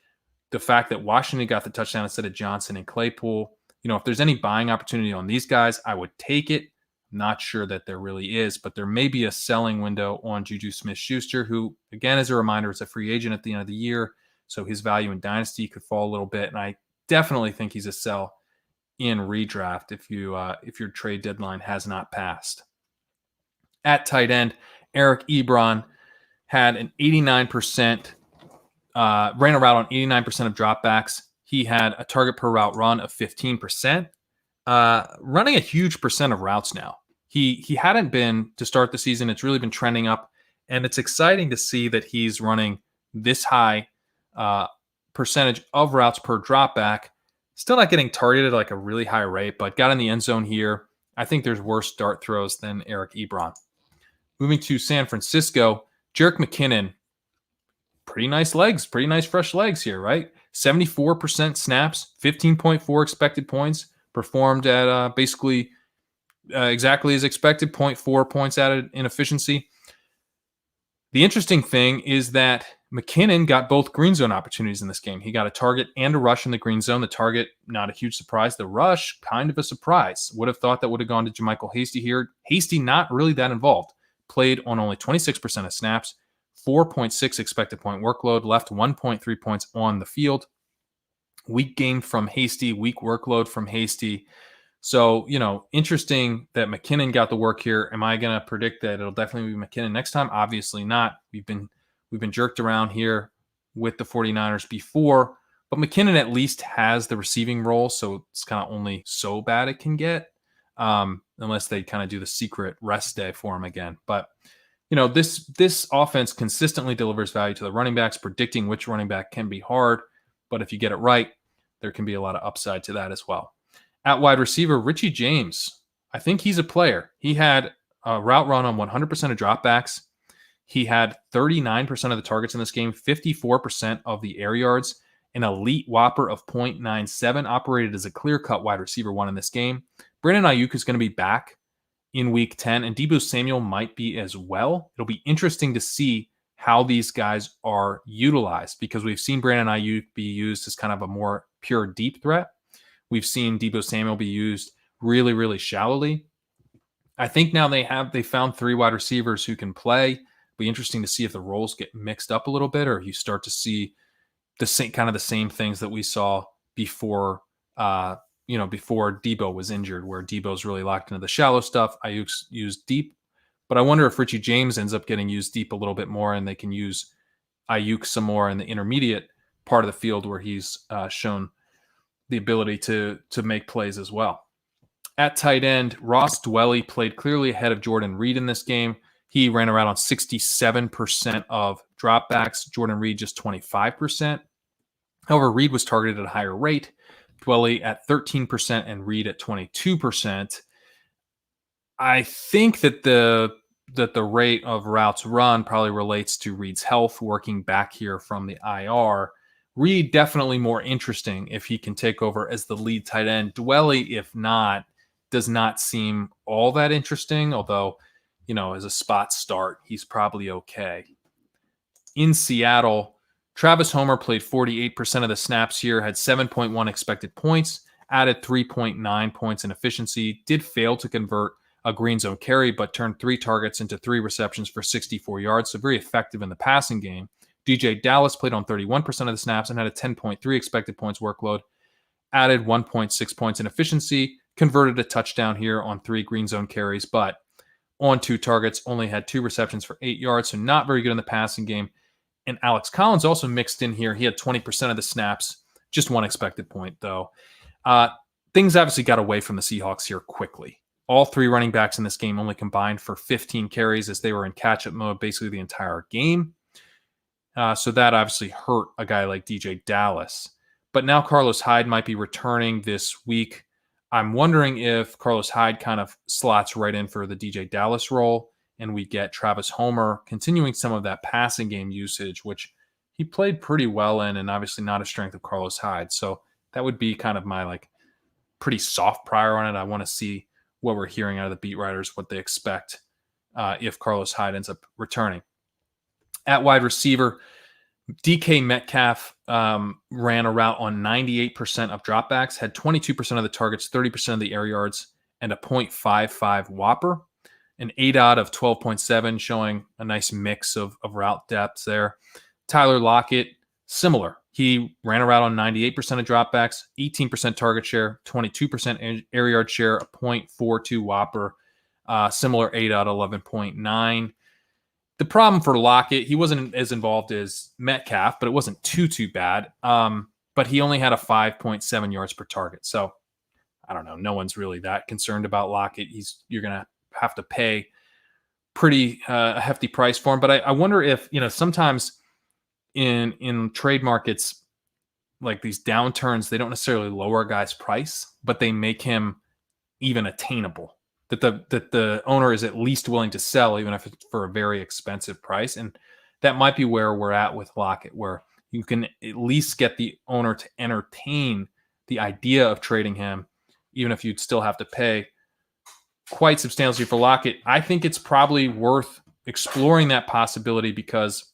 The fact that Washington got the touchdown instead of Johnson and Claypool, if there's any buying opportunity on these guys, I would take it. I'm not sure that there really is, but there may be a selling window on Juju Smith-Schuster, who, again, as a reminder, is a free agent at the end of the year, so his value in Dynasty could fall a little bit, and I definitely think he's a sell in redraft if your trade deadline has not passed. At tight end, Eric Ebron had an 89%, ran a route on 89% of dropbacks. He had a target per route run of 15%, running a huge percent of routes now. He hadn't been to start the season. It's really been trending up, and it's exciting to see that he's running this high percentage of routes per dropback. Still not getting targeted like a really high rate, but got in the end zone here. I think there's worse dart throws than Eric Ebron. Moving to San Francisco, Jerick McKinnon, pretty nice legs, pretty nice fresh legs here, right? 74% snaps, 15.4 expected points, performed at basically exactly as expected, 0.4 points added in efficiency. The interesting thing is that McKinnon got both green zone opportunities in this game. He got a target and a rush in the green zone. The target, not a huge surprise. The rush, kind of a surprise. Would have thought that would have gone to JaMychal Hasty here. Hasty, not really that involved. Played on only 26% of snaps, 4.6 expected point workload, left 1.3 points on the field. Weak game from Hasty, weak workload from Hasty. So, interesting that McKinnon got the work here. Am I going to predict that it'll definitely be McKinnon next time? Obviously not. We've been jerked around here with the 49ers before, but McKinnon at least has the receiving role, so it's kind of only so bad it can get, unless they kind of do the secret rest day for him again. But, this offense consistently delivers value to the running backs. Predicting which running back can be hard, but if you get it right, there can be a lot of upside to that as well. At wide receiver, Richie James, I think he's a player. He had a route run on 100% of dropbacks. He had 39% of the targets in this game, 54% of the air yards, an elite whopper of 0.97, operated as a clear-cut wide receiver one in this game. Brandon Ayuk is going to be back in week 10, and Deebo Samuel might be as well. It'll be interesting to see how these guys are utilized, because we've seen Brandon Ayuk be used as kind of a more pure deep threat. We've seen Deebo Samuel be used really, really shallowly. I think now they found 3 wide receivers who can play. It'll be interesting to see if the roles get mixed up a little bit, or you start to see the same things that we saw before before Deebo was injured, where Deebo's really locked into the shallow stuff. Ayuk's used deep, but I wonder if Richie James ends up getting used deep a little bit more, and they can use Ayuk some more in the intermediate part of the field where he's shown the ability to make plays as well. At tight end, Ross Dwelley played clearly ahead of Jordan Reed in this game. He ran around on 67% of dropbacks. Jordan Reed just 25%. However, Reed was targeted at a higher rate. Dwelley at 13% and Reed at 22%. I think that the rate of routes run probably relates to Reed's health, working back here from the IR. Reed definitely more interesting if he can take over as the lead tight end. Dwelley, if not, does not seem all that interesting, although, as a spot start, he's probably okay. In Seattle, Travis Homer played 48% of the snaps here, had 7.1 expected points, added 3.9 points in efficiency, did fail to convert a green zone carry, but turned 3 targets into 3 receptions for 64 yards, so very effective in the passing game. DJ Dallas played on 31% of the snaps and had a 10.3 expected points workload, added 1.6 points in efficiency, converted a touchdown here on 3 green zone carries, but on 2 targets, only had 2 receptions for 8 yards, so not very good in the passing game. And Alex Collins also mixed in here. He had 20% of the snaps, just 1 expected point, though. Things obviously got away from the Seahawks here quickly. All 3 running backs in this game only combined for 15 carries as they were in catch-up mode basically the entire game. So that obviously hurt a guy like DJ Dallas. But now Carlos Hyde might be returning this week. I'm wondering if Carlos Hyde kind of slots right in for the DJ Dallas role, and we get Travis Homer continuing some of that passing game usage, which he played pretty well in, and obviously not a strength of Carlos Hyde. So that would be kind of my pretty soft prior on it. I want to see what we're hearing out of the beat writers, what they expect if Carlos Hyde ends up returning. At wide receiver, DK Metcalf ran a route on 98% of dropbacks, had 22% of the targets, 30% of the air yards, and a 0.55 whopper. An ADOT of 12.7, showing a nice mix of route depths there. Tyler Lockett, similar. He ran a route on 98% of dropbacks, 18% target share, 22% air yard share, a 0.42 whopper, similar ADOT 11.9. The problem for Lockett, he wasn't as involved as Metcalf, but it wasn't too bad. But he only had a 5.7 yards per target. So I don't know. No one's really that concerned about Lockett. You're going to have to pay pretty a hefty price for him. But I wonder if, sometimes in trade markets, like these downturns, they don't necessarily lower a guy's price, but they make him even attainable. That the owner is at least willing to sell, even if it's for a very expensive price. And that might be where we're at with Lockett, where you can at least get the owner to entertain the idea of trading him, even if you'd still have to pay quite substantially for Lockett. I think it's probably worth exploring that possibility because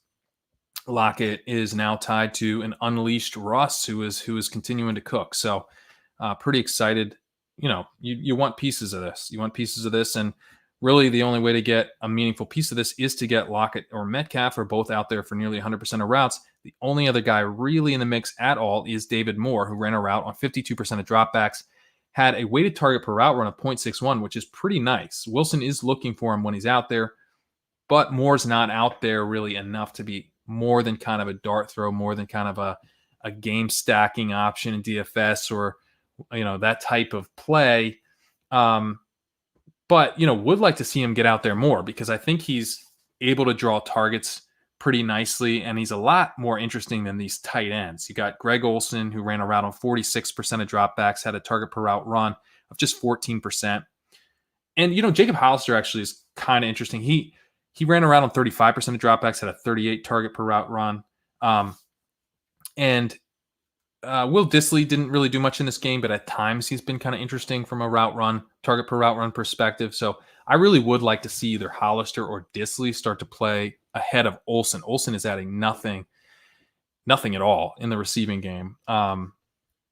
Lockett is now tied to an unleashed Russ who is continuing to cook. So pretty excited. You want pieces of this. You want pieces of this. And really the only way to get a meaningful piece of this is to get Lockett or Metcalf, or both out there for nearly 100% of routes. The only other guy really in the mix at all is David Moore, who ran a route on 52% of dropbacks, had a weighted target per route run of 0.61, which is pretty nice. Wilson is looking for him when he's out there, but Moore's not out there really enough to be more than kind of a dart throw, more than kind of a game stacking option in DFS or, that type of play. But, would like to see him get out there more because I think he's able to draw targets pretty nicely, and he's a lot more interesting than these tight ends. You got Greg Olsen, who ran a route on 46% of dropbacks, had a target per route run of just 14%. And, Jacob Hollister actually is kind of interesting. He ran around on 35% of dropbacks, had a 38 target per route run. And Will Dissly didn't really do much in this game, but at times he's been kind of interesting from a target per route run perspective. So I really would like to see either Hollister or Dissly start to play ahead of Olsen. Olsen is adding nothing at all in the receiving game.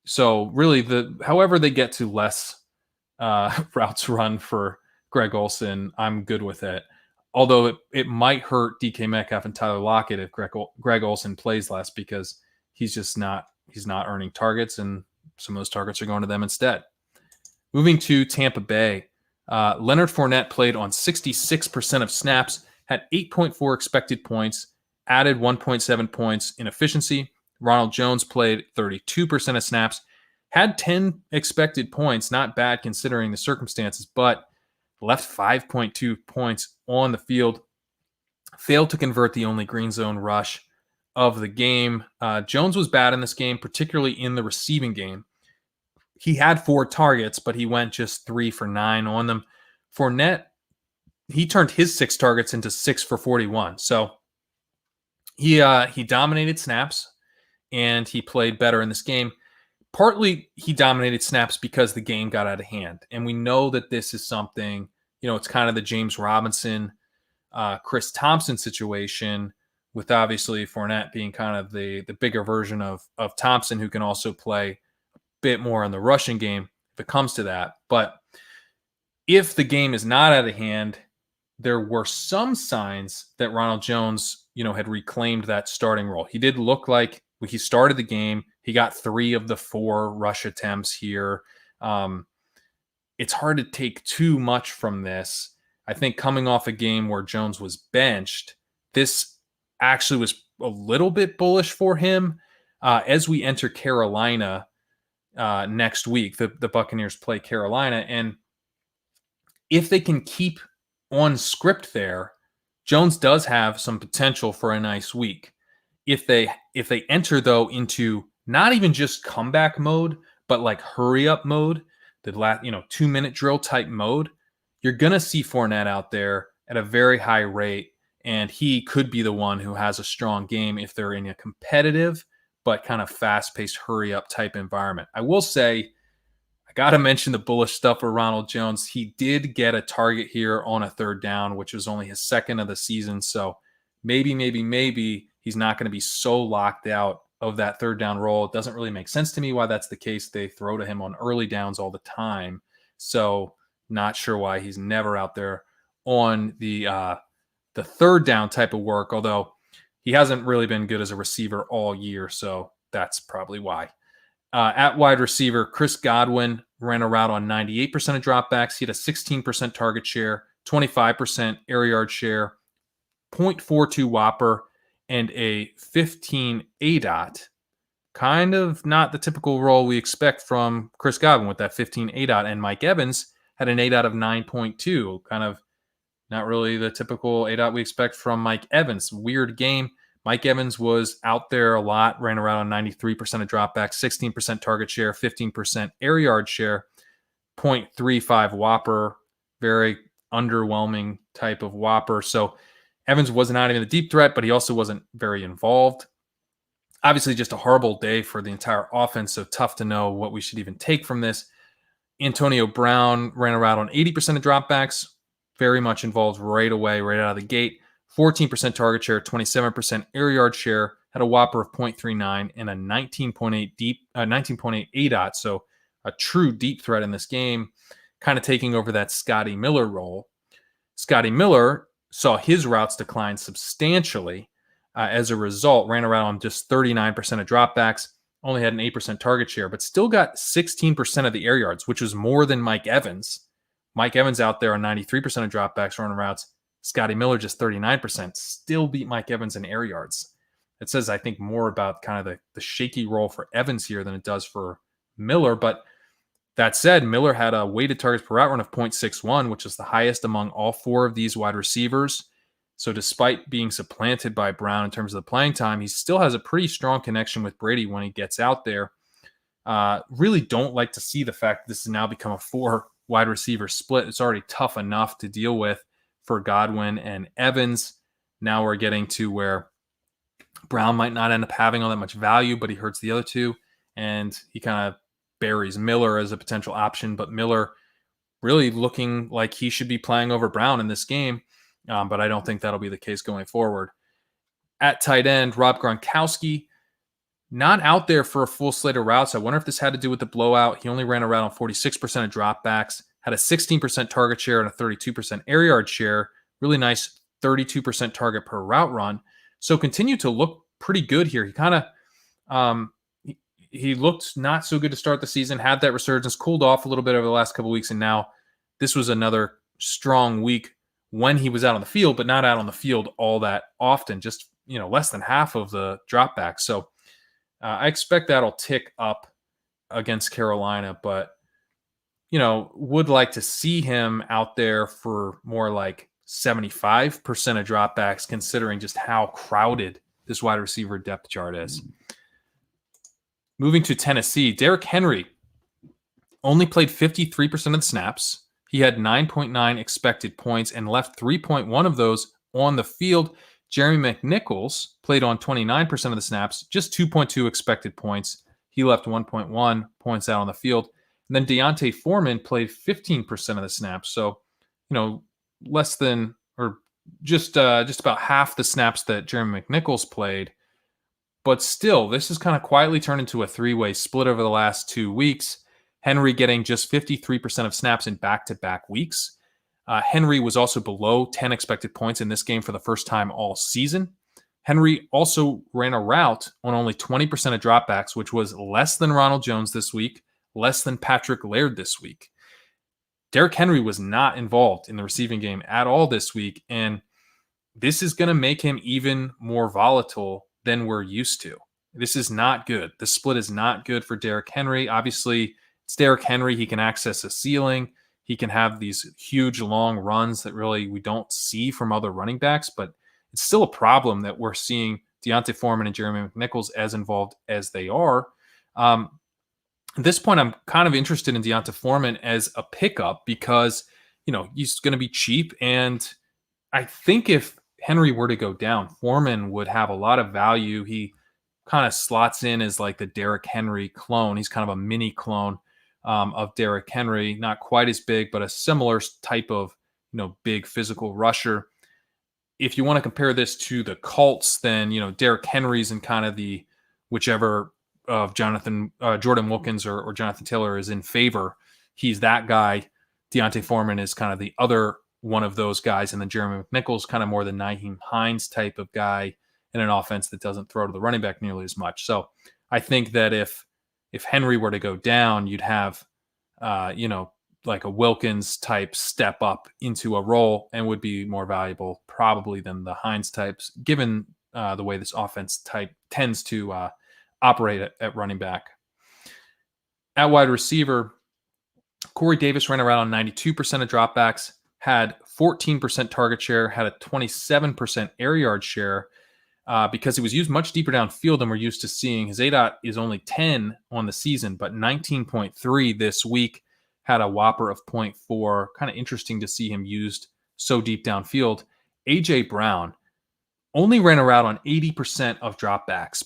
So really, however they get to less routes run for Greg Olsen, I'm good with it. Although it might hurt DK Metcalf and Tyler Lockett if Greg Olsen plays less, because he's not earning targets, and some of those targets are going to them instead. Moving to Tampa Bay, Leonard Fournette played on 66% of snaps, had 8.4 expected points, added 1.7 points in efficiency. Ronald Jones played 32% of snaps, had 10 expected points, not bad considering the circumstances, but left 5.2 points on the field. Failed to convert the only green zone rush of the game. Jones was bad in this game, particularly in the receiving game. He had 4 targets, but he went just 3 for 9 on them. Fournette, he turned his 6 targets into 6 for 41. So he dominated snaps, and he played better in this game. Partly he dominated snaps because the game got out of hand. And we know that this is something, it's kind of the James Robinson, Chris Thompson situation, with obviously Fournette being kind of the bigger version of Thompson, who can also play a bit more in the rushing game if it comes to that. But if the game is not out of hand, there were some signs that Ronald Jones, had reclaimed that starting role. He did look like he started the game. He got 3 of the 4 rush attempts here. It's hard to take too much from this. I think coming off a game where Jones was benched, this actually was a little bit bullish for him. As we enter Carolina next week, the Buccaneers play Carolina, and if they can keep on script there, Jones does have some potential for a nice week. If they enter, though, into not even just comeback mode, but like hurry up mode, the 2-minute drill type mode, you're going to see Fournette out there at a very high rate, and he could be the one who has a strong game if they're in a competitive but kind of fast-paced hurry up type environment. I will say, I got to mention the bullish stuff for Ronald Jones. He did get a target here on a 3rd down, which was only his 2nd of the season. So maybe he's not going to be so locked out of that 3rd down role. It doesn't really make sense to me why that's the case. They throw to him on early downs all the time. So not sure why he's never out there on the 3rd down type of work, although he hasn't really been good as a receiver all year. So that's probably why. At wide receiver, Chris Godwin ran a route on 98% of dropbacks. He had a 16% target share, 25% air yard share, 0.42 Whopper, and a 15 ADOT. Kind of not the typical role we expect from Chris Godwin with that 15 ADOT. And Mike Evans had an ADOT of 9.2. Kind of not really the typical ADOT we expect from Mike Evans. Weird game. Mike Evans was out there a lot, ran around on 93% of dropbacks, 16% target share, 15% air yard share, 0.35 Whopper, very underwhelming type of Whopper. So Evans was not even a deep threat, but he also wasn't very involved. Obviously, just a horrible day for the entire offense, so tough to know what we should even take from this. Antonio Brown ran around on 80% of dropbacks, very much involved right away, right out of the gate. 14% target share, 27% air yard share, had a whopper of 0.39 and a 19.8 ADOT, so a true deep threat in this game, kind of taking over that Scotty Miller role. Scotty Miller saw his routes decline substantially. As a result, ran around on just 39% of dropbacks, only had an 8% target share, but still got 16% of the air yards, which was more than Mike Evans. Mike Evans out there on 93% of dropbacks running routes. Scotty Miller just 39%, still beat Mike Evans in air yards. It says, I think, more about kind of the shaky role for Evans here than it does for Miller. But that said, Miller had a weighted targets per route run of 0.61, which is the highest among all four of these wide receivers. So despite being supplanted by Brown in terms of the playing time, he still has a pretty strong connection with Brady when he gets out there. Really don't like to see the fact that this has now become a 4 wide receiver split. It's already tough enough to deal with for Godwin and Evans. Now we're getting to where Brown might not end up having all that much value, but he hurts the other two. And he kind of buries Miller as a potential option, but Miller really looking like he should be playing over Brown in this game. But I don't think that'll be the case going forward. At tight end, Rob Gronkowski, not out there for a full slate of routes. I wonder if this had to do with the blowout. He only ran around on 46% of dropbacks, had a 16% target share and a 32% air yard share. Really nice 32% target per route run. So continued to look pretty good here. He kind of he looked not so good to start the season, had that resurgence, cooled off a little bit over the last couple of weeks, and now this was another strong week when he was out on the field, but not out on the field all that often, just less than half of the dropbacks. So I expect that'll tick up against Carolina, but would like to see him out there for more like 75% of dropbacks, considering just how crowded this wide receiver depth chart is. Moving to Tennessee, Derrick Henry only played 53% of the snaps. He had 9.9 expected points and left 3.1 of those on the field. Jeremy McNichols played on 29% of the snaps, just 2.2 expected points. He left 1.1 points out on the field. And then Deontay Foreman played 15% of the snaps. So, less than or just about half the snaps that Jeremy McNichols played. But still, this has kind of quietly turned into a 3-way split over the last 2 weeks. Henry getting just 53% of snaps in back-to-back weeks. Henry was also below 10 expected points in this game for the first time all season. Henry also ran a route on only 20% of dropbacks, which was less than Ronald Jones this week, less than Patrick Laird this week. Derrick Henry was not involved in the receiving game at all this week, and this is going to make him even more volatile than we're used to. This is not good. The split is not good for Derrick Henry. Obviously, it's Derrick Henry. He can access a ceiling. He can have these huge, long runs that really we don't see from other running backs, but it's still a problem that we're seeing Deontay Foreman and Jeremy McNichols as involved as they are. At this point, I'm kind of interested in Deontay Foreman as a pickup because, he's going to be cheap. And I think if Henry were to go down, Foreman would have a lot of value. He kind of slots in as like the Derrick Henry clone. He's kind of a mini clone of Derrick Henry, not quite as big, but a similar type of, big physical rusher. If you want to compare this to the Colts, then, Derrick Henry's in kind of the whichever of Jordan Wilkins or Jonathan Taylor is in favor. He's that guy. Deontay Foreman is kind of the other one of those guys. And then Jeremy McNichols, kind of more the Nyheim Hines type of guy in an offense that doesn't throw to the running back nearly as much. So I think that if Henry were to go down, you'd have, like a Wilkins type step up into a role and would be more valuable probably than the Hines types, given the way this offense type tends to operate at running back. At wide receiver, Corey Davis ran around on 92% of dropbacks, had 14% target share, had a 27% air yard share because he was used much deeper downfield than we're used to seeing. His ADOT is only 10 on the season, but 19.3 this week, had a whopper of 0.4. Kind of interesting to see him used so deep downfield. A.J. Brown only ran a route on 80% of dropbacks,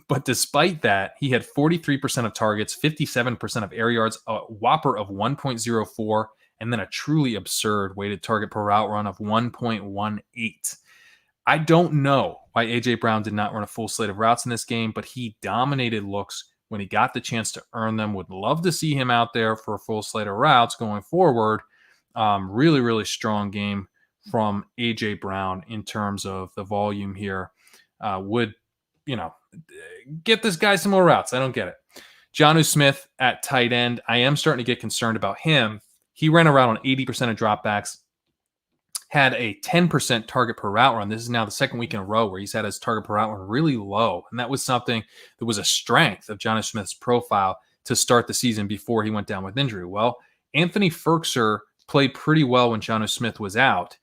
But despite that, he had 43% of targets, 57% of air yards, a whopper of 1.04, and then a truly absurd weighted target per route run of 1.18. I don't know why A.J. Brown did not run a full slate of routes in this game, but he dominated looks when he got the chance to earn them. Would love to see him out there for a full slate of routes going forward. Really, really strong game from A.J. Brown in terms of the volume here. Would, get this guy some more routes. I don't get it. Jonnu Smith at tight end. I am starting to get concerned about him. He ran around on 80% of dropbacks, had a 10% target per route run. This is now the second week in a row where he's had his target per route run really low. And that was something that was a strength of Jonnu Smith's profile to start the season before he went down with injury. Well, Anthony Firkser played pretty well when Jonnu Smith was out.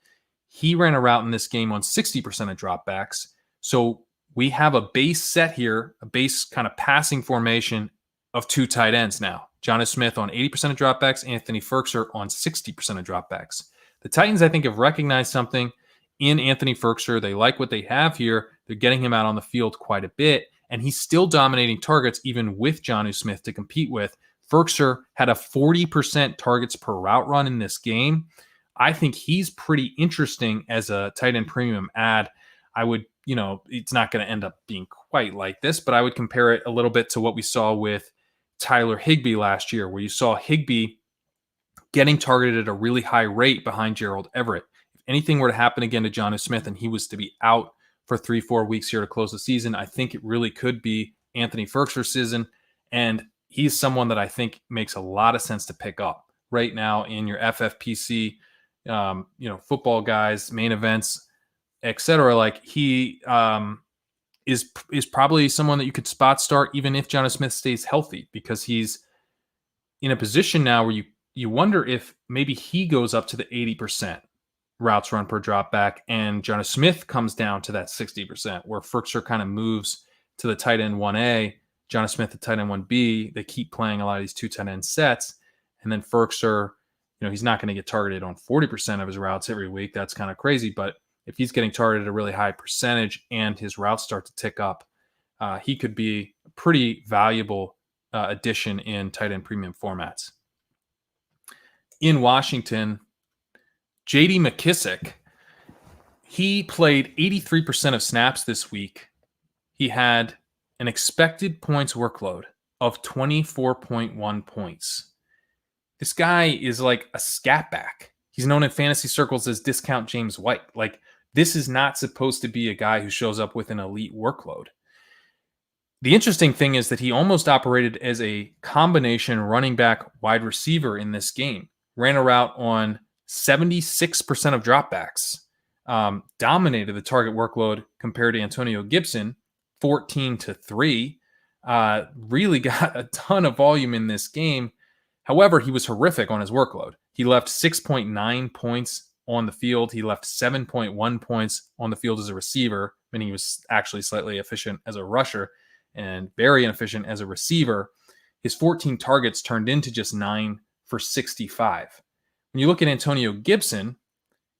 He ran a route in this game on 60% of dropbacks. So we have a base set here, a base kind of passing formation of two tight ends now. Jonnu Smith on 80% of dropbacks, Anthony Firkser on 60% of dropbacks. The Titans, I think, have recognized something in Anthony Firkser. They like what they have here. They're getting him out on the field quite a bit, and he's still dominating targets even with Jonnu Smith to compete with. Firkser had a 40% targets per route run in this game. I think he's pretty interesting as a tight end premium ad. I would, it's not going to end up being quite like this, but I would compare it a little bit to what we saw with Tyler Higbee last year, where you saw Higbee getting targeted at a really high rate behind Gerald Everett. If anything were to happen again to Jonnu Smith and he was to be out for 3-4 weeks here to close the season, I think it really could be Anthony Firkser's season. And he's someone that I think makes a lot of sense to pick up right now in your FFPC, football guys, main events, etc. Like he is probably someone that you could spot start even if Jonnu Smith stays healthy, because he's in a position now where you wonder if maybe he goes up to the 80% routes run per drop back and Jonnu Smith comes down to that 60%, where Firkser kind of moves to the tight end 1A, Jonnu Smith the tight end 1B. They keep playing a lot of these two tight end sets. And then Firkser, he's not going to get targeted on 40% of his routes every week. That's kind of crazy. But if he's getting targeted a really high percentage and his routes start to tick up, he could be a pretty valuable addition in tight end premium formats. In Washington, J.D. McKissic, he played 83% of snaps this week. He had an expected points workload of 24.1 points. This guy is like a scat back. He's known in fantasy circles as discount James White. Like, this is not supposed to be a guy who shows up with an elite workload. The interesting thing is that he almost operated as a combination running back wide receiver in this game. Ran a route on 76% of dropbacks. Dominated the target workload compared to Antonio Gibson, 14-3. Really got a ton of volume in this game. However, he was horrific on his workload. He left 6.9 points on the field. He left 7.1 points on the field as a receiver, meaning he was actually slightly efficient as a rusher and very inefficient as a receiver. His 14 targets turned into just 9 for 65. When you look at Antonio Gibson,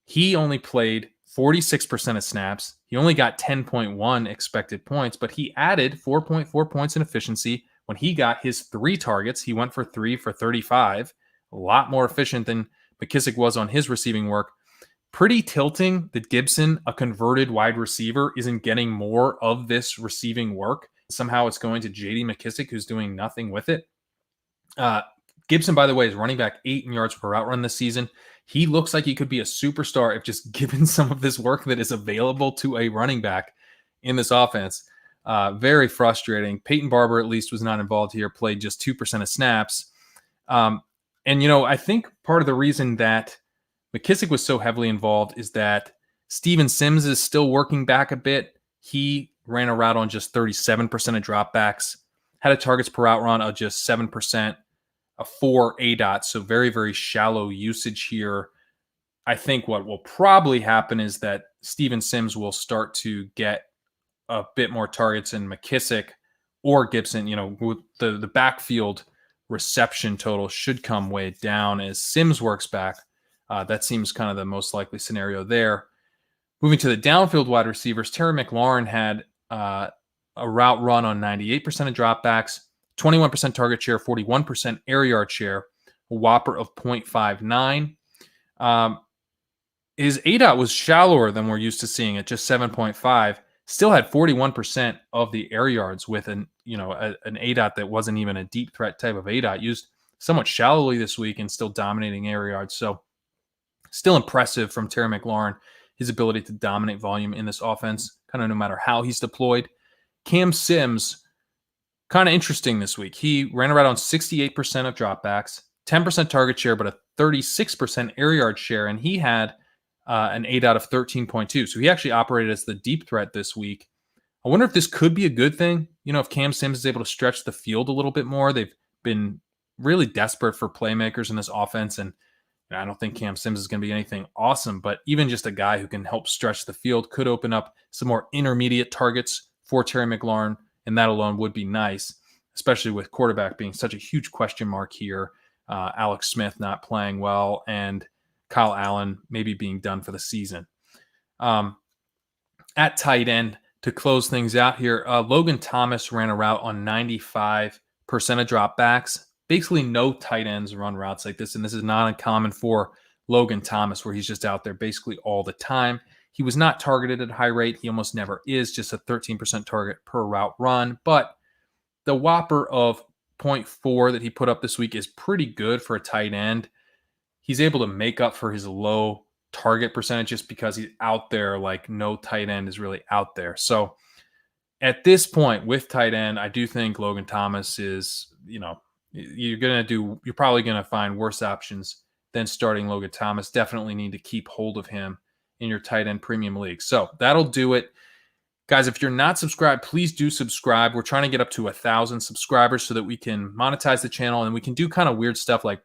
he only played 46% of snaps. He only got 10.1 expected points, but he added 4.4 points in efficiency. When he got his 3 targets, he went for 3 for 35. A lot more efficient than McKissic was on his receiving work. Pretty tilting that Gibson, a converted wide receiver, isn't getting more of this receiving work. Somehow it's going to J.D. McKissic, who's doing nothing with it. Gibson, by the way, is running back 8 in yards per route run this season. He looks like he could be a superstar if just given some of this work that is available to a running back in this offense. Very frustrating. Peyton Barber, at least, was not involved here, played just 2% of snaps. I think part of the reason that McKissic was so heavily involved is that Steven Sims is still working back a bit. He ran a route on just 37% of dropbacks, had a targets per route run of just 7%, a 4 ADOT, so very, very shallow usage here. I think what will probably happen is that Steven Sims will start to get a bit more targets in McKissic or Gibson. With the backfield reception total should come way down as Sims works back. That seems kind of the most likely scenario there. Moving to the downfield wide receivers, Terry McLaurin had a route run on 98% of dropbacks, 21% target share, 41% air yard share, a whopper of 0.59. His ADOT was shallower than we're used to seeing at just 7.5. Still had 41% of the air yards with an ADOT that wasn't even a deep threat type of ADOT, used somewhat shallowly this week and still dominating air yards. So still impressive from Terry McLaurin, his ability to dominate volume in this offense, kind of no matter how he's deployed. Cam Sims, kind of interesting this week. He ran around on 68% of dropbacks, 10% target share, but a 36% air yard share, and he had an ADOT of 13.2. So he actually operated as the deep threat this week. I wonder if this could be a good thing. If Cam Sims is able to stretch the field a little bit more. They've been really desperate for playmakers in this offense, and I don't think Cam Sims is going to be anything awesome, but even just a guy who can help stretch the field could open up some more intermediate targets for Terry McLaurin, and that alone would be nice, especially with quarterback being such a huge question mark here. Alex Smith not playing well, and Kyle Allen maybe being done for the season. At tight end, to close things out here, Logan Thomas ran a route on 95% of dropbacks. Basically, no tight ends run routes like this, and this is not uncommon for Logan Thomas, where he's just out there basically all the time. He was not targeted at a high rate. He almost never is, just a 13% target per route run. But the whopper of 0.4 that he put up this week is pretty good for a tight end. He's able to make up for his low target percentage just because he's out there like no tight end is really out there. So at this point with tight end, I do think Logan Thomas is, you're probably going to find worse options than starting Logan Thomas. Definitely need to keep hold of him in your tight end premium league. So that'll do it. Guys, if you're not subscribed, please do subscribe. We're trying to get up to 1,000 subscribers so that we can monetize the channel, and we can do kind of weird stuff like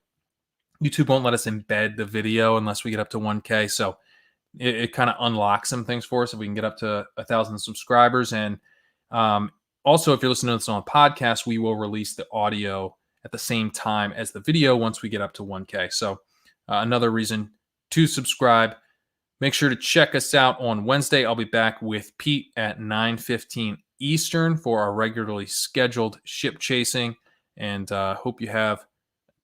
YouTube won't let us embed the video unless we get up to 1K. So it kind of unlocks some things for us if we can get up to 1,000 subscribers. And also, if you're listening to this on a podcast, we will release the audio at the same time as the video once we get up to 1K. So another reason to subscribe. Make sure to check us out on Wednesday. I'll be back with Pete at 9:15 Eastern for our regularly scheduled ship chasing. And hope you have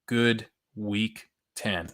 good week 10.